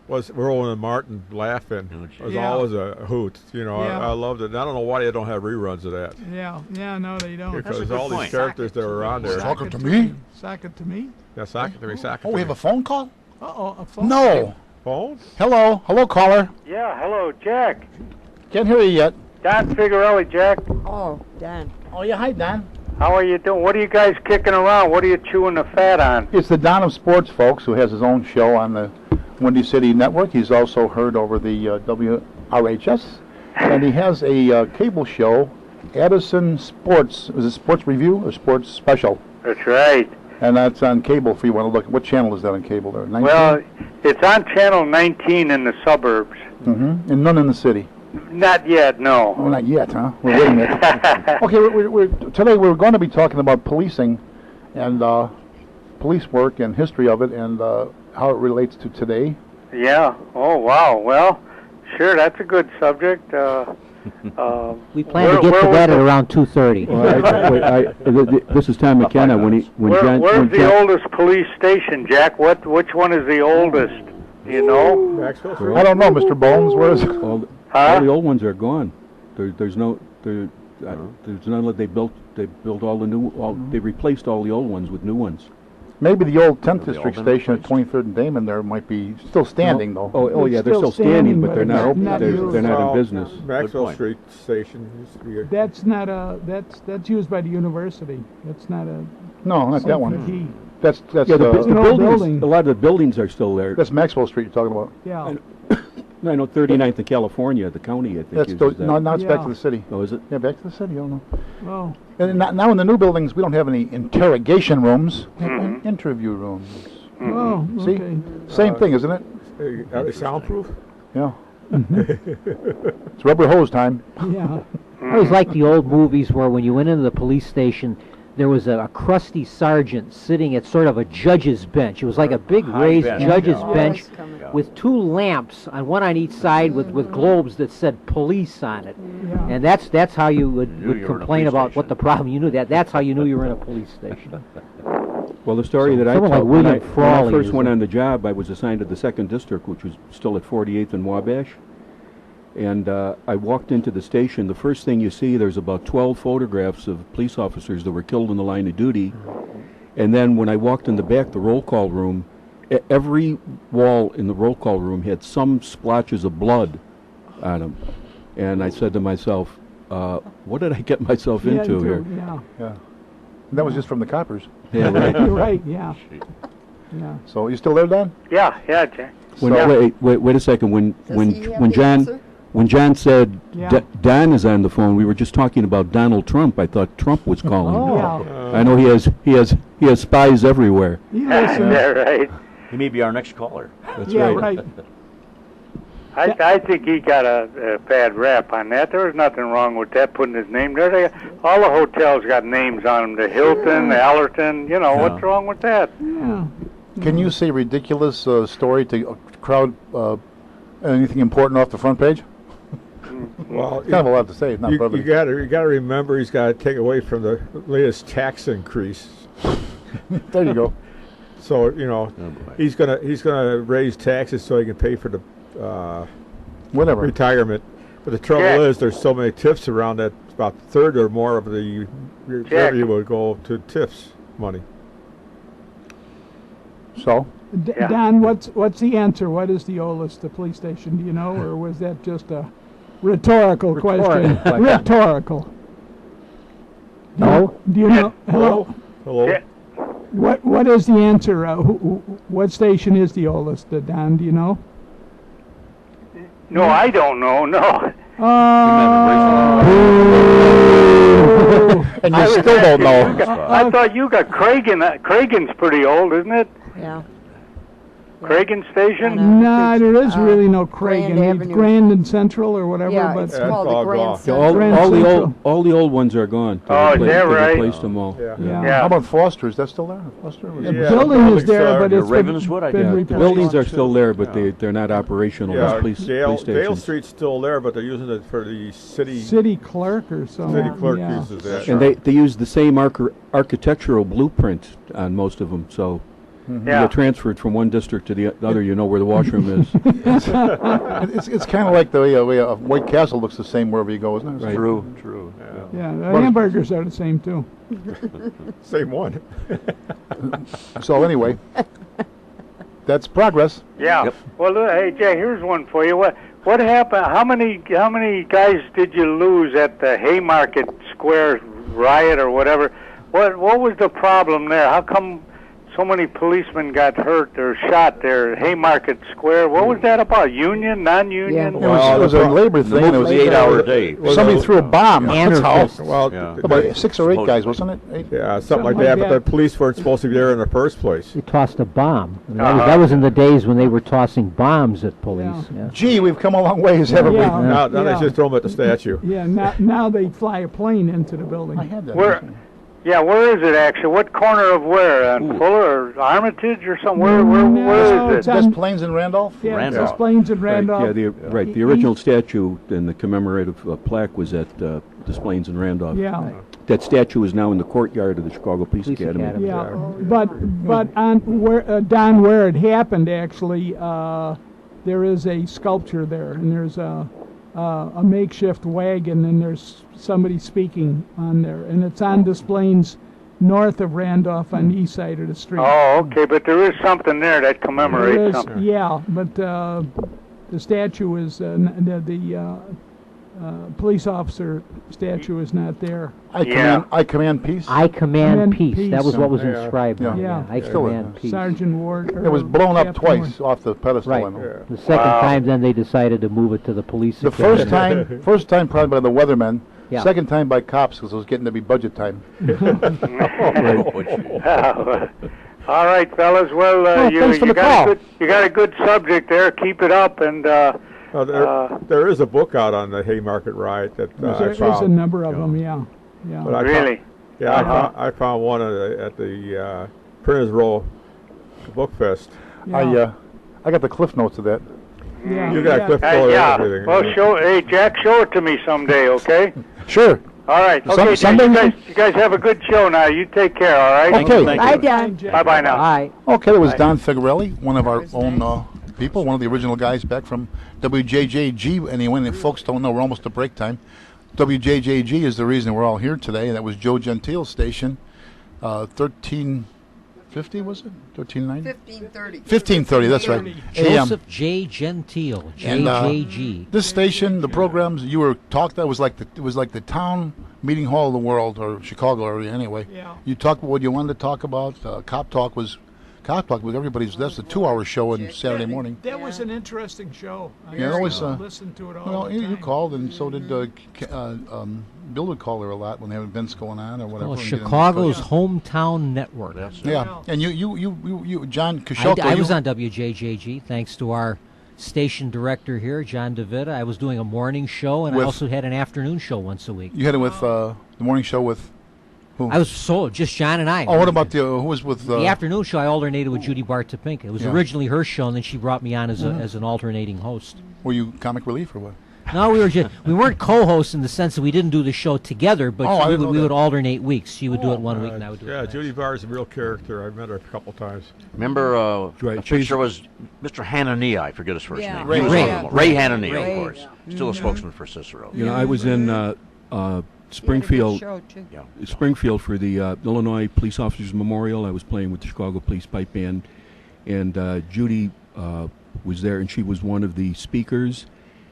F: was Rowan and Martin laughing. It was
G: Yeah.
F: always a hoot. You know,
G: Yeah.
F: I loved it. And I don't know why they don't have reruns of that,
G: Yeah. No, they don't.
F: because
A: good
F: all these
A: point.
F: characters that were on there.
D: Talking to me?
G: Sock it to me.
F: Yeah, sock it to me, sock it
D: Oh,
F: to
D: we
F: me.
D: have a phone call?
G: Uh-oh, a phone.
D: No.
F: phone.
D: Hello. Hello, caller.
I: Yeah, hello, Jack.
D: Can't hear you yet.
I: Don Figuarelli, Jack.
H: Oh, Dan.
D: Oh, yeah. Hi, Don.
I: How are you doing? What are you guys kicking around? What are you chewing the fat on?
D: It's the Don of Sports, folks, who has his own show on the Windy City Network. He's also heard over the WRHS. And he has a cable show, Addison Sports. Is it Sports Review or Sports Special?
I: That's right.
D: And that's on cable if you want to look. What channel is that on cable there? 19?
I: Well, it's on channel 19 in the suburbs.
D: Mm-hmm. And none in the city.
I: Not yet, no.
D: Oh, not yet, huh? We're waiting it. Okay, today we're going to be talking about policing and police work and history of it and how it relates to today.
I: Yeah. Oh, wow. Well, sure, that's a good subject.
B: We plan to get to that at around 2:30.
E: This is Tom McKenna.
I: Where's the oldest police station, Jack? Which one is the oldest? You know?
F: Maxwell Street?
D: I don't know, Mr. Bones. Where is it?
E: all
I: Huh?
E: the old ones are gone. There's none that they built. They built all the new. They replaced all the old ones with new ones.
D: Maybe the old 10th
A: The
D: District
A: old
D: station at
A: place.
D: 23rd and Damon there might be still standing, though.
E: Oh yeah, they're
G: Still
E: still standing,
G: standing,
E: but they're
G: but
E: not.
G: not
E: They're
G: used.
E: not
F: Well,
E: in business.
F: Maxwell
A: point.
F: Street Station used to be.
G: That's not a. That's used by the university. That's not a.
D: No, not that
G: But
D: one.
G: he.
D: That's
E: Yeah, the
G: No
E: buildings.
G: building.
E: A lot of the buildings are still there.
D: that's Maxwell Street you're talking about.
G: Yeah.
E: I know 39th in California, the county, I think
D: That's
E: uses that.
D: now it's back
G: Yeah.
D: to the city.
E: Oh, is it?
D: Yeah, back to the city. I don't know.
G: Oh.
D: And now in the new buildings, we don't have any interrogation rooms. We have interview rooms.
G: Oh.
D: See?
G: Okay.
D: Same thing, isn't it?
F: Are they soundproof?
D: Yeah. It's rubber hose time.
G: Yeah.
B: I always liked the old movies where when you went into the police station, there was a crusty sergeant sitting at sort of a judge's bench. It was like a big raised
A: bench.
B: judge's
A: Yeah.
B: bench
H: Coming.
B: with two lamps, on one on each side with globes that said police on it.
G: Yeah.
B: And that's how you would
A: you were in a
B: complain
A: police
B: about
A: station.
B: what the problem. You knew that's how you knew you were in a police station.
E: Well, the story that I
B: someone
E: tell,
B: like
E: when
B: William
E: I
B: Frawley
E: first
B: is
E: went
B: a-
E: on the job, I was assigned to the 2nd District, which was still at 48th and Wabash. And I walked into the station. The first thing you see, there's about 12 photographs of police officers that were killed in the line of duty. And then when I walked in the back, the roll call room, every wall in the roll call room had some splotches of blood on them. And I said to myself, what did I get myself into here?
G: Yeah.
D: Yeah. And that was just from the coppers.
E: Yeah, right.
G: You're right, yeah. Yeah.
D: So you still there, Don?
I: Yeah, Jack.
E: Wait a second. When John said
G: Yeah.
E: Don is on the phone, we were just talking about Donald Trump. I thought Trump was calling.
G: Yeah.
E: I know he has spies everywhere.
G: He
I: Yeah,
G: listens.
I: right.
A: He may be our next caller.
E: That's
G: Yeah,
E: right.
G: right.
I: I think he got a bad rap on that. There was nothing wrong with that, putting his name there. All the hotels got names on them. The Hilton, the Allerton. You know, what's wrong with that?
G: Yeah.
D: Can you say ridiculous story to crowd anything important off the front page?
F: Well,
D: Kind of a lot to say. Not
F: you
D: brevity.
F: got to remember he's got to take away from the latest tax increase.
D: There you go.
F: So you know he's gonna raise taxes so he can pay for the
D: Whatever.
F: retirement. But the trouble
I: Jack.
F: is there's so many TIFs around that about a third or more of the revenue would go to TIFs money.
D: So
I: Yeah.
G: Don, what's the answer? What is the oldest police station? Do you know, or was that just a rhetorical question? Rhetorical.
C: No?
G: Do you know? Hello.
F: Hello.
I: Yeah.
G: What is the answer? What station is the oldest? Don, do you know?
I: No, I don't know. No.
D: and
I: I
D: you
I: was
D: still don't
I: asking,
D: know.
I: I thought you got Cragen. Cragen's pretty old, isn't it?
H: Yeah.
I: Cragen Station?
G: Nah, there is really no
H: Grand
G: Cragen.
H: Avenue.
G: Grand and Central or whatever.
H: Yeah,
G: but
H: it's
F: Yeah,
H: called
F: all
H: the Grand
F: gone.
E: Yeah,
H: Central.
G: Grand Central.
E: all the old ones are gone.
I: Oh, is that
E: They
I: right?
E: replaced them all.
F: Yeah.
G: Yeah.
I: Yeah.
D: How about Foster? Is that still there? Foster? Was
F: Yeah.
D: it-
G: Building is there,
F: are
G: but
F: near
G: it's
A: Ravenswood, I
G: been
A: guess.
E: The
G: replaced.
E: buildings are still there, but they're not operational as
F: Yeah,
E: police
F: Dale
E: stations.
F: Street's still there, but they're using it for the city.
G: City clerk or something.
F: City clerk
G: yeah.
F: uses that.
E: And they use the same architectural blueprint on most of them, so you
I: Yeah.
E: get transferred from one district to the other, you know where the washroom is.
D: It's kind of like the way White Castle looks the same wherever you go, isn't it?
E: Right.
A: True.
G: Yeah, the hamburgers are the same too.
F: Same one.
D: So anyway, that's progress.
I: Yeah.
A: Yep.
I: Well, hey Jay, here's one for you. What happened? How many guys did you lose at the Haymarket Square riot or whatever? What was the problem there? How come so many policemen got hurt or shot there at Haymarket Square? What was that about? Union, non-union?
H: Yeah.
D: It was a labor thing.
A: It
D: It
A: was
D: was
A: the 8-hour day.
D: somebody threw a bomb. That's all.
F: Well,
A: Yeah.
D: About 6 or 8 guys, wasn't it? 8?
F: yeah, something like
G: like
F: that. But
G: that.
F: the police weren't supposed to be there in the first place.
B: They tossed a bomb. I mean, that was in the days when they were tossing bombs at police. Yeah.
D: Gee, we've come a long ways, haven't we?
G: Yeah.
F: Now
G: Yeah.
F: they just throw them at the statue.
G: Yeah, now they fly a plane into the building.
D: I had that.
I: Where? Yeah, where is it actually? What corner of where? On Fuller or Armitage or somewhere? Where
G: No,
I: is
G: it's
I: it?
G: on-
D: Just Plains and Randolph?
G: Yeah,
A: Randolph.
G: it's planes in
E: Right,
G: Randolph.
E: yeah, the original statue and the commemorative plaque was at Des Plaines and Randolph.
G: Yeah.
E: That statue is now in the courtyard of the Chicago Police
B: Police
E: Academy.
B: Academy.
G: Yeah, but on where Don, where it happened, actually, there is a sculpture there, and there's a makeshift wagon, and there's somebody speaking on there, and it's on Des Plaines, north of Randolph, on the east side of the street.
I: Oh, okay, but there is something there that
G: There
I: commemorates
G: is,
I: something.
G: yeah, but the statue is the police officer statue is not there.
D: I command peace.
B: I command
G: Command
B: peace.
G: peace.
B: That was what was
F: Yeah.
B: inscribed on it.
G: Yeah.
B: I
D: Still
B: command peace.
G: Sergeant Ward.
D: It was blown up twice off the pedestal.
B: Right.
D: I know.
B: The second
I: Wow.
B: time, then they decided to move it to the police.
D: The
B: academy.
D: first time probably by the weathermen.
B: Yeah.
D: Second time by cops because it was getting to be budget time.
I: All right, fellas. Well,
D: thanks for
I: you
D: the
I: got
D: call.
I: you got a good subject there. Keep it up, and
F: There is a book out on the Haymarket riot that I
G: There is a
F: found.
G: number of them, yeah.
F: But I
I: really.
F: Found, yeah, I found one at the Printers Row Book Fest.
G: Yeah.
D: I got the cliff notes of that.
G: Yeah.
F: You got
G: yeah.
F: Cliff Fuller
I: Yeah.
F: and everything.
I: Well, hey, Jack, show it to me someday, okay?
D: Sure.
I: All right. Okay, Jack,
D: Sunday?
I: you guys have a good show now. You take care. All right.
D: Okay.
A: Thank
H: Bye,
A: you.
H: Don.
I: Bye-bye now.
H: Bye.
D: Okay, that was Don Figarelli, one of our own people, one of the original guys back from WJJG. Anyway, and folks don't know, we're almost to break time. WJJG is the reason we're all here today. That was Joe Gentile's station, 1350, was it? 1390?
H: 1530.
D: 1530, that's right.
B: Joseph J. Gentile, JJG.
D: This station, the programs you were talked, that was like the town meeting hall of the world, or Chicago area anyway.
G: Yeah.
D: You talked about what you wanted to talk about. Cop Talk was everybody's. That's a 2-hour show on Saturday morning.
G: That was an interesting show. I
D: Yeah, always.
G: listened to it all
D: Well,
G: the
D: you
G: time.
D: called, and so did Bill would call her a lot when they had events going on or whatever.
B: Well,
D: and get in-
B: Chicago's hometown network.
D: Yeah, and you, John Kashelko.
B: I was on WJJG thanks to our station director here, John DeVita. I was doing a morning show, and I
D: With-
B: also had an afternoon show once a week.
D: You had it with the morning show with who?
B: I was just John and I.
D: Oh, what about who was with
B: the afternoon show? I alternated with Judy Bart Topinka. It was originally her show, and then she brought me on as an alternating host.
D: Were you comic relief or what?
B: No, we weren't co-hosts in the sense that we didn't do the show together, but
D: I
B: we
D: didn't know
B: would
D: that.
B: alternate weeks. She would do it one week, and I would do it.
F: Yeah,
B: the next.
F: Judy Barr is a real character. I met her a couple times.
A: Remember,
E: Right,
A: the picture was Mr. Hanania. I forget his first
H: Yeah.
A: name.
D: Ray.
A: He was
B: Ray.
A: one of them. Ray Hanania,
H: Ray.
A: of course. Still a spokesman for Cicero.
E: You know, I was in Springfield,
H: Show too.
A: Yeah.
E: Springfield for the Illinois Police Officers Memorial. I was playing with the Chicago Police Pipe Band, and Judy was there, and she was one of the speakers.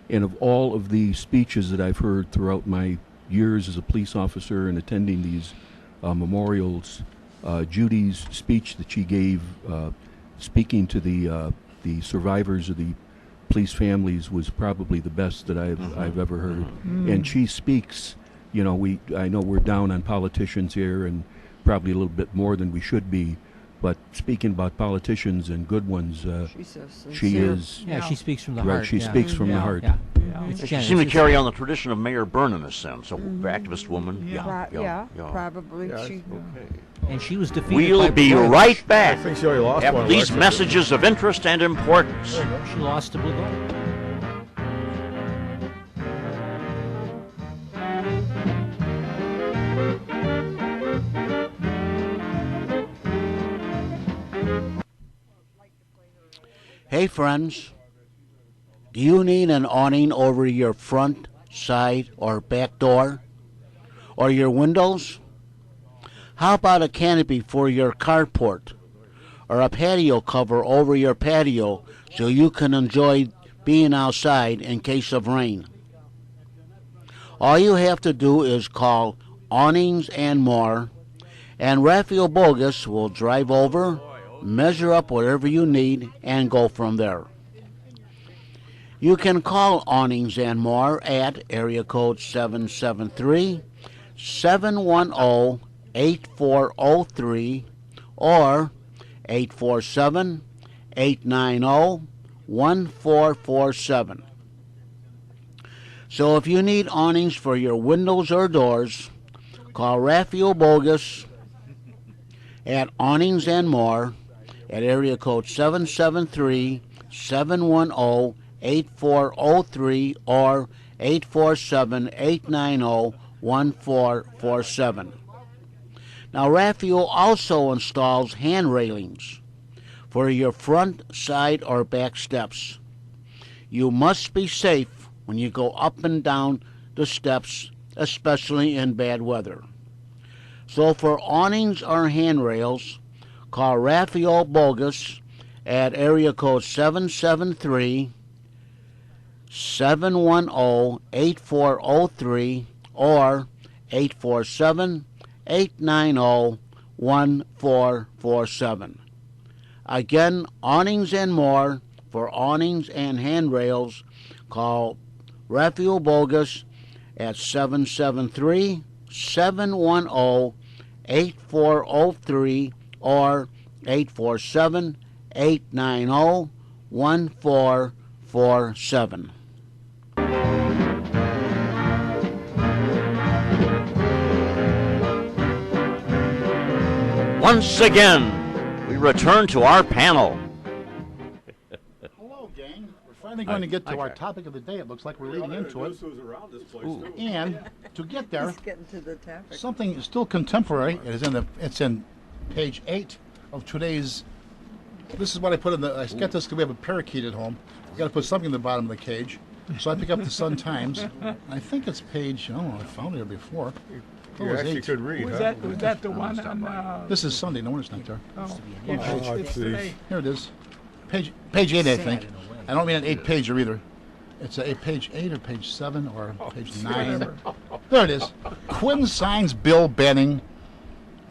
E: And of all of the speeches that I've heard throughout my years as a police officer and attending these memorials, Judy's speech that she gave, speaking to the survivors of the police families, was probably the best that I've ever heard. And she speaks. You know, I know we're down on politicians here, and probably a little bit more than we should be. But speaking about politicians and good ones,
H: She's so sincere.
E: she is.
B: Yeah, she speaks from the
E: Right,
B: heart.
E: she
B: yeah.
E: speaks from the
B: Yeah,
E: heart.
B: Yeah.
G: Yeah.
B: It's
A: She
B: Jen,
A: seemed to
B: it's-
A: carry on the tradition of Mayor Byrne in a sense, a activist woman.
G: Yeah.
H: Probably.
F: Yeah,
H: She,
B: and she was defeated.
A: We'll
B: by
A: be
B: Blagojevich.
A: right
F: I
A: back
F: think she only lost
A: after
F: one
A: these
F: election.
A: messages of interest and importance.
B: She lost to Blagojevich.
C: Hey friends, do you need an awning over your front, side, or back door? Or your windows? How about a canopy for your carport? Or a patio cover over your patio so you can enjoy being outside in case of rain? All you have to do is call Awnings and More, and Raphael Bogus will drive over, measure up whatever you need, and go from there. You can call Awnings and More at area code 773-710-8403 or 847-890-1447. So if you need awnings for your windows or doors, call Raphael Bogus at Awnings and More at area code 773-710-8403 or 847-890-1447. Now, Raphael also installs hand railings for your front, side, or back steps. You must be safe when you go up and down the steps, especially in bad weather. So for awnings or handrails, call Raphael Bogus at area code 773-710-8403 or 847-890-1447. Again, Awnings and More for awnings and handrails, call Raphael Bogus at 773-710-8403 or 847-890-1447.
A: Once again, we return to our panel.
D: Hello, gang. We're finally going to get to our topic of the day. It looks like we're leading into it. And to get there,
H: Let's get into the topic.
D: something still contemporary. It's in page 8 of today's This is what I put in the. I got this because we have a parakeet at home. I got to put something in the bottom of the cage. So I pick up the Sun Times. I think it's page. I don't know. I found it here before.
F: You actually could read.
G: Was that the one on?
D: This is Sunday. No, it's not there.
G: Oh,
F: let's
G: it's
F: see.
G: today.
D: Here it is. Page 8, I think. I don't mean an 8-pager either. It's a page 8 or page 7 or page 9. There it is. Quinn signs bill banning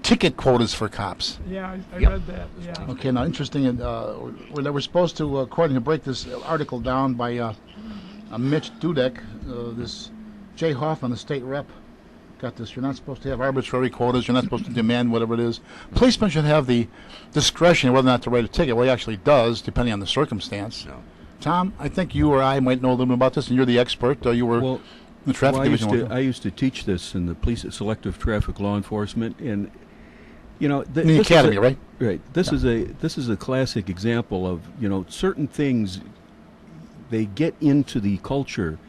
D: ticket quotas for cops.
G: Yeah, I read that. Yeah.
D: Okay, now interesting. They were supposed to, according to break this article down by Mitch Dudek, this Jay Hoffman, the state rep, got this. You're not supposed to have arbitrary quotas. You're not supposed to demand whatever it is. Policeman should have the discretion whether or not to write a ticket. Well, he actually does, depending on the circumstance.
A: No.
D: Tom, I think you or I might know a little bit about this, and you're the expert. You were in the traffic division.
E: I used to teach this in the police selective traffic law enforcement, and in
D: the academy, right?
E: Right. This is a classic example of certain things. They get into the culture,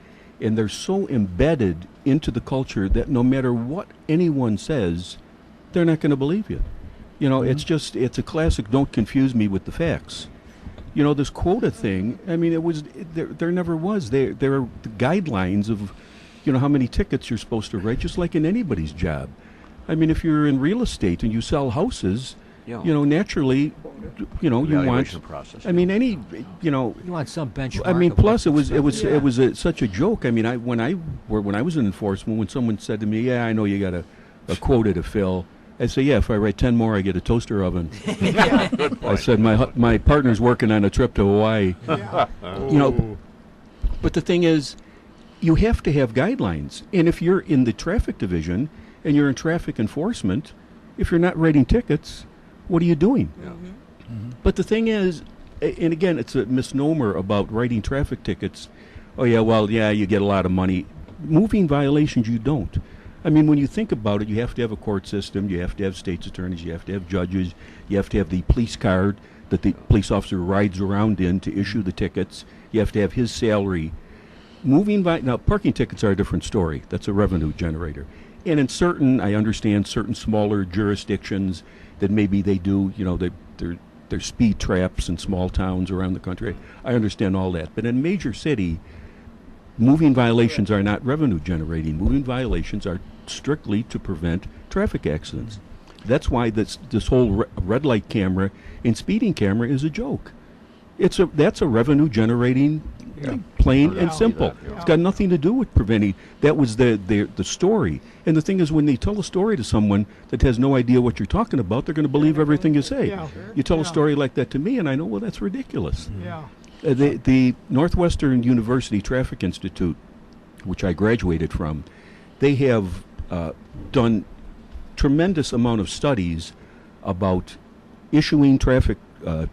E: and they're so embedded into the culture that no matter what anyone says, they're not going to believe you. It's a classic. Don't confuse me with the facts. This quota thing. I mean, there never was. There are the guidelines of, how many tickets you're supposed to write, just like in anybody's job. I mean, if you're in real estate and you sell houses, naturally, you want.
A: Process,
E: I mean,
B: You want some benchmark.
E: I mean,
B: of
E: plus
B: what's
E: it was
B: expected.
E: such a joke. I mean, when I was in enforcement, when someone said to me, "Yeah, I know you got a quota to fill," I say, "Yeah, if I write 10 more, I get a toaster oven." I said, "My partner's working on a trip to Hawaii." But the thing is, you have to have guidelines, and if you're in the traffic division and you're in traffic enforcement, if you're not writing tickets, what are you doing?
A: Yeah.
E: But the thing is, and again, it's a misnomer about writing traffic tickets. Oh, yeah, you get a lot of money. Moving violations, you don't. I mean, when you think about it, you have to have a court system, you have to have state's attorneys, you have to have judges, you have to have the police card that the police officer rides around in to issue the tickets, you have to have his salary. Now, parking tickets are a different story. That's a revenue generator. And in I understand certain smaller jurisdictions that maybe they do, they're speed traps in small towns around the country. I understand all that. But in a major city, moving violations are not revenue generating. Moving violations are strictly to prevent traffic accidents. That's why this whole red light camera and speeding camera is a joke. That's a revenue generating thing, plain and simple. It's got nothing to do with preventing. That was the story. And the thing is, when they tell a story to someone that has no idea what you're talking about, they're going to believe everything you say.
G: Yeah.
E: You tell a story like that to me, and I know, well, that's ridiculous.
G: Yeah.
E: The Northwestern University Traffic Institute, which I graduated from, they have done tremendous amount of studies about issuing traffic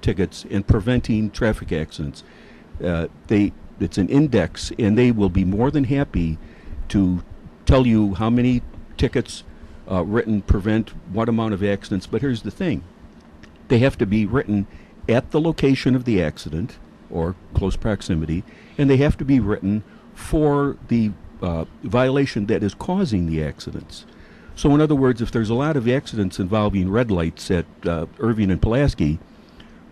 E: tickets and preventing traffic accidents. It's an index, and they will be more than happy to tell you how many tickets written prevent what amount of accidents. But here's the thing. They have to be written at the location of the accident or close proximity, and they have to be written for the violation that is causing the accidents. So in other words, if there's a lot of accidents involving red lights at Irving and Pulaski,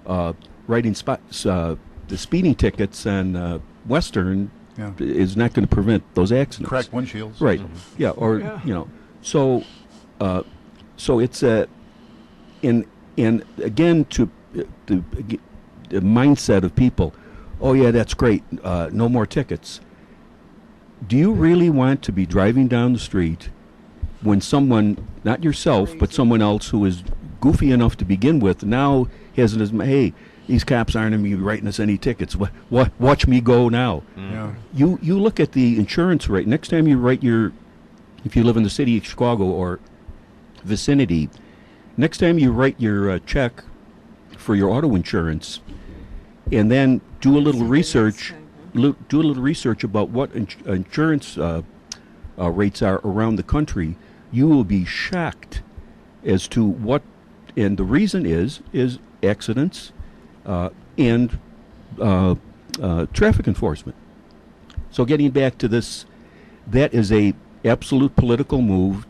E: writing the speeding tickets on Western is not going to prevent those accidents.
D: Cracked windshields.
E: Right. Yeah. Or So it's a and again to the mindset of people. Oh yeah, that's great. No more tickets. Do you really want to be driving down the street when someone, not yourself, but someone else who is goofy enough to begin with, now has in his hey, these cops aren't going to be writing us any tickets. Watch me go now.
D: Yeah.
E: You look at the insurance rate. Next time you write if you live in the city of Chicago or vicinity, next time you write your check for your auto insurance, and then do a little research. Do a little research about what insurance rates are around the country. You will be shocked as to what, and the reason is accidents and traffic enforcement. So getting back to this, that is a absolute political move.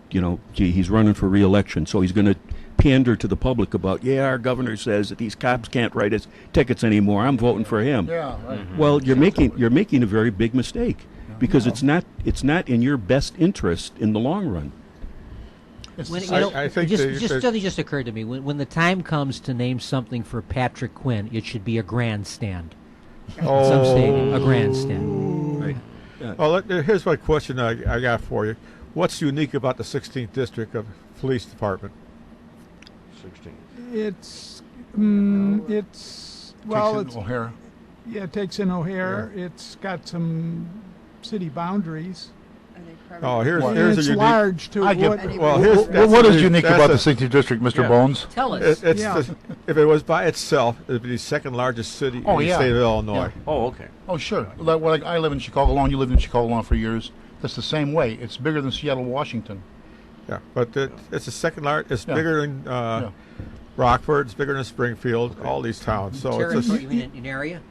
E: He's running for re-election, so he's going to pander to the public about, yeah, our governor says that these cops can't write us tickets anymore. I'm voting for him.
D: Yeah, right.
E: Well, you're making a very big mistake because it's not in your best interest in the long run.
B: When,
F: I think
B: something just occurred to me. When the time comes to name something for Patrick Quinn, it should be a grandstand. Some stadium, a grandstand.
E: Right.
F: Well, here's my question I got for you. What's unique about the 16th District of Police Department?
A: 16.
G: It's well,
D: Takes in O'Hare.
G: yeah, it takes in O'Hare. It's got some city boundaries.
F: Oh, here's
G: And
F: a
G: it's
F: unique.
G: large too.
D: I get-
F: Well,
D: What is unique
F: that's
D: about the
F: a-
D: 16th District, Mr.
F: Yeah.
D: Bones?
B: Tell us.
F: It's
G: Yeah.
F: if it was by itself, it would be the second largest city
D: Oh,
F: in the
D: yeah.
F: state of Illinois.
A: Oh, okay.
D: Oh, sure. Like I live in Chicago Lawn. You lived in Chicago Lawn for years. That's the same way. It's bigger than Seattle, Washington.
F: Yeah, but it's the second largest. It's
D: Yeah.
F: bigger than Rockford. It's bigger than Springfield. All these towns. So it's
B: Territory,
F: a
B: you mean in area?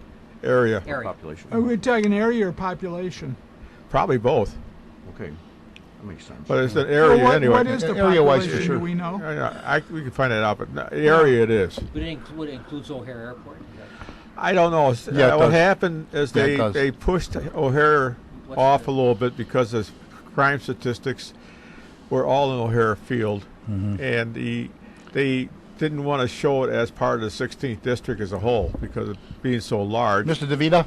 F: area.
B: Area.
A: Population.
G: Are we talking area or population?
F: Probably both,
A: Okay. That makes sense.
F: but it's an area
G: Well,
F: anyway.
G: what is the
D: Area-wise, for
G: population?
D: sure.
G: Do we know?
F: We can find that out, but the area it is.
B: But it includes O'Hare Airport.
F: I don't know.
D: Yeah, it
F: What
D: does.
F: happened is
D: Yeah, it does.
F: they pushed O'Hare
B: What's
F: off
B: that?
F: a little bit because the crime statistics were all in O'Hare Field, and they didn't want to show it as part of the 16th District as a whole because of being so large.
D: Mr. DeVita?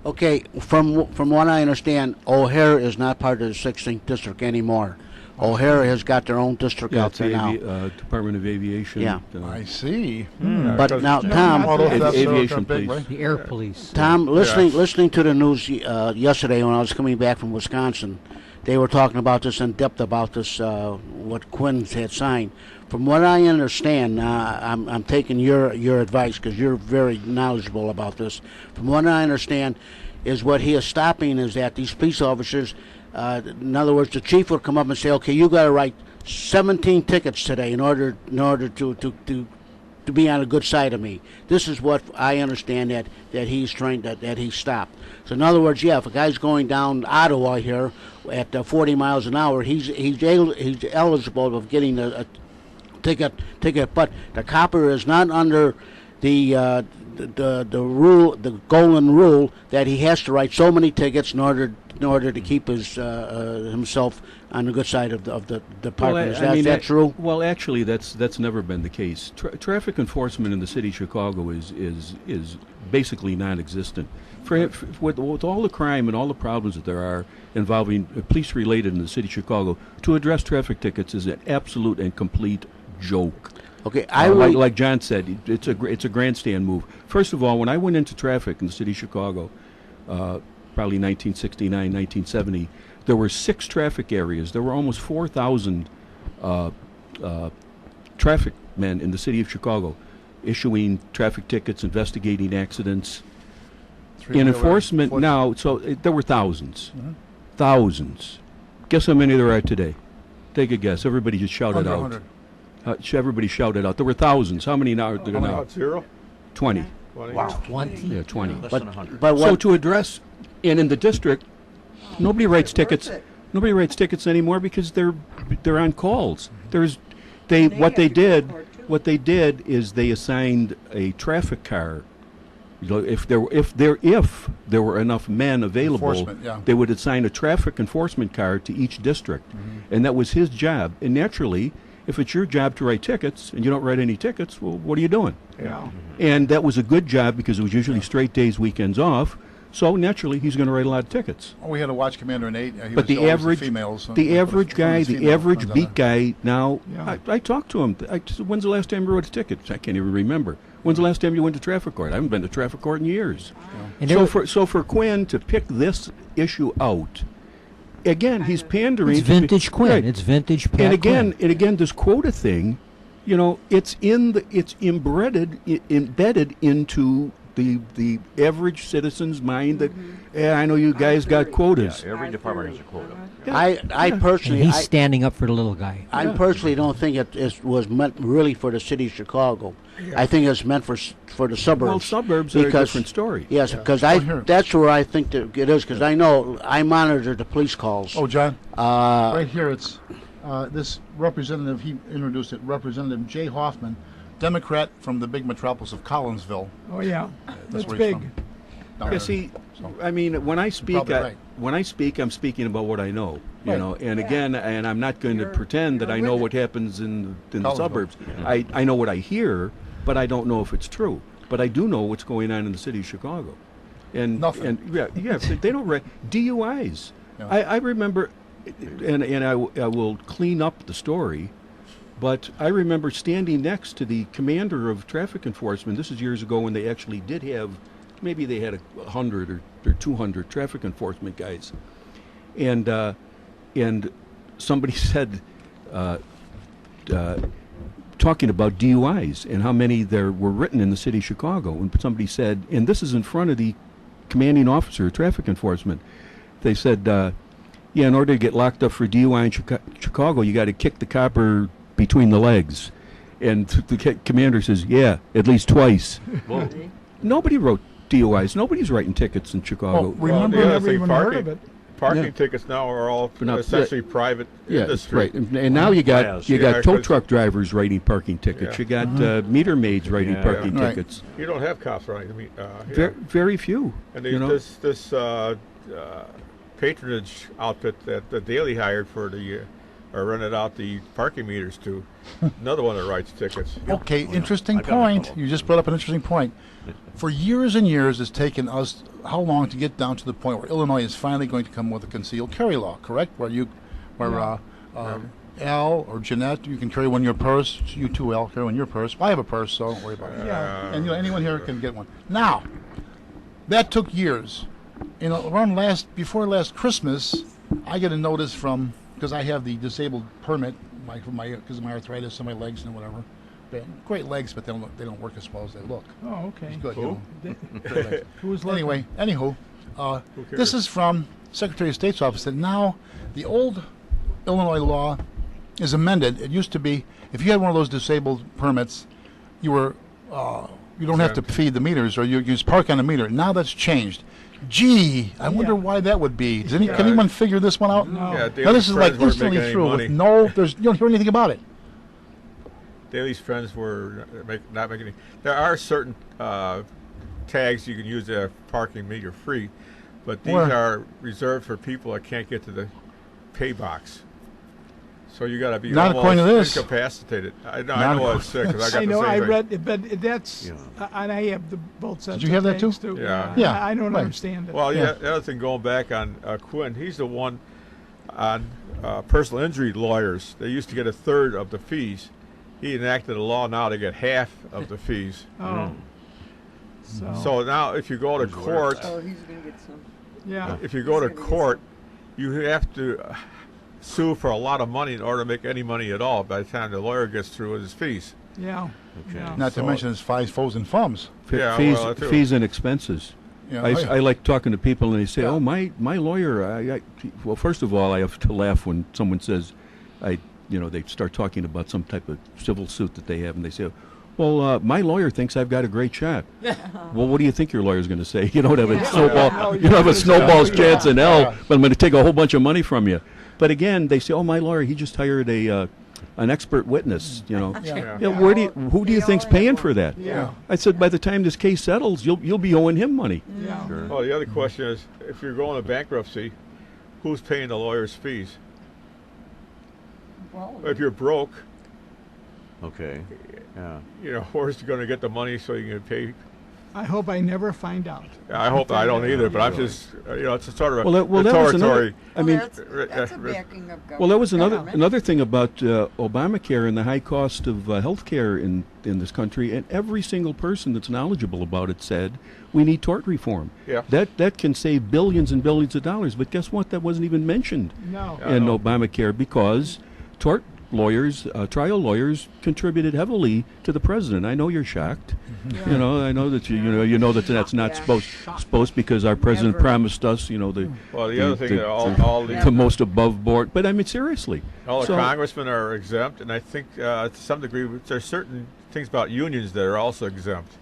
C: Okay, from what I understand, O'Hare is not part of the 16th district anymore. O'Hare has got their own district
E: Yeah,
C: out
E: it's
C: there now.
E: Department of Aviation.
C: Yeah.
D: I see.
C: But
F: because-
C: now,
G: No,
C: Tom,
G: not
D: Auto
G: the-
D: theft,
E: Aviation
D: big,
E: police.
D: right?
B: The Air Police.
C: Tom, listening to the news yesterday when I was coming back from Wisconsin, they were talking about this in depth about this what Quinn had signed. From what I understand, I'm taking your advice because you're very knowledgeable about this. From what I understand, is what he is stopping is that these police officers, in other words, the chief would come up and say, "Okay, you got to write 17 tickets today in order to be on the good side of me." This is what I understand that he's trying that he stopped. So in other words, yeah, if a guy's going down Ottawa here at 40 miles an hour, he's eligible of getting a ticket, but the copper is not under the rule, the golden rule that he has to write so many tickets in order to keep his himself on the good side of the department. Is that true?
E: Well, actually, that's never been the case. Traffic enforcement in the city of Chicago is basically non-existent. With all the crime and all the problems that there are involving police related in the city of Chicago, to address traffic tickets is an absolute and complete joke.
C: Okay,
E: Like John said, it's a grandstand move. First of all, when I went into traffic in the city of Chicago, probably 1969, 1970, there were 6 traffic areas. There were almost 4,000 traffic men in the city of Chicago issuing traffic tickets, investigating accidents. In enforcement now, there were thousands. Thousands. Guess how many there are today? Take a guess. Everybody just shouted
D: Under
E: out.
D: 100.
E: Everybody shouted out. There were thousands. How many now are there now?
F: 0?
E: 20.
F: 20.
A: Wow.
B: 20.
E: Yeah, 20.
A: Less than 100.
C: but
E: So
C: what?
E: to address, and in the district, nobody writes tickets. Nobody writes tickets anymore because they're on calls. What they did is they assigned a traffic car. You know, if there were enough men available,
D: Enforcement, yeah.
E: they would assign a traffic enforcement car to each district, and that was his job. And naturally, if it's your job to write tickets and you don't write any tickets, well, what are you doing?
G: Yeah.
E: And that was a good job because it was usually straight days, weekends off. So naturally, he's going to write a lot of tickets.
D: Oh, we had a watch commander in 8. He
E: But
D: was
E: the
D: always
E: average,
D: females.
E: the average guy, the average beat guy now,
G: Yeah.
E: I talked to him. I said, when's the last time you wrote a ticket? I can't even remember. When's the last time you went to traffic court? I haven't been to traffic court in years.
B: And
E: So for Quinn to pick this issue out, again, he's pandering.
B: it's
E: to be-
B: vintage Quinn.
E: Right.
B: It's vintage Pat
E: And again,
B: Quinn.
E: this quota thing, you know, it's embedded into the average citizen's mind that, yeah, I know you guys got quotas.
A: Every department has a quota.
C: I personally,
B: And he's standing up for the little guy.
C: I personally don't think it was meant really for the city of Chicago. I think it's meant for the suburbs.
E: Well, suburbs are a
C: because-
E: different story.
C: Yes, because
D: here.
C: that's where I think that it is. Because I know I monitor the police calls.
D: Oh, John,
C: Uh,
D: right here it's this representative, he introduced it, Representative Jay Hoffman, Democrat from the big metropolis of Collinsville.
G: Oh, yeah. That's
D: where he's
G: big.
D: from. Down
E: Yeah,
D: there.
E: see,
D: So,
E: I mean, when I speak,
D: probably right.
E: when I speak, I'm speaking about what I know. You
D: Right.
E: know, and
H: Yeah.
E: again, and I'm not going to
H: You're-
E: pretend that
H: you're
E: I know
H: with
E: what
H: it.
E: happens in the
D: Collinsville.
E: suburbs. I know what I hear, but I don't know if it's true. But I do know what's going on in the city of Chicago. And
D: Nothing.
E: And yeah, they don't DUIs.
D: Yeah.
E: I remember, and I will clean up the story. But I remember standing next to the commander of traffic enforcement. This is years ago when they actually did have, maybe they had 100 or 200 traffic enforcement guys, and somebody said, talking about DUIs and how many there were written in the city of Chicago, and somebody said, and this is in front of the commanding officer of traffic enforcement, they said, yeah, in order to get locked up for DUI in Chicago, you got to kick the copper between the legs. And the commander says, yeah, at least twice. Nobody wrote DUIs. Nobody's writing tickets in Chicago.
D: Oh, remember-
F: the other
G: Never
F: thing,
G: even heard of it.
F: Parking
E: Yeah.
F: tickets now are all
E: But now-
F: essentially private
E: yeah,
F: industry.
E: right. And now you got
A: Yes.
E: you got
F: Yeah,
E: tow
F: 'cause-
E: truck drivers writing parking tickets.
F: Yeah.
E: You got meter maids writing
A: Yeah.
E: parking
D: Right.
E: tickets.
F: You don't have cops running.
E: Very few.
F: And
E: you know?
F: this patronage outfit that the Daily hired for the or rented out the parking meters to, another one that writes tickets.
D: Okay, interesting
A: I got a
D: point.
A: follow-up.
D: You just brought up an interesting point. For years and years, it's taken us how long to get down to the point where Illinois is finally going to come with a concealed carry law, correct? Where Al or Jeanette, you can carry one in your purse. You too, Al, carry one in your purse. I have a purse, so don't worry about it.
G: Yeah.
D: And anyone here can get one. Now, that took years. Before last Christmas, I get a notice from, because I have the disabled permit, because of my arthritis and my legs and whatever. Great legs, but they don't work as well as they look.
G: Oh, okay.
D: It's good.
F: Who?
D: You know. Great legs.
G: Who's looking?
D: Anyway, anywho,
F: cares?
D: this is from Secretary of State's office. And now the old Illinois law is amended. It used to be if you had one of those disabled permits, you were you don't have to feed the meters, or you just park on the meter. Now that's changed. Gee, I wonder why that would be. Can anyone figure this one out?
G: No.
F: Yeah,
D: Now
F: Daly's
D: this is like
F: friends weren't
D: instantly
F: making any
D: through.
F: money.
D: You don't hear anything about it.
F: Daly's friends were not making any. There are certain tags you can use at a parking meter free, but these
D: Where?
F: are reserved for people that can't get to the pay box. So you got to be
D: Not according to
F: almost
D: this.
F: incapacitated. I
D: Not
F: know
D: according
F: it's sick because I got
G: I know.
F: the same
G: I
F: thing.
G: read it, but that's
A: Yeah.
G: and I have the both sets.
D: you have
G: of
D: that too?
G: tags,
F: Yeah.
D: Yeah,
G: I don't
D: right.
G: understand it.
F: Well,
D: Yeah.
F: the other thing going back on Quinn, he's the one on personal injury lawyers. They used to get a third of the fees. He enacted a law now to get half of the fees.
G: Oh.
F: So now, if you go to court,
H: Oh, he's going to get some.
G: Yeah.
F: if you go to court, you have to sue for a lot of money in order to make any money at all by the time the lawyer gets through with his fees.
G: Yeah. Yeah.
D: Not to
F: So-
D: mention his fives, foes, and fums.
F: Yeah,
E: fees,
F: well, that too.
E: fees and expenses.
D: Yeah,
E: I like talking to people and they say,
D: Yeah.
E: "Oh, my lawyer." Well, first of all, I have to laugh when someone says, they start talking about some type of civil suit that they have, and they say, "Well, my lawyer thinks I've got a great shot." Well, what do you think your lawyer's going to say? You don't have a snowball. You don't have a snowball's chance in hell, but I'm going to take a whole bunch of money from you. But again, they say, "Oh, my lawyer, he just hired an expert witness." You know,
D: Yeah.
E: Yeah, who do you
H: They
E: think's
H: all have
E: paying
H: one.
E: for that?
G: Yeah.
E: I said, by the time this case settles, you'll be owing him money.
G: Yeah.
F: Well, the other question is, if you're going to bankruptcy, who's paying the lawyer's fees?
H: Well,
F: If you're broke,
A: Okay. Yeah.
F: where's you going to get the money so you can pay?
G: I hope I never find out.
F: I hope I don't either, but I'm just, it's a sort of a
E: That was another.
F: rhetoratory.
E: I mean,
H: that's a backing of government.
E: well, that was
H: government.
E: another thing about Obamacare and the high cost of health care in this country. And every single person that's knowledgeable about it said we need tort reform.
F: Yeah.
E: That can save billions and billions of dollars. But guess what? That wasn't even mentioned
G: No.
F: Yeah. I
E: in
F: know.
E: Obamacare because tort lawyers, trial lawyers, contributed heavily to the president. I know you're shocked.
G: Yeah.
E: I know that you know that that's not
H: Yeah.
E: supposed because our president
H: Never.
E: promised us, the
F: Well, the other thing, that all the
E: the most above board. But I mean, seriously.
F: All the
E: So-
F: congressmen are exempt, and I think to some degree there's certain things about unions that are also exempt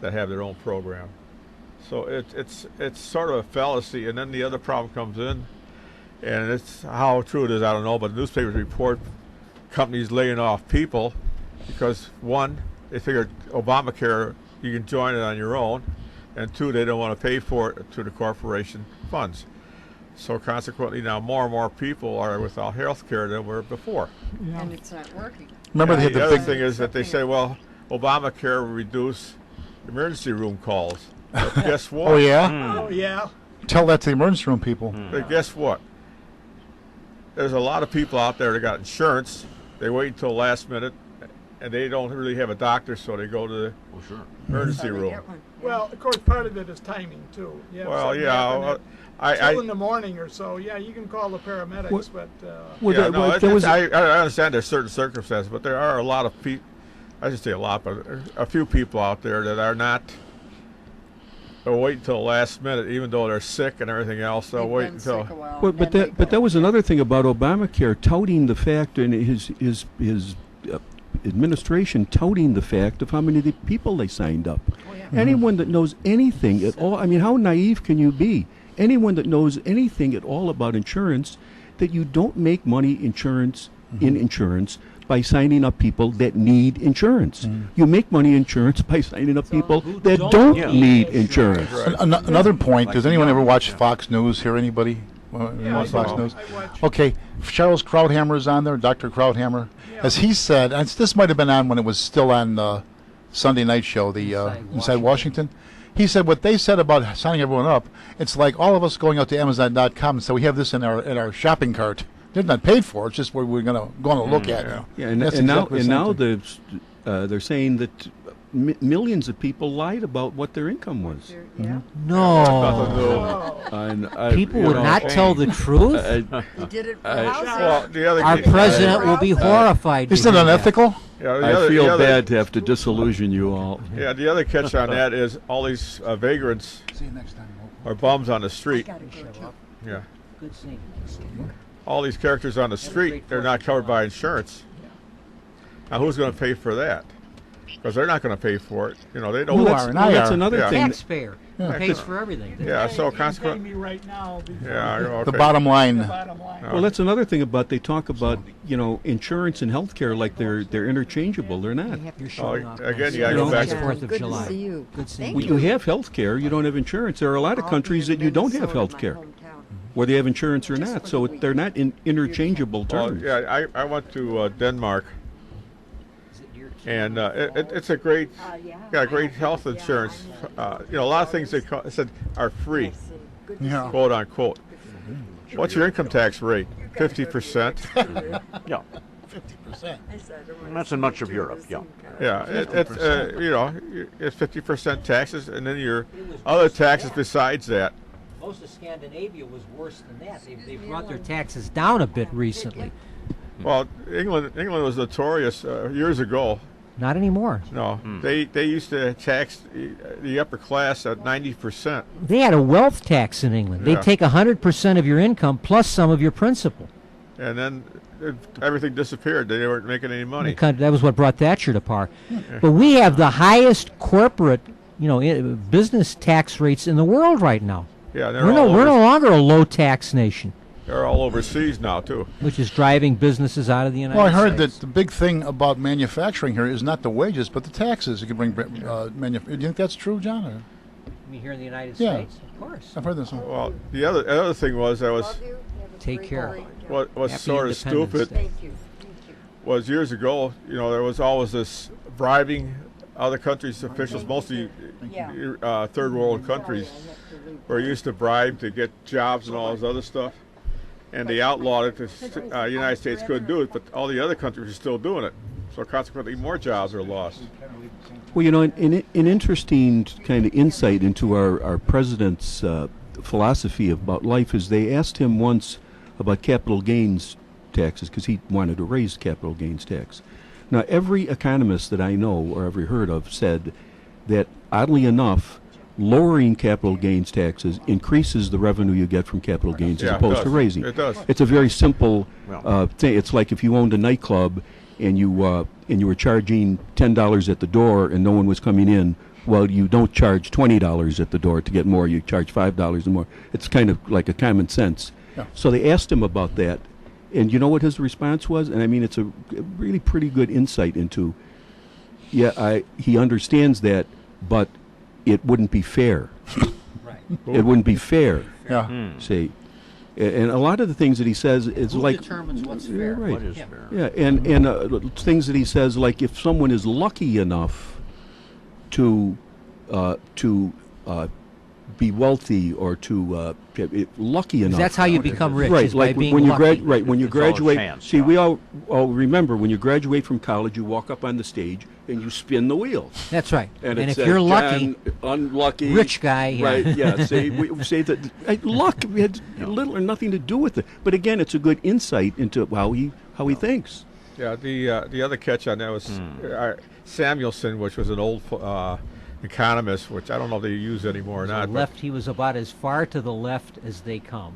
F: that have their own program. So it's sort of a fallacy. And then the other problem comes in And it's how true it is, I don't know, but newspapers report companies laying off people because, one, they figured Obamacare, you can join it on your own, and two, they don't want to pay for it to the corporation funds. So consequently, now more and more people are without health care than were before.
G: Yeah.
H: And it's not working.
D: Remember they had
F: the
D: the
F: other
D: big
F: thing is that they say, well, Obamacare will reduce emergency room calls. But guess what?
D: Oh yeah.
G: Oh, yeah.
D: Tell that to the emergency room people.
F: But guess what? There's a lot of people out there that got insurance. They wait until last minute, and they don't really have a doctor, so they go to the emergency
H: So they
F: room.
H: get one.
G: Well, of course, part of it is timing, too. You have
F: Well,
G: something
F: yeah,
G: happen
F: well,
G: at 2 in the morning or so. Yeah, you can call the paramedics,
E: What-
G: but
E: Well,
F: yeah,
E: that-
F: no,
E: well,
F: it-
E: there was
F: I understand there's certain circumstances, but there are a lot of people, I should say a lot, but a few people out there that are not, they'll wait until the last minute, even though they're sick and everything else, they'll
H: They've
F: wait
H: been
F: until,
H: sick a while,
E: Well,
H: and
E: but
H: then they
E: that
H: go.
E: was another thing about Obamacare, touting the fact, and his administration touting the fact of how many people they signed up.
H: Oh, yeah.
E: Anyone that knows anything at all, I mean, how naive can you be? Anyone that knows anything at all about insurance, that you don't make money in insurance by signing up people that need insurance. You make money in insurance by signing up people that don't need insurance.
D: Another point. Does anyone ever watch Fox News? Hear anybody?
G: yeah,
D: Fox
G: I
D: News.
G: watch.
D: Okay, Charles Krauthammer is on there, Dr. Krauthammer. As he said, and this might have been on when it was still on Sunday Night Show, the Inside Washington. He said what they said about signing everyone up, it's like all of us going out to Amazon.com and say we have this in our shopping cart. They're not paid for. It's just what we're going to look at.
E: Yeah, and,
D: That's
E: and now
D: exactly the
E: and
D: same
E: now
D: thing.
E: they're saying that millions of people lied about what their income was.
H: Yeah.
B: No.
E: And
B: People would not tell the truth?
H: He did it for
F: well,
H: housing.
F: the other
B: Our
F: key-
B: president will be horrified. to
D: Isn't it
B: hear that.
D: unethical?
F: yeah, the
E: I
F: other-
E: feel
F: the other-
E: bad to have to disillusion you all.
F: Yeah, the other catch on that is all these vagrants
D: See you next time.
F: or bums on the street.
H: Gotta go too.
F: Yeah.
B: Good seeing
F: All these characters on the street, they're not covered by insurance. Now, who's going to pay for that? Because they're not going to pay for it. You know, they don't.
D: You
E: Well,
D: are and
E: well,
D: I
E: that's
D: are.
E: another
F: Yeah.
E: thing.
B: Taxpayer pays for everything.
F: Yeah, so
G: You can pay
F: consequently.
G: me right now.
F: Yeah, okay.
D: The bottom
G: The
D: line.
G: bottom line.
E: Well, that's another thing about they talk about insurance and healthcare like they're interchangeable. They're not.
B: You're
F: Oh,
B: showing off.
F: again,
B: nice.
F: you gotta
E: go back
B: It's
E: to-
B: 4th of
H: Good
B: July.
H: to see you.
B: Good seeing
H: Thank
B: you.
E: You have health care, you don't have insurance. There are a lot of
H: I'll
E: countries
H: be
E: that
H: in
E: you don't have
H: Minnesota,
E: health
H: my
E: care,
H: hometown.
E: whether they have insurance or
H: Just
E: not.
H: for
E: So
H: the
E: they're not in interchangeable
F: Well,
E: terms.
F: yeah, I went to Denmark, and it's a great, got great health insurance. A lot of things they said are free,
D: Yeah.
F: quote unquote. What's your income tax rate? 50%.
A: Yeah,
D: 50%.
A: and that's in much of Europe. Yeah.
F: Yeah, it's 50% taxes, and then your other taxes besides that.
B: Most of Scandinavia was worse than that. They brought their taxes down a bit recently.
F: Well, England was notorious years ago.
B: Not anymore.
F: No, they used to tax the upper class at 90%.
B: They had a wealth tax in England.
F: Yeah.
B: They take 100% of your income plus some of your principal.
F: And then everything disappeared. They weren't making any money.
B: That was what brought Thatcher to power. But we have the highest corporate, business tax rates in the world right now.
F: Yeah, they're
B: We're
F: all
B: no
F: over,
B: longer a low tax nation,
F: they're all overseas now too.
B: which is driving businesses out of the United
D: Well, I
B: States.
D: heard that the big thing about manufacturing here is not the wages, but the taxes. You can bring Do you think that's true, John? Or?
B: I mean, here in the United
D: Yeah.
B: States, of course.
D: I've heard this one.
F: Well, the other thing was
H: Love you. Have a
B: Take
H: great
B: care.
H: break.
F: what was
B: Happy
F: sort of
B: Independence
F: stupid
B: Day.
H: Thank you. Thank you.
F: was years ago. There was always this bribing other countries' officials, mostly third world countries, where you used to bribe to get jobs and all this other stuff. And they outlawed it. The United States couldn't do it, but all the other countries are still doing it. So consequently, more jobs are lost.
E: Well, an interesting kind of insight into our president's philosophy about life is they asked him once about capital gains taxes because he wanted to raise capital gains tax. Now, every economist that I know or ever heard of said that, oddly enough, lowering capital gains taxes increases the revenue you get from capital gains
F: Yeah,
E: as
F: it
E: opposed
F: does.
E: to raising.
F: It does.
E: It's a very simple
A: Well.
E: thing. It's like if you owned a nightclub and you were charging $10 at the door and no one was coming in. Well, you don't charge $20 at the door to get more. You charge $5 and more. It's kind of like a common sense. So they asked him about that, and you know what his response was? And I mean, it's a really pretty good insight into, he understands that, but it wouldn't be fair.
B: Right.
E: It wouldn't be fair.
D: Yeah.
E: See, and a lot of the things that he says is
B: Who
E: like
B: determines what's fair?
E: right.
A: What is fair?
E: Yeah, and things that he says, like if someone is lucky enough to be wealthy or to lucky enough.
B: That's how you become rich.
E: Right,
B: is
E: like
B: by being
E: when you
B: lucky.
E: when you
A: It's all a
E: graduate.
A: chance,
E: See,
A: yeah.
E: we all remember when you graduate from college, you walk up on the stage and you spin the wheel.
B: That's right.
E: And,
B: And
E: it
B: if
E: says,
B: you're lucky,
E: John, unlucky,
B: rich guy, yeah.
E: right? Yeah. See, we say that luck had little or nothing to do with it. But again, it's a good insight into how he thinks.
F: Yeah, the other catch on that was Samuelson, which was an old economist, which I don't know if they use anymore or
B: So
F: not.
B: left, he was about as far to the left as they come.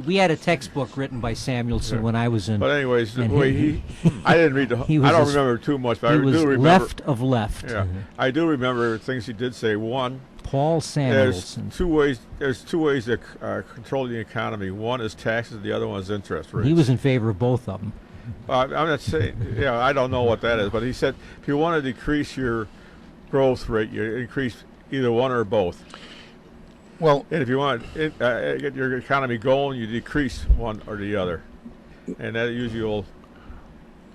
B: We had a textbook written by Samuelson when I was in.
F: But anyways, the
B: and
F: way I didn't read the whole.
B: he was
F: I don't
B: as-
F: remember too much, but
B: he
F: I
B: was
F: do remember.
B: left of left.
F: Yeah, I do remember things he did say. One,
B: Paul
F: there's
B: Samuelson.
F: two ways. There's two ways to control the economy. One is taxes. The other one is interest rates.
B: He was in favor of both of them.
F: I'm not saying. Yeah, I don't know what that is, but he said if you want to decrease your growth rate, you increase either one or both.
D: Well,
F: And if you want to get your economy going, you decrease one or the other, and that usually will.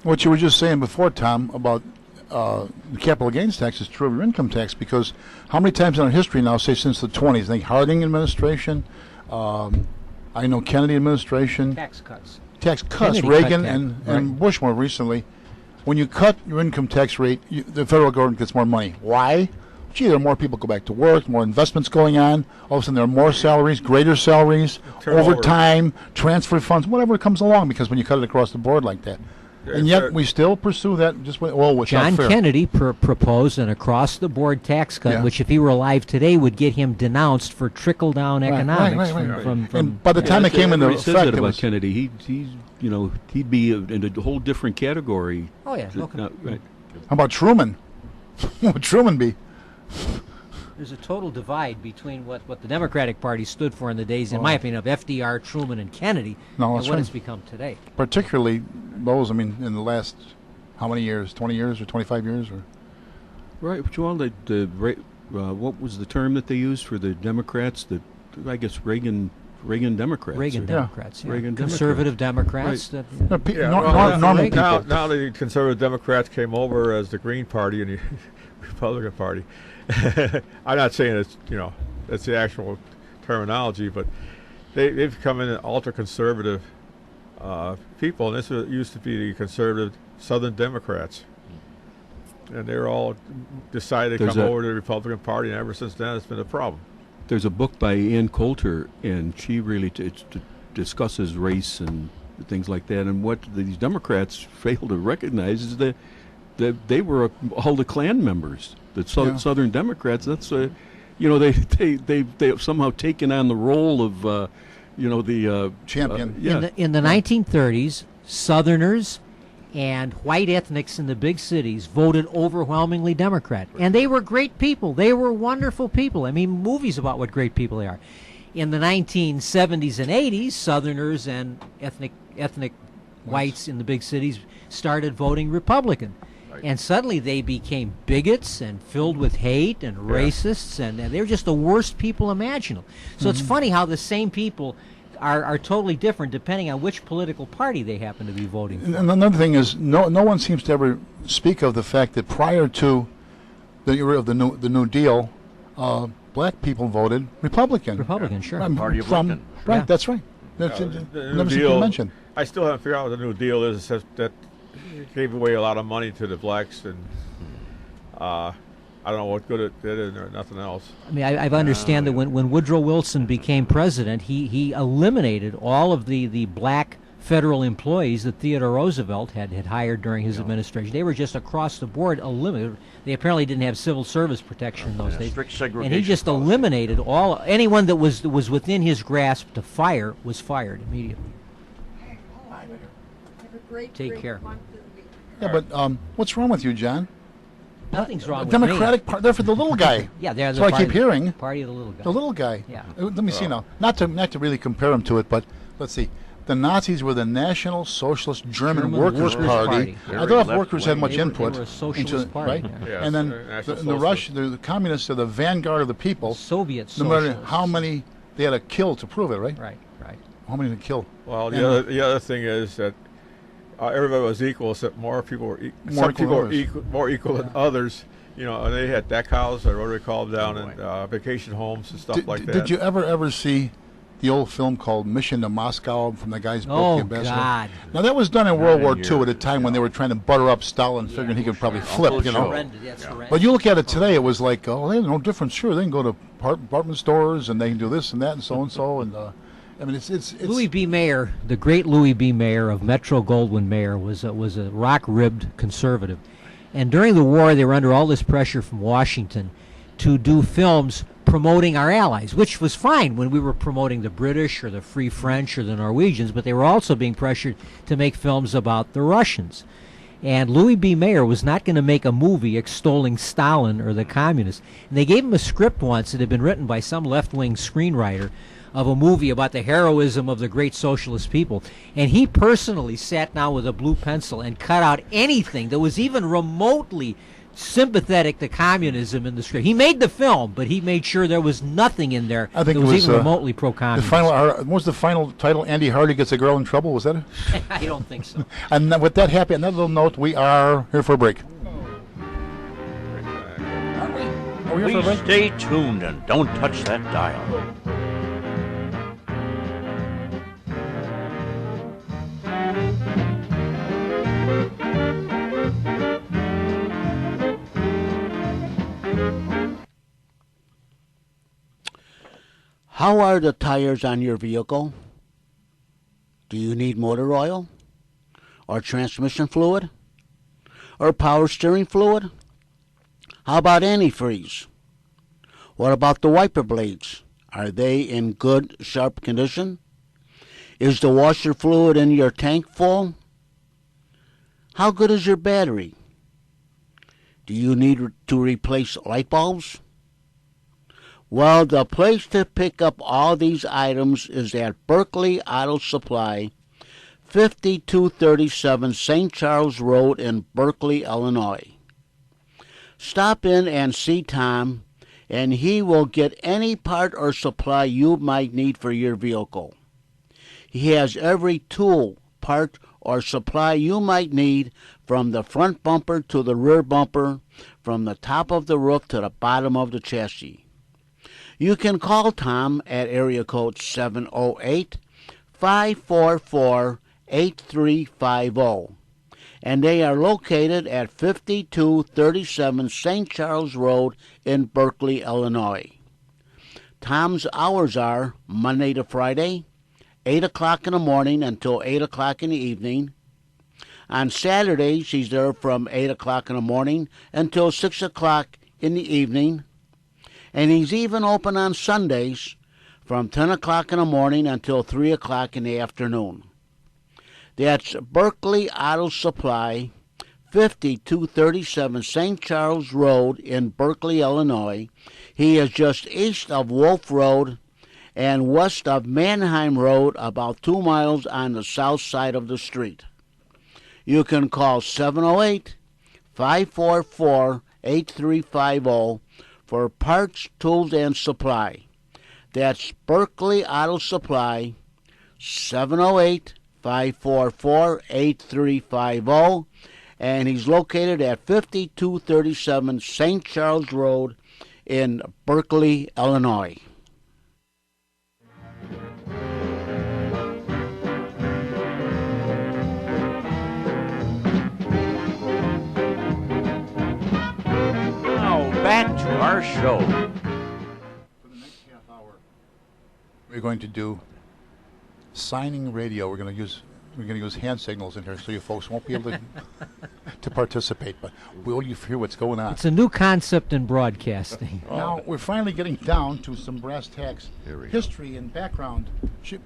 D: what you were just saying before, Tom, about the capital gains tax is true of your income tax, because how many times in our history now, say since the 20s, I think Harding administration, I know Kennedy administration,
B: Tax cuts.
D: tax cuts,
B: Kennedy
D: Reagan
B: cut
D: and
B: that.
D: Bush more recently, when you cut your income tax rate, the federal government gets more money. Why? Gee, there are more people go back to work, more investments going on. All of a sudden, there are more salaries, greater salaries,
F: Turnover.
D: overtime, transfer funds, whatever comes along, because when you cut it across the board like that. And yet,
F: Sure.
D: we still pursue that just with, well, it's
B: John
D: not fair.
B: Kennedy proposed an across-the-board tax cut,
D: Yeah.
B: which, if he were alive today, would get him denounced for trickle-down
D: Right,
B: economics.
D: right.
B: From
D: And by the time it came into
E: He says
D: effect,
E: that
D: it
E: about
D: was
E: Kennedy. He'd be in a whole different category.
B: oh yeah, look,
E: Right.
D: how about Truman? What would Truman be?
B: there's a total divide between what the Democratic Party stood for in the days, in my opinion, of FDR, Truman, and Kennedy,
D: No,
B: and
D: that's
B: what
D: right.
B: it's become today.
D: Particularly those, I mean, in the last, how many years? 20 years or 25 years? Or
E: Right. But what was the term that they used for the Democrats? I guess Reagan Democrats.
B: Reagan
E: or-
B: Democrats, yeah.
E: Reagan
B: conservative Democrats. That,
D: normal
F: now,
D: people.
F: now the conservative Democrats came over as the Green Party and the Republican Party. I'm not saying it's the actual terminology, but they've come in ultra conservative people, and this used to be the conservative Southern Democrats, and they're all decided to
E: There's
F: come
E: a-
F: over to the Republican Party, and ever since then it's been a problem.
E: There's a book by Ann Coulter, and she really discusses race and things like that. And what these Democrats fail to recognize is that they were all the Klan members. The
D: Yeah.
E: Southern Democrats. That's they've somehow taken on the role of the
D: Champion.
E: yeah.
B: in the 1930s, Southerners and white ethnics in the big cities voted overwhelmingly Democrat. And they were great people. They were wonderful people. I mean, movies about what great people they are. In the 1970s and 80s, Southerners and ethnic whites in the big cities started voting Republican. And suddenly they became bigots and filled with hate and racists, and they were just the worst people imaginable. So it's funny how the same people are totally different depending on which political party they happen to be voting for.
D: And another thing is, no one seems to ever speak of the fact that prior to the era of the New Deal, black people voted Republican.
B: Republican, sure.
A: Party of Lincoln.
D: Right,
B: Yeah.
D: that's right. That's
F: The
D: never
F: New
D: seems to be
F: Deal.
D: mentioned.
F: I still haven't figured out what the New Deal is. It says that it gave away a lot of money to the blacks, and I don't know what good it did or nothing else.
B: I mean, I understand that when Woodrow Wilson became president, he eliminated all of the black federal employees that Theodore Roosevelt had hired during his administration. They were just across the board eliminated. They apparently didn't have civil service protection in those days.
A: Strict
B: And
A: segregation
B: he just
A: policy.
B: eliminated anyone that was within his grasp to fire was fired immediately. Take care.
D: Yeah, but what's wrong with you, John?
B: Nothing's wrong with
D: Democratic Party. They're for the little guy.
B: me. Yeah, they're
D: That's
B: the
D: what I
B: party,
D: keep hearing.
B: Party of the little guy.
D: The little guy.
B: Yeah.
D: Let me see now. Not to really compare him to it, but let's see. The Nazis were the National Socialist German
B: Workers'
D: Workers'
B: Party.
D: Party.
A: Very
D: I don't know if
A: left
D: workers had
A: wing.
D: much
B: They were
D: input
B: a socialist
D: into
B: party,
D: right.
B: yeah.
F: Yes,
D: And then
F: National
D: the Rush,
F: Socialist.
D: the communists are the vanguard of the people.
B: Soviet
D: No matter
B: socialists.
D: how many they had to kill to prove it, right?
B: Right, right.
D: How many to kill?
F: Well,
D: And-
F: the other thing is that everybody was equal, except more people were
D: More
F: some
D: equal
F: people
D: than
F: were
D: others.
F: more equal than others. You know, and they had deck houses or whatever they call them down in vacation homes and stuff like that.
D: Did you ever see the old film called Mission to Moscow from the guy's book,
B: Oh,
D: The Ambassador?
B: God.
D: Now that was done in World
A: in
D: War
A: here.
D: II at a time when they were trying to butter up Stalin, figuring he could probably flip, you know.
B: Horrendous. That's horrendous.
D: But you look at it today, it was like, oh, there's no difference. Sure, they can go to department stores and they can do this and that and so and so. And I mean, it's
B: Louis B. Mayer, the great Louis B. Mayer of Metro-Goldwyn-Mayer, was a rock-ribbed conservative. And during the war, they were under all this pressure from Washington to do films promoting our allies, which was fine when we were promoting the British or the Free French or the Norwegians, but they were also being pressured to make films about the Russians. And Louis B. Mayer was not going to make a movie extolling Stalin or the communists. And they gave him a script once that had been written by some left-wing screenwriter of a movie about the heroism of the great socialist people. And he personally sat down with a blue pencil and cut out anything that was even remotely sympathetic to communism in the script. He made the film, but he made sure there was nothing in there
D: I think
B: that
D: it
B: was
D: was
B: even remotely
D: the
B: pro-communist.
D: final. What was the final title? Andy Hardy Gets a Girl in Trouble. Was that it?
B: I don't think so.
D: And with that happy, another little note, we are here for a break. Are we here for a
A: Please
D: break?
A: stay tuned and don't touch that dial.
C: How are the tires on your vehicle? Do you need motor oil? Or transmission fluid? Or power steering fluid? How about antifreeze? What about the wiper blades? Are they in good, sharp condition? Is the washer fluid in your tank full? How good is your battery? Do you need to replace light bulbs? Well, the place to pick up all these items is at Berkeley Auto Supply, 5237 St. Charles Road in Berkeley, Illinois. Stop in and see Tom, and he will get any part or supply you might need for your vehicle. He has every tool, part, or supply you might need, from the front bumper to the rear bumper, from the top of the roof to the bottom of the chassis. You can call Tom at area code 708-544-8350. And they are located at 5237 St. Charles Road in Berkeley, Illinois. Tom's hours are Monday to Friday, 8 o'clock in the morning until 8 o'clock in the evening. On Saturdays, he's there from 8 o'clock in the morning until 6 o'clock in the evening. And he's even open on Sundays from 10 o'clock in the morning until 3 o'clock in the afternoon. That's Berkeley Auto Supply, 5237 St. Charles Road in Berkeley, Illinois. He is just east of Wolf Road and west of Mannheim Road, about 2 miles on the south side of the street. You can call 708-544-8350 for parts, tools, and supply. That's Berkeley Auto Supply, 708-544-8350, and he's located at 5237 St. Charles Road in Berkeley, Illinois.
A: Now back to our show.
D: For the next half hour, we're going to do signing radio. We're going to use hand signals in here, so you folks won't be able to participate, but will you hear what's going on?
B: It's a new concept in broadcasting.
D: Now we're finally getting down to some brass tacks history and background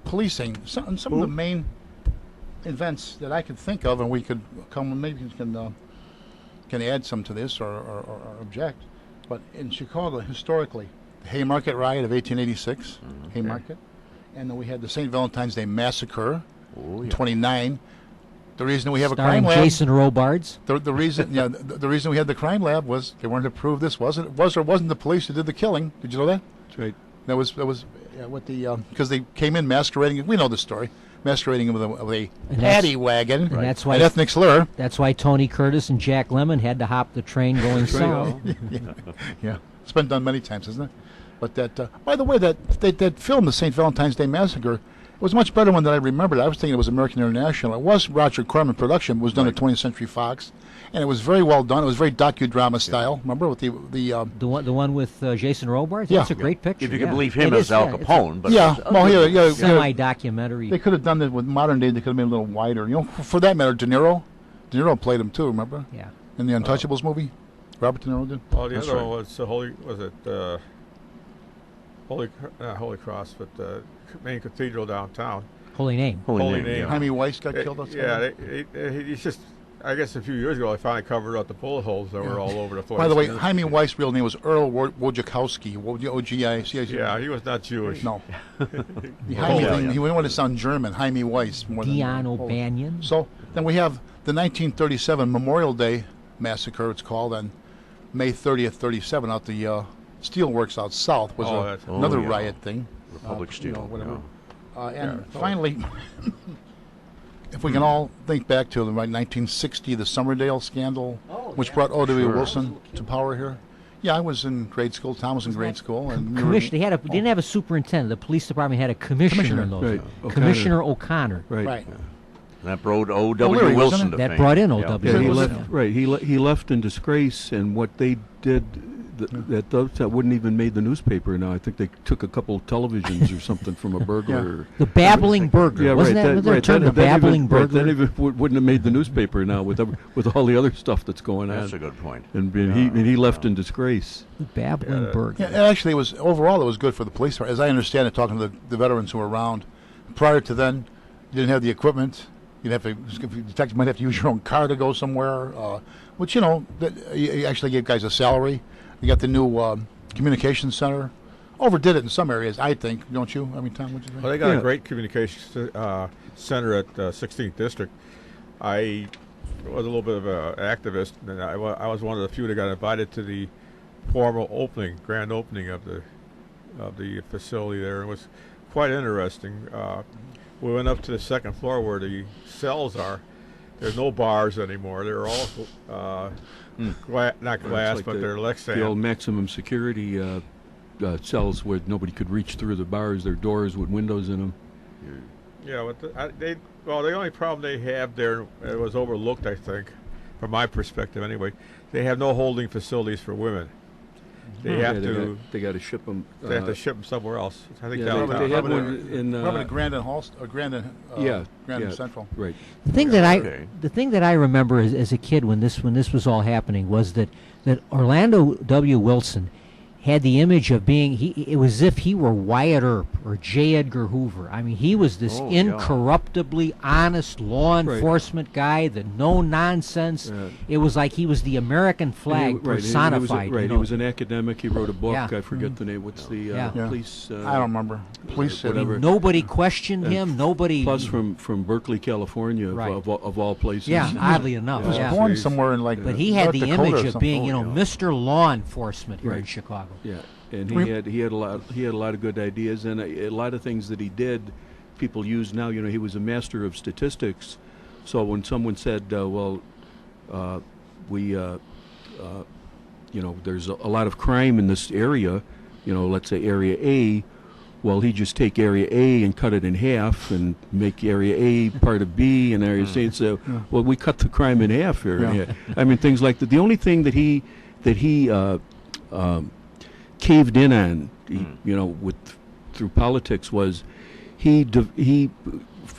D: policing. Some of the main events that I could think of, and we could come maybe can add some to this or object. But in Chicago, historically, the Haymarket riot of 1886, Haymarket, And then we had the St. Valentine's Day Massacre
A: Oh,
D: in
A: yeah.
D: 29. The reason we have a
B: Starring
D: crime lab...
B: Jason Robards.
D: The reason, the reason we had the crime lab was they wanted to prove this was or wasn't the police who did the killing. Did you know that?
E: That's right.
D: That was what the because they came in masquerading. We know the story, masquerading with a
B: And
D: paddy wagon,
B: and that's why-
D: an ethnic slur.
B: That's why Tony Curtis and Jack Lemmon had to hop the train going south.
D: Yeah, it's been done many times, isn't it? But that, by the way, that film, the St. Valentine's Day Massacre, it was a much better one than I remembered. I was thinking it was American International. It was Roger Corman production. It was done at 20th Century Fox, and it was very well done. It was very docudrama style. Remember with the
B: The one with Jason Robards?
D: Yeah.
B: That's a great picture.
A: If you
B: yeah.
A: can believe him
B: It
A: as
B: is,
A: Al
B: yeah, it's
A: Capone, but
D: yeah, well, yeah,
B: semi-documentary.
D: they could have done it with modern day. They could have made it a little wider. You know, for that matter, De Niro played him too. Remember?
B: Yeah.
D: In the Untouchables movie, Robert De Niro did.
F: Oh, the
A: That's
F: other
A: right.
F: one was Holy Cross, but the main cathedral downtown.
B: Holy Name.
F: Holy Name.
A: yeah.
D: Jaime Weiss got killed outside.
F: Yeah, he's just. I guess a few years ago, I finally covered up the bullet holes that were all over the place.
D: By the way, Jaime Weiss' real name was Earl Wojciechowski. O-G-I-C-H.
F: Yeah, he was not Jewish.
D: No. The Jaime
A: yeah,
D: thing,
A: yeah.
D: he wanted to sound German. Jaime Weiss. More
B: Dion
D: than
B: O'Banion.
D: So then we have the 1937 Memorial Day Massacre, it's called, on May 30th, 37, out the Steelworks out south was
F: Oh, that's-
D: another
A: Oh, yeah.
D: riot thing.
A: Republic
D: You
A: Steel.
D: know, whatever.
A: yeah.
D: And finally, if we can all think back to the 1960, the Summerdale scandal, which brought O.W. Wilson to power here. Yeah, I was in grade school. Tom was in grade school, and we were-
B: They didn't have a superintendent. The police department had a commissioner in those.
E: Right,
B: days. Commissioner O'Connor.
E: Right.
D: right.
A: That brought O.W.
D: O'Leary, wasn't
A: Wilson
D: it?
A: to
B: That
A: fame.
B: brought in
A: Yeah.
B: O.W.
E: Yeah, he
B: Wilson.
E: left. Right. He left in disgrace, and what they did that wouldn't even made the newspaper. Now I think they took a couple of televisions or something from a burglar.
B: The Babbling Burglar.
E: Yeah,
B: Wasn't
E: right.
B: that their term, the
E: that
B: Babbling
E: even,
B: Burglar?
E: That even wouldn't have made the newspaper now with all the other stuff that's going on.
A: That's a good point.
E: And he left in disgrace.
B: The Babbling Burglar.
D: Yeah, actually, it was overall it was good for the police. As I understand it, talking to the veterans who were around, prior to then, you didn't have the equipment. You'd have to, detectives might have to use your own car to go somewhere. Which you actually gave guys a salary. You got the new communications center. Overdid it in some areas, I think. Don't you? I mean, Tom, what do you think?
F: Well, they got
E: Yeah.
F: a great communications center at 16th District. I was a little bit of an activist, and I was one of the few that got invited to the formal grand opening of the facility there. It was quite interesting. We went up to the second floor where the cells are. There's no bars anymore. They're all not glass,
E: like
F: but they're
E: the
F: Lexan.
E: old maximum security cells where nobody could reach through the bars. Their doors with windows in them.
F: Yeah, but the only problem they have there, it was overlooked, I think, from my perspective anyway. They have no holding facilities for women. They have to.
E: They got to ship them.
F: They have to ship them somewhere else. I think
E: Yeah,
F: downtown.
E: they had
D: Probably
E: one in.
D: Probably Grandin Hall, or Grandin, Grandin Central.
E: Right.
B: The thing that
A: Okay.
B: the thing that I remember as a kid when this was all happening was that Orlando W. Wilson had the image of being it was as if he were Wyatt Earp or J. Edgar Hoover. I mean, he was this
A: Oh, yeah.
B: incorruptibly honest law
E: Right.
B: enforcement guy, the no nonsense.
E: Yeah.
B: It was like he was the American flag personified.
E: Right.
B: you
E: He
B: know.
E: was an academic. He wrote a book.
B: Yeah.
E: I forget the name. What's the
B: Yeah.
D: Yeah.
E: police?
D: I don't remember. Police said
E: whatever.
B: Nobody questioned
E: And
B: him. Nobody.
E: Plus from Berkeley, California,
B: Right.
E: of all places.
B: yeah, oddly enough.
D: he was
B: Yeah.
D: born somewhere in like.
B: But he had
D: North
B: the
D: Dakota or
B: image of
D: something.
B: being, Mr. Law Enforcement here in
E: Right.
B: Chicago.
E: Yeah, and he had a lot of good ideas, and a lot of things that he did, people use now. He was a master of statistics. So when someone said, there's a lot of crime in this area, let's say area A. Well, he just take area A and cut it in half and make area A part of B and area C. So, well, we cut the crime in half here.
D: Yeah.
E: Yeah. I mean, things like that. The only thing that he caved in on, through politics was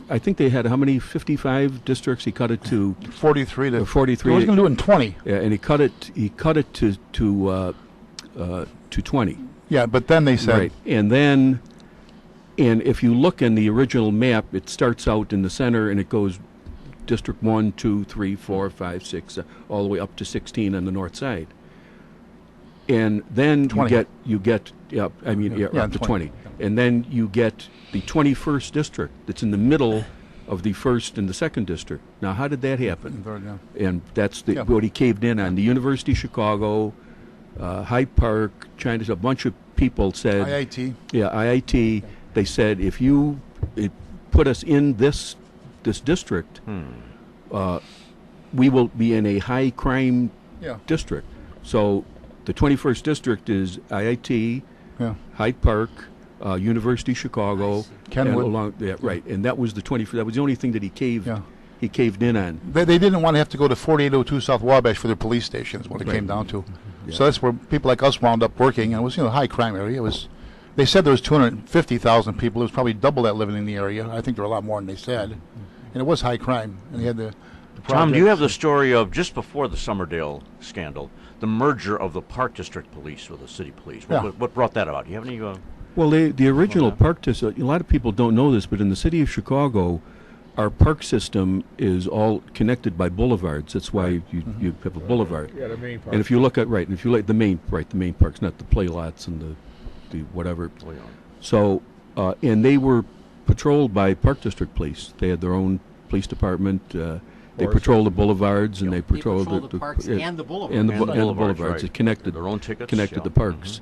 E: I think they had how many 55 districts. He cut it to
D: 43 to
E: 43.
D: He was going to do it in 20.
E: Yeah, and he cut it to 20.
D: Yeah, but then they said.
E: Right, and if you look in the original map, it starts out in the center and it goes District 1, 2, 3, 4, 5, 6, all the way up to 16 on the north side. And then
D: 20.
E: you get up to 20. And then you get the 21st district that's in the middle of the 1st and the 2nd district. Now, how did that happen? And that's what he caved in on. The University of Chicago, Hyde Park, China's, a bunch of people said...
D: IIT.
E: Yeah, IIT. They said, if you put us in this district, we will be in a high crime district. So the 21st district is IIT, Hyde Park, University of Chicago,
D: Kenwood.
E: Right. And that was the 21st. That was the only thing that he caved in on.
D: They didn't want to have to go to 4802 South Wabash for their police stations, what it came down to.
E: Yeah.
D: So that's where people like us wound up working, and it was a high crime area. It was. They said there was 250,000 people. It was probably double that living in the area. I think there were a lot more than they said, and it was high crime. And they had the
A: Tom, do you have the story of just before the Summerdale scandal, the merger of the Park District Police with the City Police? What brought that about? Do you have any?
E: Well, the original park district. A lot of people don't know this, but in the city of Chicago, our park system is all connected by boulevards. That's why you have a boulevard.
F: Yeah, the main park.
E: And if you look at the main parks, not the play lots and the whatever. So, and they were patrolled by Park District Police. They had their own police department. They patrolled the boulevards and they patrolled
B: the parks and the boulevards.
E: And the boulevards.
A: Right.
E: It connected
A: their own tickets.
E: Connected the parks.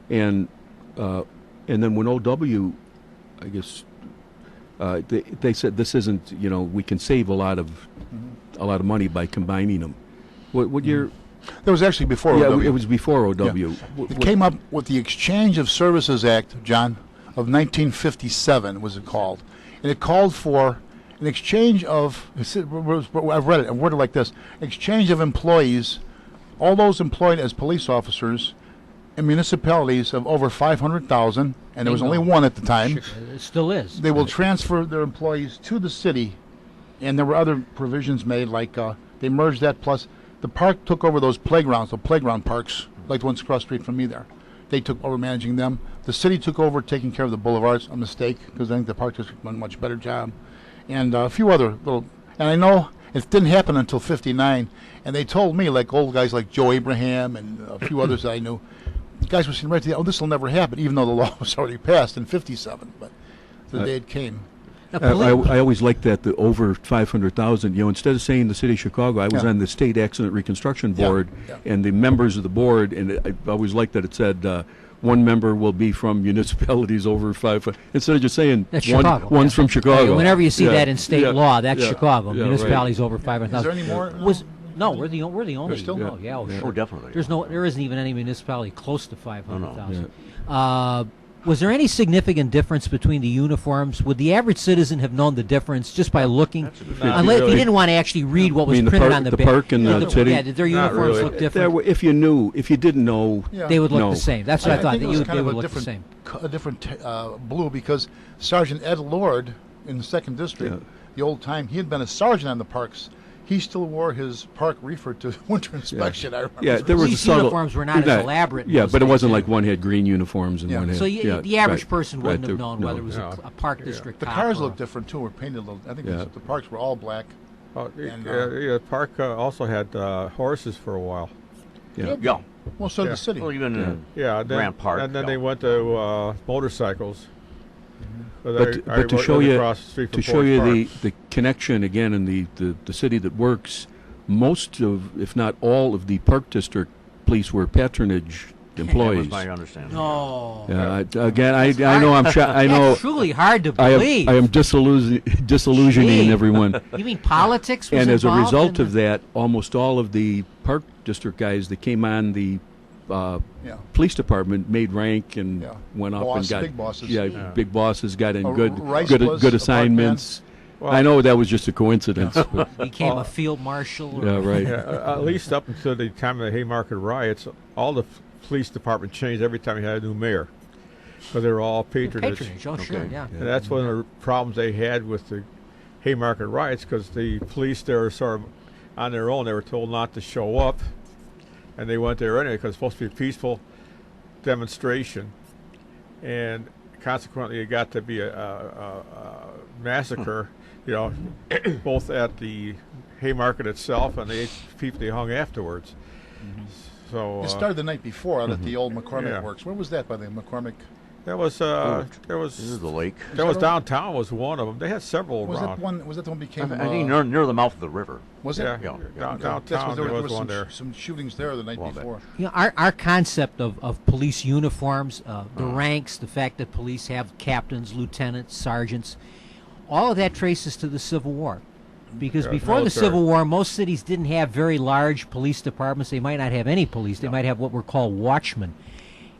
E: And then when OW, I guess, they said this isn't. We can save a lot of money by combining them. What year?
D: That was actually before OW.
E: Yeah, it was before OW.
D: Yeah. It came up with the Exchange of Services Act, John, of 1957 was it called. And it called for an exchange of, I've read it, and worded like this, exchange of employees, all those employed as police officers in municipalities of over 500,000, and there was only one at the time.
B: It still is.
D: They will transfer their employees to the city, and there were other provisions made, like they merged that, plus the park took over those playgrounds, the playground parks, like the ones across the street from me there. They took over managing them. The city took over taking care of the boulevards, a mistake, because I think the park district did a much better job. And a few other little, and I know it didn't happen until 59, and they told me, like old guys like Joe Abraham and a few others that I knew, guys were saying right to the, this will never happen, even though the law was already passed in 57, but the day it came.
E: I always liked that, the over 500,000. Instead of saying the city of Chicago, I was on the State Accident Reconstruction Board, and the members of the board, and I always liked that it said one member will be from municipalities over 500. Instead of just saying one's from Chicago.
B: Whenever you see that in state law, that's Chicago.
E: Yeah,
B: municipalities over 500,000.
D: Is there any more?
B: No, we're the only.
D: Still?
B: No, sure.
A: Oh, definitely.
B: There isn't even any municipality close to 500,000. Was there any significant difference between the uniforms? Would the average citizen have known the difference just by looking? Unless if you didn't want to actually read what was printed on the
E: the park and the city.
B: Yeah, did their uniforms look different?
E: If you didn't know,
B: they would look the same. That's what I thought.
D: Think it was kind
B: They
D: of
B: would
D: a
B: look the same.
D: different blue, because Sergeant Ed Lord in the 2nd District, the old time, he had been a sergeant on the parks. He still wore his park reefer to winter inspection. I remember.
E: Yeah, there was
B: These uniforms were not as elaborate.
E: Yeah, but it wasn't like one had green uniforms and one had.
B: So the average person wouldn't have known whether it was a park district.
D: The cars looked different too. Were painted a little. I think the parks were all black.
F: The park also had horses for a while.
A: Yeah.
D: Well, so did the city.
A: Well, even in
F: Grant
A: Park.
F: And then they went to motorcycles.
E: But to show you the connection again in the city that works, most of, if not all of the Park District police were patronage employees.
A: That was my understanding.
B: No.
E: Again, I know I'm I know
B: that's truly hard to believe.
E: I am disillusioning everyone.
B: You mean politics was
E: And as a
B: involved
E: result
B: in
E: of that, almost all of the Park District guys that came on the police department made rank and went up and got
D: big bosses.
E: Big bosses, got in
D: Rice
E: good assignments.
F: Well,
E: I know that was just a coincidence. But
B: became a field marshal.
E: Yeah, right.
F: At least up until the time of the Haymarket riots, all the police department changed every time you had a new mayor, because they were all patronage.
B: Oh, sure, yeah.
F: And that's one of the problems they had with the Haymarket riots, because the police there were sort of on their own. They were told not to show up, and they went there anyway because it's supposed to be a peaceful demonstration, and consequently it got to be a massacre. Both at the Haymarket itself and the 8 people they hung afterwards. So
D: it started the night before out at the old McCormick Works. Where was that, by the McCormick?
F: There was
A: This is the lake.
F: there was downtown was one of them. They had several
D: Was
F: around.
D: that one? Was that the one became?
A: I think near the mouth of the river.
D: Was it?
F: Yeah,
A: Yeah.
F: downtown there was one there.
D: Some shootings there the night
A: Well, that-
D: before.
B: You know, our concept of police uniforms, the ranks, the fact that police have captains, lieutenants, sergeants, all of that traces to the Civil War. Because
F: Yeah,
B: before the
F: military.
B: Civil War, most cities didn't have very large police departments. They might not have any police. They might have what were called watchmen.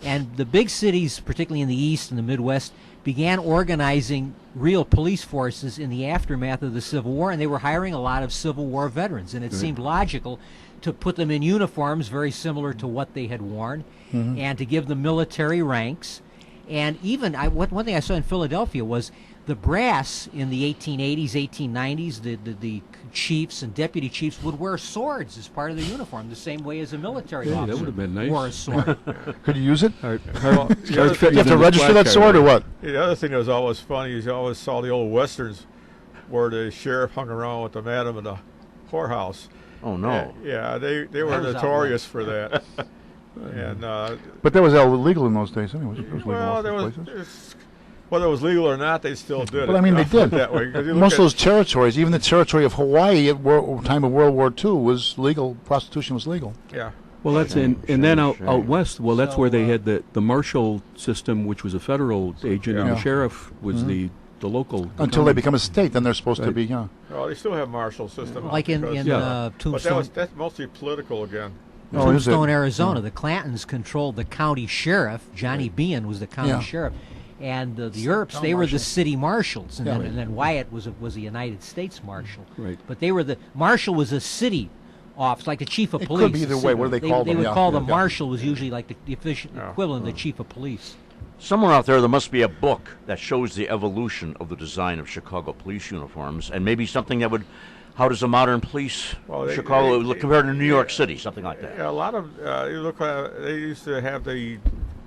B: And the big cities, particularly in the East and the Midwest, began organizing real police forces in the aftermath of the Civil War, and they were hiring a lot of Civil War veterans. And it seemed logical to put them in uniforms very similar to what they had worn, and to give them military ranks. And even one thing I saw in Philadelphia was the brass in the 1880s, 1890s, the chiefs and deputy chiefs would wear swords as part of their uniform, the same way as a military
E: Yeah, that
B: officer
E: would have been nice.
B: wore a sword.
D: Could you use it?
E: Hard,
F: Well,
E: hard,
F: the
E: hard
F: other
E: fitting
D: You have
E: in
D: to
E: the
D: register that
E: placard,
D: sword or what?
F: The other thing that was always funny is you always saw the old westerns where the sheriff hung around with the madam in the whorehouse.
A: Oh no.
F: Yeah, they were
B: That was
F: notorious for that. And
D: But that was illegal in those days. Anyway, it was legal
F: well,
D: in
F: there
D: most
F: was
D: places.
F: whether it was legal or not, they still did it.
D: Well, I mean, they
F: I'll put it
D: did.
F: that way. 'Cause you look
D: Most
F: at-
D: of those territories, even the territory of Hawaii at time of World War II, was legal. Prostitution was legal.
F: Yeah.
E: Well, that's
A: Shame,
E: and then
A: shame,
E: out
A: shame.
E: west. Well, that's
B: So,
E: where they had the marshal system, which was a federal agent, and
D: Yeah.
E: the sheriff was the local. the
D: Until they
E: county.
D: become a state, then they're supposed to
E: Right.
D: be. Yeah.
F: Well, they still have marshal system.
B: Like in
F: because-
E: Yeah.
F: but
B: Tombstone,
F: that's mostly political again.
D: Oh, is it?
B: Tombstone, Arizona. The Clantons controlled the county sheriff. Johnny Bean was the county
D: Yeah.
B: sheriff, and the Earps,
D: Town
B: they were the
D: marshal.
B: city marshals, and,
D: Yeah.
B: then Wyatt was a United States marshal.
E: Right.
B: But they were the marshal was a city office, like the chief of
D: It could
B: police.
D: be either
B: a
D: way.
B: city-
D: What do they call
B: They
D: them?
B: would
D: Yeah,
B: call
D: yeah,
B: the
D: yeah.
B: marshal was usually like the official
F: Yeah.
B: equivalent of the chief of police.
A: Somewhere out there must be a book that shows the evolution of the design of Chicago police uniforms, and maybe something that would. How does a modern police
F: Well, they-
A: Chicago
F: they-
A: look compared to New York City, something like that?
F: Yeah, a lot of you look. They used to have the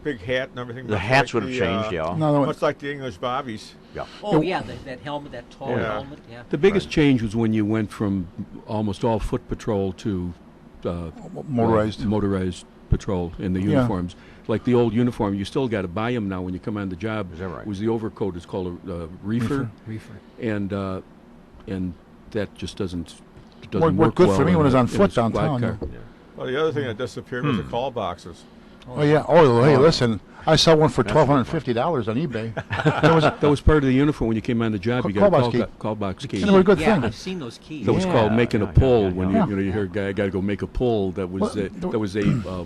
F: big hat and everything.
A: The
F: much
A: hats
F: like
A: would have
F: the,
A: changed, yeah.
D: No,
F: Much like the English bobbies.
A: Yeah.
B: Oh yeah, that helmet, that tall
F: Yeah.
B: helmet. Yeah.
E: The biggest change was when you went from almost all foot patrol to
D: motorized.
E: motorized patrol in the
D: Yeah.
E: uniforms. Like the old uniform, you still got to buy them now when you come on the job.
A: Is that right?
E: Was the overcoat is called a reefer,
B: Reefer.
E: and that just doesn't
D: Worked
E: work
D: good
E: well
D: for me
E: in
D: when I was
E: a-
D: on
E: in a
D: foot
E: squad
D: downtown,
E: car.
D: yeah.
F: Well, the other thing that disappeared was the call boxes.
D: Oh yeah. Oh, hey, listen. I saw one for $1,250 on eBay.
E: That was part of the uniform when you came on the job. You got
D: Call
E: a
D: box key.
E: call box key.
D: And they were a good
B: yeah,
D: thing.
B: I've seen those keys.
E: That was called
A: Yeah,
E: making
A: yeah,
E: a pull
A: yeah,
E: when
A: yeah.
E: you hear a guy got to go make a pull. That was
D: Well,
E: there was a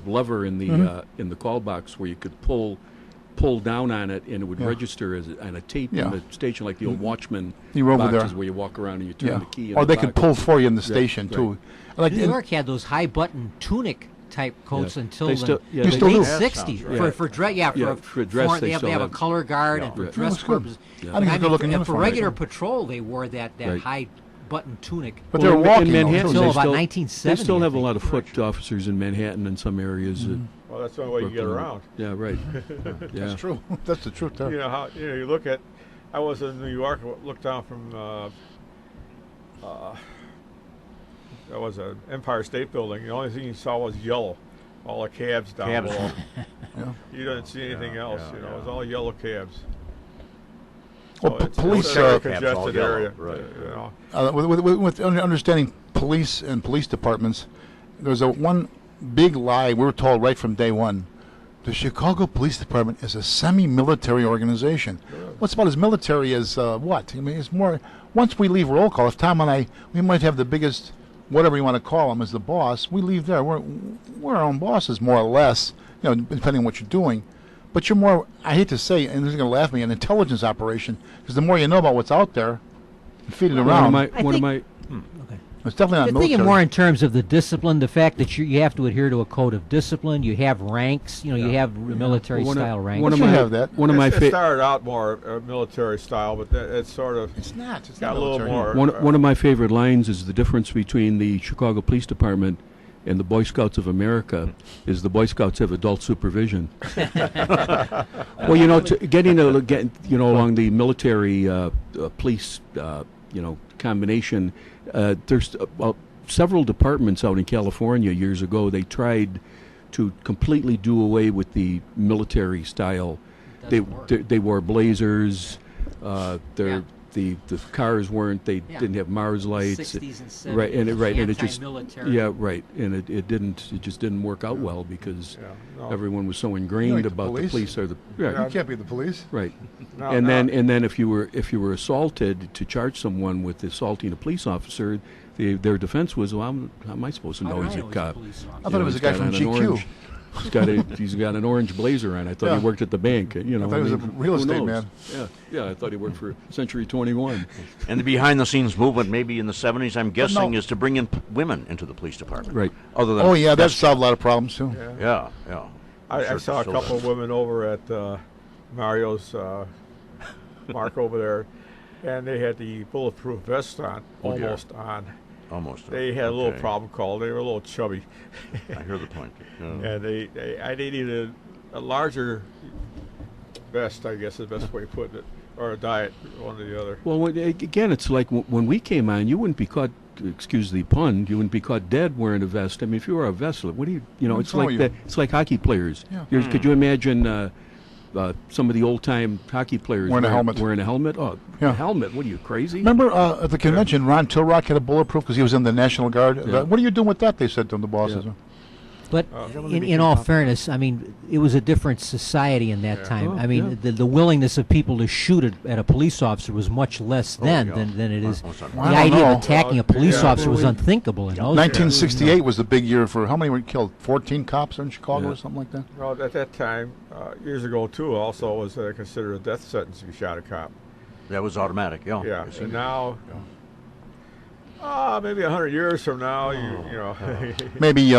E: lever in the call box where you could pull down on it and it would
D: Yeah.
E: register as on a tape
D: Yeah.
E: in the station, like the old Watchman
D: You were over
E: boxes
D: there.
E: where you walk around and you turn
D: Yeah.
E: the key. in
D: Or
E: the
D: they could
E: box.
D: pull for you in the
E: Yeah,
D: station
E: right.
D: too. Like
B: New
D: in-
B: York had those high button tunic type coats
E: Yeah.
B: until
E: They
B: the
E: still- yeah,
D: You
E: they-
D: still do.
B: late
A: That
B: 60s.
A: sounds right.
B: For dress, yeah,
E: Yeah, for dress
B: they
E: they
B: have
E: still
B: a
E: have-
B: color guard
A: Yeah.
B: and for
E: Yeah.
B: dress
D: That's good.
B: purposes.
E: Yeah.
D: I think it's a good looking
B: For
D: uniform.
B: regular patrol, they wore that
E: Right.
B: high button tunic.
D: But
E: Well,
D: they're
E: in
D: walking though,
E: Manhattan,
D: too.
B: Until
E: they
B: about
E: still,
B: 1970,
E: They still
B: I
E: have a
B: think.
E: lot of foot officers in Manhattan and some areas.
F: Well, that's the only way you get
E: Brooklyn.
F: around.
E: Yeah, right. Yeah.
D: That's true. That's the truth there.
F: You know how you look at. I was in New York. Looked down from. That was an Empire State Building. The only thing you saw was yellow. All the cabs down
A: Cabs.
F: below.
D: Yeah.
F: You didn't see anything
A: Yeah,
F: else.
A: yeah,
F: It was
A: yeah.
F: all yellow cabs.
D: Well,
F: So it's
D: police,
F: a very
A: cabs all
F: congested
A: yellow,
F: area.
A: right.
F: You know.
D: with understanding police and police departments, there's one big lie we were told right from day one. The Chicago Police Department is a semi-military organization. What's about as military as what? I mean, it's more. Once we leave roll call, if Tom and I, we might have the biggest, whatever you want to call him, as the boss. We leave there. We're our own bosses, more or less. You know, depending on what you're doing. But you're more. I hate to say, and this is going to laugh at me, an intelligence operation. Because the more you know about what's out there, and feed it around.
B: I
E: One of
B: think-
E: my
D: It's definitely not
B: You're
D: military.
B: thinking more in terms of the discipline, the fact that you have to adhere to a code of discipline. You have ranks. You know, you have military
E: One of-
B: style ranks.
E: one of
D: You
E: my
D: have that.
E: one of my
F: It
E: fa-
F: started out more military style, but it's sort of
D: It's not. It's
F: got
D: not
F: a little
D: military.
F: more.
E: one of my favorite lines is the difference between the Chicago Police Department and the Boy Scouts of America is the Boy Scouts have adult supervision. Well, you know, getting along the military police combination. There's several departments out in California years ago. They tried to completely do away with the military style they wore blazers.
B: Yeah.
E: The cars weren't. They
B: Yeah.
E: didn't have Mars lights.
B: 60s and 70s.
E: Right, and it just
B: anti-military.
E: yeah, right, and it just didn't work out well because
F: No.
E: everyone was so
D: You
E: ingrained
D: like the
E: about the
D: police?
E: police are the
D: You can't be the police.
E: right.
F: No,
E: and
F: no.
E: then if you were assaulted, to charge someone with assaulting a police officer, their defense was, well, how am I supposed to know he's a cop?
D: I thought it was a guy from GQ.
E: He's got an orange blazer on. I thought
D: Yeah.
E: he worked at the bank. You know,
D: I thought he was a real
E: who
D: estate
E: knows?
D: man.
E: Yeah. I thought he worked for Century 21.
A: And the behind-the-scenes movement, maybe in the 70s, I'm guessing,
D: no.
A: is to bring in women into the police department.
E: Right.
A: Other than
D: Oh yeah, that solved a lot of problems too.
A: yeah.
F: I
A: Sure,
F: saw a
A: still
F: couple
A: does.
F: of women over at Mario's mark over there, and they had the bulletproof vest on,
A: Oh, dear.
F: almost on.
A: Almost.
F: They had a little
A: Okay.
F: problem called. They were a little chubby,
A: I hear the point. Yeah.
F: and I needed a larger vest. I guess is the best way of putting it, or a diet, one or the other.
E: Well, again, it's like when we came on, you wouldn't be caught. Excuse the pun. You wouldn't be caught dead wearing a vest. I mean, if you were a vest, what do you know? It's
D: wrong
E: like
D: with
E: that.
D: you?
E: It's like hockey players.
D: Yeah.
E: Could you imagine some of the old-time hockey players
D: Wearing a helmet.
E: Wearing a helmet? Oh,
D: Yeah.
E: a helmet. What are you, crazy?
D: Remember at the convention, Ron Tilrock had a bulletproof because he was in the National Guard.
E: Yeah.
D: What are you doing with that? They said to the bosses.
E: Yeah.
B: But in all fairness, I mean, it was a different society in that time.
E: Oh,
B: I mean,
E: yeah.
B: the willingness of people to shoot at a police officer was much less then
A: yeah.
B: than it is.
A: Most
B: The
A: certainly.
D: I don't
B: idea
D: know.
B: of attacking a police
F: Yeah.
B: officer was unthinkable in those days.
D: 1968 was the big year for how many were killed? 14 cops in Chicago
E: Yeah.
D: or something like that.
F: Well, at that time, years ago too, also was considered a death sentence if you shot a cop.
A: That was automatic, yeah.
F: Yeah,
A: You see?
F: and now, maybe 100 years from now, you know,
D: Maybe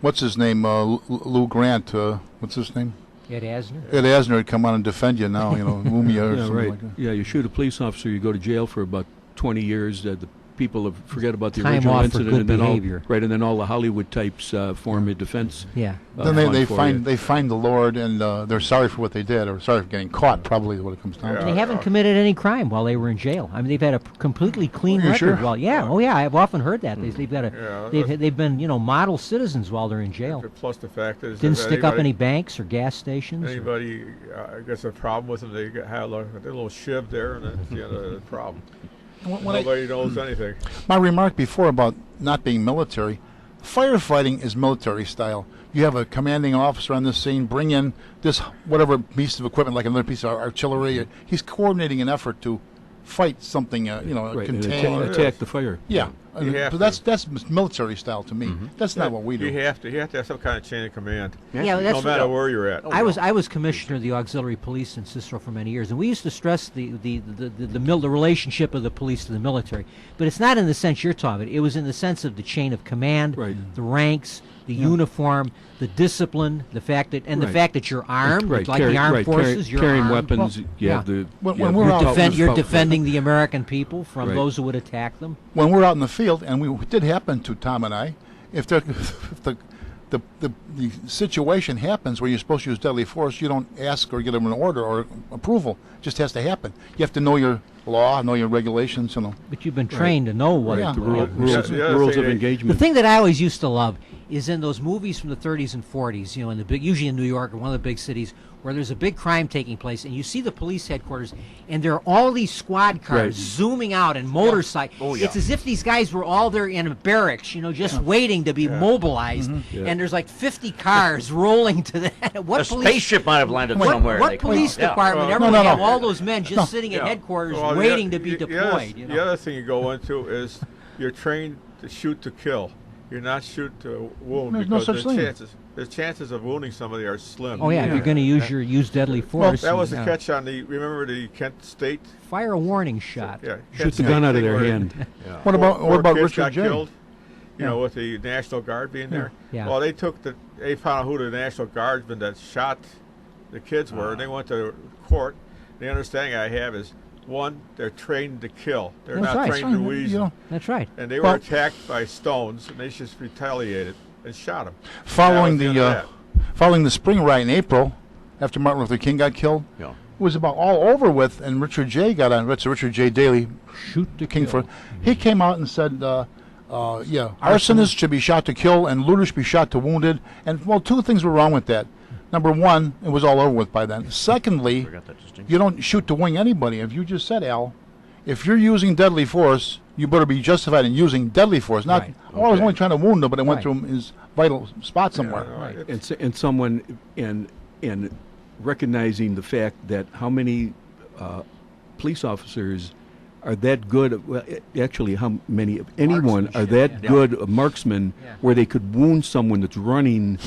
D: what's his name? Lou Grant. What's his name?
B: Ed Asner.
D: Ed Asner would come on and defend you now. You know, Mumia or
E: Yeah,
D: something
E: right.
D: like that.
E: Yeah, you shoot a police officer, you go to jail for about 20 years. The people forget about the
B: Time
E: original
B: off for
E: incident,
B: good
E: and then
B: behavior.
E: and then all the Hollywood types form a defense.
B: Yeah.
D: Then
E: fund
D: they
E: for
D: find
E: you.
D: they find the Lord and they're sorry for what they did or sorry for getting caught. Probably is what it comes down
B: And
D: to.
B: they haven't committed any crime while they were in jail. I mean, they've had a completely clean
D: Are you
B: record.
D: sure?
B: Well, yeah, oh yeah, I've often heard that they've got
F: Yeah,
B: they've been model citizens while they're in jail.
F: plus the fact is,
B: Didn't
F: if
B: stick up
F: anybody-
B: any banks or gas stations.
F: Anybody gets a problem with them, they have a little shiv there, and that's the end of the problem.
D: When I-
F: Nobody knows anything.
D: My remark before about not being military, firefighting is military style. You have a commanding officer on the scene, bring in this whatever piece of equipment, like another piece of artillery. He's coordinating an effort to fight something,
E: Right, and
D: contain.
E: attack the fire.
D: Yeah,
F: You have
D: but
F: to.
D: that's military style to me. That's not what we do.
F: You have to have some kind of chain of command,
B: Yeah, that's
F: no matter where you're at.
B: I was commissioner of the auxiliary police in Cicero for many years, and we used to stress the relationship of the police to the military. But it's not in the sense you're talking. It was in the sense of the chain of command,
E: Right.
B: the ranks, the uniform, the discipline, the fact that you're armed,
E: Right,
B: like the armed forces, you're
E: carrying
B: armed.
E: weapons.
B: Well,
E: you
B: yeah.
E: have the
D: When
E: you have
D: we're
E: the
D: out-
E: weapons
B: You're
E: out-
B: defending the American people from
E: Right.
B: those who would attack them.
D: When we're out in the field, and we did happen to Tom and I, if the situation happens where you're supposed to use deadly force, you don't ask or get an order or approval. It just has to happen. You have to know your law, know your regulations, you know.
B: But you've been trained to know what
D: Yeah.
E: the
B: what-
E: rules
F: the other
E: rules
F: thing
E: of
F: they-
E: engagement.
B: The thing that I always used to love is in those movies from the 30s and 40s, in the big, usually in New York or one of the big cities, where there's a big crime taking place, and you see the police headquarters, and there are all these squad cars
E: Right.
B: zooming out and motorcycles.
A: Oh, yeah.
B: It's as if these guys were all there in a barracks, just waiting to be mobilized.
E: Yeah.
B: And there's like 50 cars rolling to that. What
A: A spaceship might have landed somewhere.
B: What
A: They-
B: police
A: yeah.
B: department
F: No,
B: ever
D: no,
B: would
D: no.
B: have all those men just sitting at
F: Yeah.
B: headquarters
F: Well,
B: waiting to be deployed?
F: The other thing you go into is you're trained to shoot to kill. You're not shoot to wound
D: There's no
F: because
D: such thing.
F: the chances of wounding somebody are slim.
B: Oh yeah, if you're going to use deadly force.
F: That was the
B: yeah.
F: catch on remember the Kent State?
B: Fire a warning shot.
F: Yeah,
E: Shoot
F: Kent
E: the gun
F: State
E: out of
F: thing
E: their
F: where
E: hand.
D: What about
F: four kids
D: Richard
F: got
D: J?
F: killed,
D: Yeah.
F: with the National Guard being there.
B: Yeah.
F: Well, they found out who the National Guardsmen that shot the kids were, and they went to court. The understanding I have is, one, they're trained to kill. They're
B: That's
F: not
B: right.
F: trained to reason.
B: That's right.
F: And they were
D: Well-
F: attacked by stones, and they just retaliated and shot them.
D: Following
F: That was the end of
D: following the spring riot in April, after Martin Luther King got killed,
A: Yeah.
D: it was about all over with, and Richard J. got on. It's Richard J. Daley,
B: Shoot the
D: King for. He came out and said, arsonists should be shot to kill, and looters should be shot to wounded. And well, two things were wrong with that. number one, it was all over with by then. Secondly,
A: Forgot that distinction.
D: you don't shoot to wing anybody. If you just said, Al, if you're using deadly force, you better be justified in using deadly force. Not,
B: Right.
D: oh, I was only trying to wound him, but I went
B: Right.
D: through his vital spot somewhere.
F: Right.
E: And someone and recognizing the fact that how many police officers are that good, well, actually how many of anyone are that
B: yeah.
E: good a marksman
B: Yeah.
E: where they could wound someone that's running,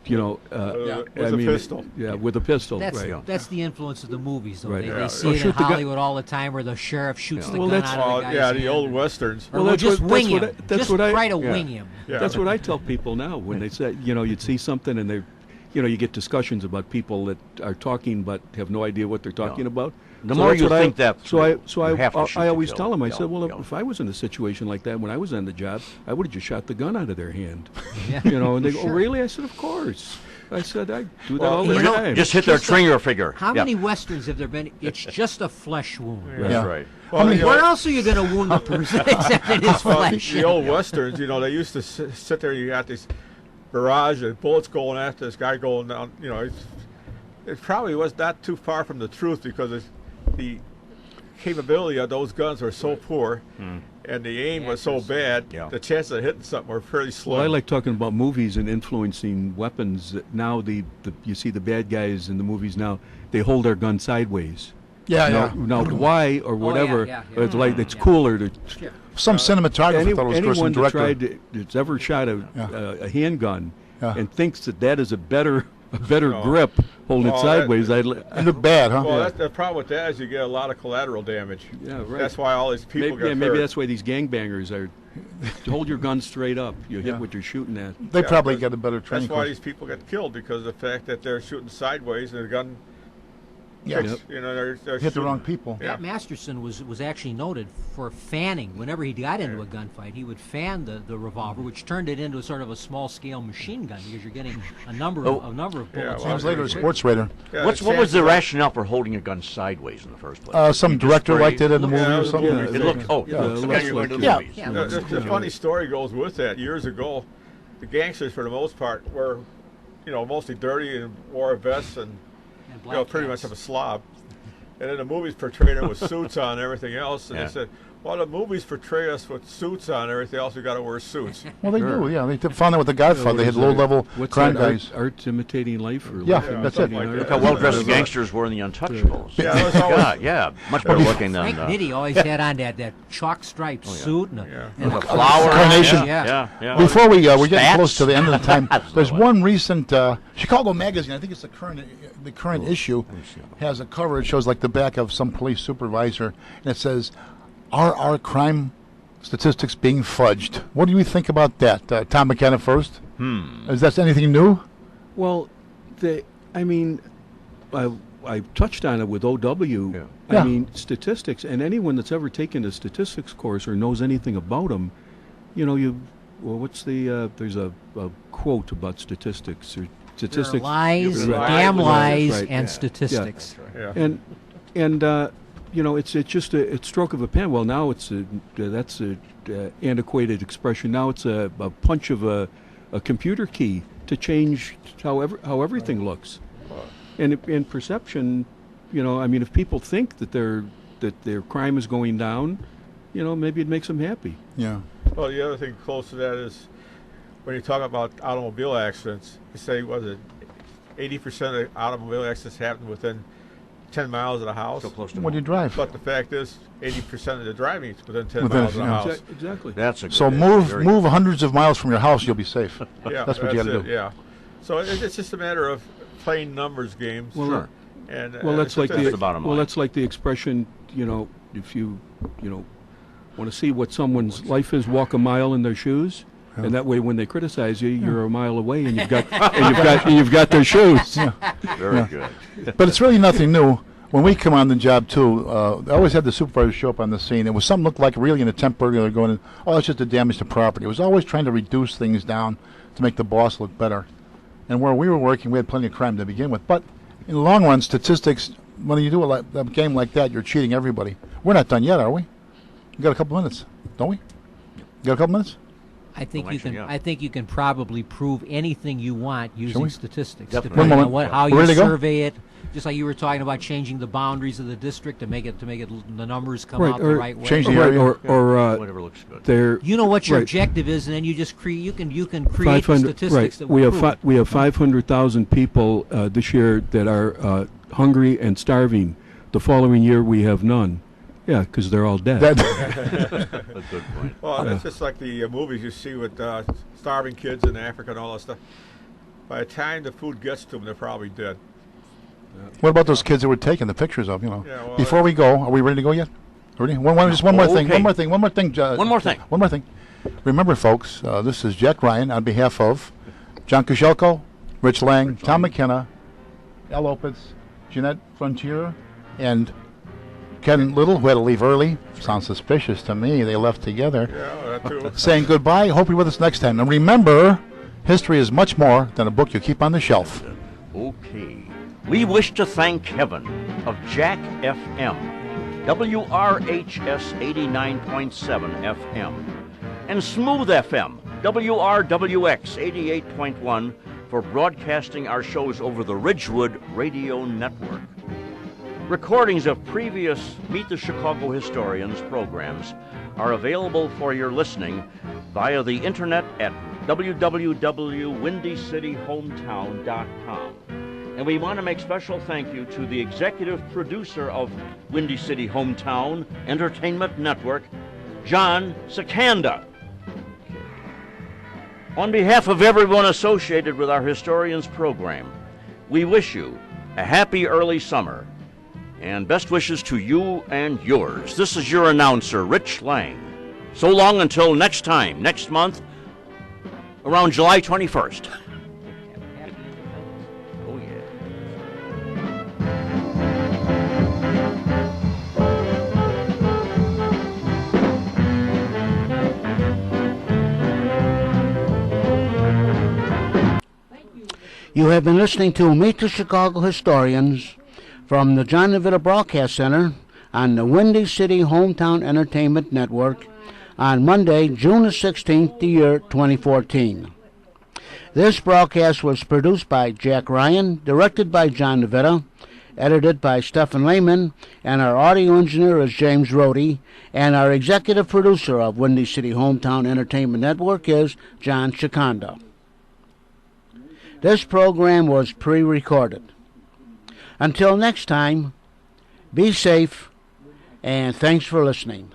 E: you know,
F: With a pistol.
E: Yeah, with a pistol,
B: That's
E: right.
B: that's the influence of the movies, though.
E: Right.
B: They,
E: Yeah.
B: they see
E: Or
B: it in
E: shoot the gun-
B: Hollywood all the time, where the sheriff shoots the
E: Well,
B: gun
E: that's-
B: out of
F: Well,
B: the guy's
F: yeah,
B: hand.
F: the old westerns.
B: Or
E: Well,
B: we'll
E: that's
B: just
E: what-
B: wing
E: that's what
B: him.
E: I- that's
B: just
E: what I-
B: try to
F: Yeah.
B: wing him.
F: Yeah.
E: That's what I tell people now when they say, you know, you'd see something and they're, you know, you get discussions about people that are talking but have no idea what they're talking about.
A: The
E: So
A: more
E: that's
A: you
E: what I-
A: think that
E: so I
A: through, you have to shoot
E: I
A: to
E: always
A: kill.
E: tell them, I
A: Yeah,
E: said, well,
A: yeah.
E: if I was in a situation like that when I was on the job, I would have just shot the gun out of their hand.
B: Yeah.
E: You know, and they go, oh, really? I said, of course. I said, I do that all the
B: you know,
E: time.
A: Just hit their
B: Just a-
A: trigger finger.
B: How
A: Yeah.
B: many westerns have there been? It's just a flesh wound.
A: That's
D: Yeah.
A: right.
F: Well, you know,
B: Where else are you going to wound the person except in his
F: well,
B: flesh?
F: the old westerns, you know, they used to sit there. You got this barrage and bullets going after this guy going down. You know, it probably was not too far from the truth because the capability of those guns were so poor, and the aim was so bad.
A: Yeah.
F: The chances of hitting something were pretty slim.
E: Well, I like talking about movies and influencing weapons. That now you see the bad guys in the movies now, they hold their gun sideways.
D: Yeah,
E: Now,
D: yeah.
E: now why or whatever,
B: yeah.
E: it's like it's
B: Yeah.
E: cooler to
D: Some cinematographer thought it was good, some
E: anyone that
D: director.
E: tried that's ever shot a handgun
D: Yeah.
E: and thinks that is a better
F: No.
E: grip holding
F: Well,
E: it sideways.
D: It looked bad, huh?
F: Well, that's the problem with that is you get a lot of collateral damage.
E: Yeah, right.
F: That's why all these people
E: maybe,
F: get hurt.
E: maybe that's why these gangbangers are. Hold your gun straight up. You hit
D: Yeah.
E: what you're shooting at.
D: They
F: Yeah,
D: probably
F: because
D: got a better training
F: That's why
D: course.
F: these people get killed because of the fact that they're shooting sideways and the gun
D: Yeah.
F: kicks, you know, they're
D: Hit the
F: shooting-
D: wrong people.
F: Yeah.
B: Pat Masterson was actually noted for fanning. Whenever he got into a gunfight, he would fan the revolver, which turned it into sort of a small-scale machine gun because you're getting a number of bullets.
F: well,
B: off
D: Sounds
B: very
D: later a
B: quickly.
D: sports raider.
F: Yeah,
A: What
F: the
A: was the
F: chances of-
A: rationale for holding a gun sideways in the first place?
D: Some
A: You just
D: director
A: spray-
D: liked it in the movie
F: Yeah,
D: or something.
E: yeah,
A: It looked. Oh,
E: Yeah,
A: yeah.
E: it
A: Okay,
E: looks
A: you're
E: like
A: going to
E: it.
A: the movies.
B: Yeah.
F: The funny story goes with that. Years ago, the gangsters, for the most part, were, you know, mostly dirty and wore vests and,
B: And
F: you know,
B: black
F: pretty much
B: hats.
F: have a slob. And then the movies portray them with suits on and everything else. And
A: Yeah.
F: they said, well, the movies portray us with suits on and everything else. We got to wear suits.
D: Well, they do, yeah. They found that with the Godfather. They had low-level
E: What's
D: crime
E: that,
D: guys.
E: art imitating life? Or
D: Yeah,
E: life
D: that's
E: imitating
F: it.
E: art?
A: Look how well-dressed the
E: Yeah.
A: gangsters were in the Untouchables.
F: Yeah, it was always-
A: God, yeah, much better looking than
B: Frank Nitti always had on that chalk striped suit and a,
F: Yeah.
B: and
A: the flower.
D: Carnation.
B: Yeah.
D: Before we're getting
A: Spats.
D: close to the end of the time,
A: That's
D: there's
A: the one.
D: one recent Chicago Magazine. I think it's the current issue has a cover. It shows like the back of some police supervisor, and it says, "Are our crime statistics being fudged?" What do you think about that, Tom McKenna first? Is that anything new?
E: Well, I mean, I touched on it with OW.
A: Yeah.
D: Yeah.
E: I mean, statistics, and anyone that's ever taken a statistics course or knows anything about them, you know, what's the, there's a quote about statistics or
B: There are
E: statistics.
B: lies,
F: Right.
B: damn
F: Right.
B: lies,
E: Right.
B: and
E: Yeah.
B: statistics.
F: Yeah.
E: And you know, it's just a stroke of a pen. Well, now that's a antiquated expression. Now it's a punch of a computer key to change how everything looks. And in perception, you know, I mean, if people think that their crime is going down, you know, maybe it makes them happy.
D: Yeah.
F: Well, the other thing close to that is when you talk about automobile accidents, you say, was it 80% of automobile accidents happen within 10 miles of the house?
A: So close to
D: What do you drive?
F: But the fact is, 80% of the driving is within 10
D: Within-
F: miles of the
D: yeah.
F: house.
E: Exactly.
A: That's a good
D: So
A: very
D: move hundreds of miles from your house, you'll be safe.
F: Yeah,
D: That's what you got to
F: it,
D: do.
F: Yeah. So it's just a matter of playing numbers games.
E: Well,
A: Sure.
F: And
E: Well, that's like
A: That's the bottom line.
E: well, that's like the expression. You know, if you want to see what someone's life is, walk a mile in their shoes, and that way, when they criticize you, you're a mile away, and you've got their shoes.
A: Very good.
D: But it's really nothing new. When we come on the job too, I always had the supervisor show up on the scene. It was something looked like really an attempt burglary going in. Oh, it's just a damage to property. It was always trying to reduce things down to make the boss look better. And where we were working, we had plenty of crime to begin with. But in the long run, statistics, when you do a game like that, you're cheating everybody. We're not done yet, are we? We got a couple minutes, don't we? You got a couple minutes?
B: I think you
A: election,
B: can.
A: yeah.
B: I think you can probably prove anything you want using
D: we?
B: statistics,
A: Definitely.
B: depending
D: One
B: on
D: moment.
B: how
D: We're
B: you
D: ready to go?
B: survey it. Just like you were talking about changing the boundaries of the district to make it the numbers come
E: Right,
B: out
E: or
B: the right way.
D: change the
E: Right,
D: area.
E: or
A: Whatever looks good.
E: they're
B: You know what your
E: right.
B: objective is, and then you just create. You can create the
E: 500
B: statistics
E: right.
B: that
E: We
B: will
E: have
B: prove it.
E: we have 500,000 people this year that are hungry and starving. The following year we have none. Yeah, because they're all dead.
A: A good point.
F: Well, it's just like the movies you see with starving kids in Africa and all that stuff. By the time the food gets to them, they're probably dead.
D: What about those kids that were taking the pictures of?
F: Yeah, well,
D: Before we go, are we ready to go yet? Ready? Just one more thing.
A: Okay.
D: One more thing. One more thing.
A: One more thing.
D: One more thing. Remember, folks, this is Jack Ryan on behalf of John Kushelko, Rich Lang, Tom McKenna, Al Opitz, Jeanette Frontier, and Ken Little, who had to leave early. Sounds suspicious to me. They left together.
F: Yeah, that too.
D: Saying goodbye. Hope you're with us next time. And remember, history is much more than a book you keep on the shelf.
A: Okay. We wish to thank Kevin of Jack FM, WRHS 89.7 FM, and Smooth FM, WRWX 88.1, for broadcasting our shows over the Ridgewood Radio Network. Recordings of previous Meet the Chicago Historians programs are available for your listening via the internet at www.windycityhometown.com. And we want to make special thank you to the executive producer of Windy City Hometown Entertainment Network, John Sakanda. On behalf of everyone associated with our Historians program, we wish you a happy early summer and best wishes to you and yours. This is your announcer, Rich Lang. So long until next time, next month, around July 21st. Oh, yeah.
C: You have been listening to Meet the Chicago Historians from the John DeVita Broadcast Center on the Windy City Hometown Entertainment Network on Monday, June the 16th, the year 2014. This broadcast was produced by Jack Ryan, directed by John DeVita, edited by Stephen Lehman, and our audio engineer is James Rohde, and our executive producer of Windy City Hometown Entertainment Network is John Chikanda. This program was pre-recorded. Until next time, be safe, and thanks for listening.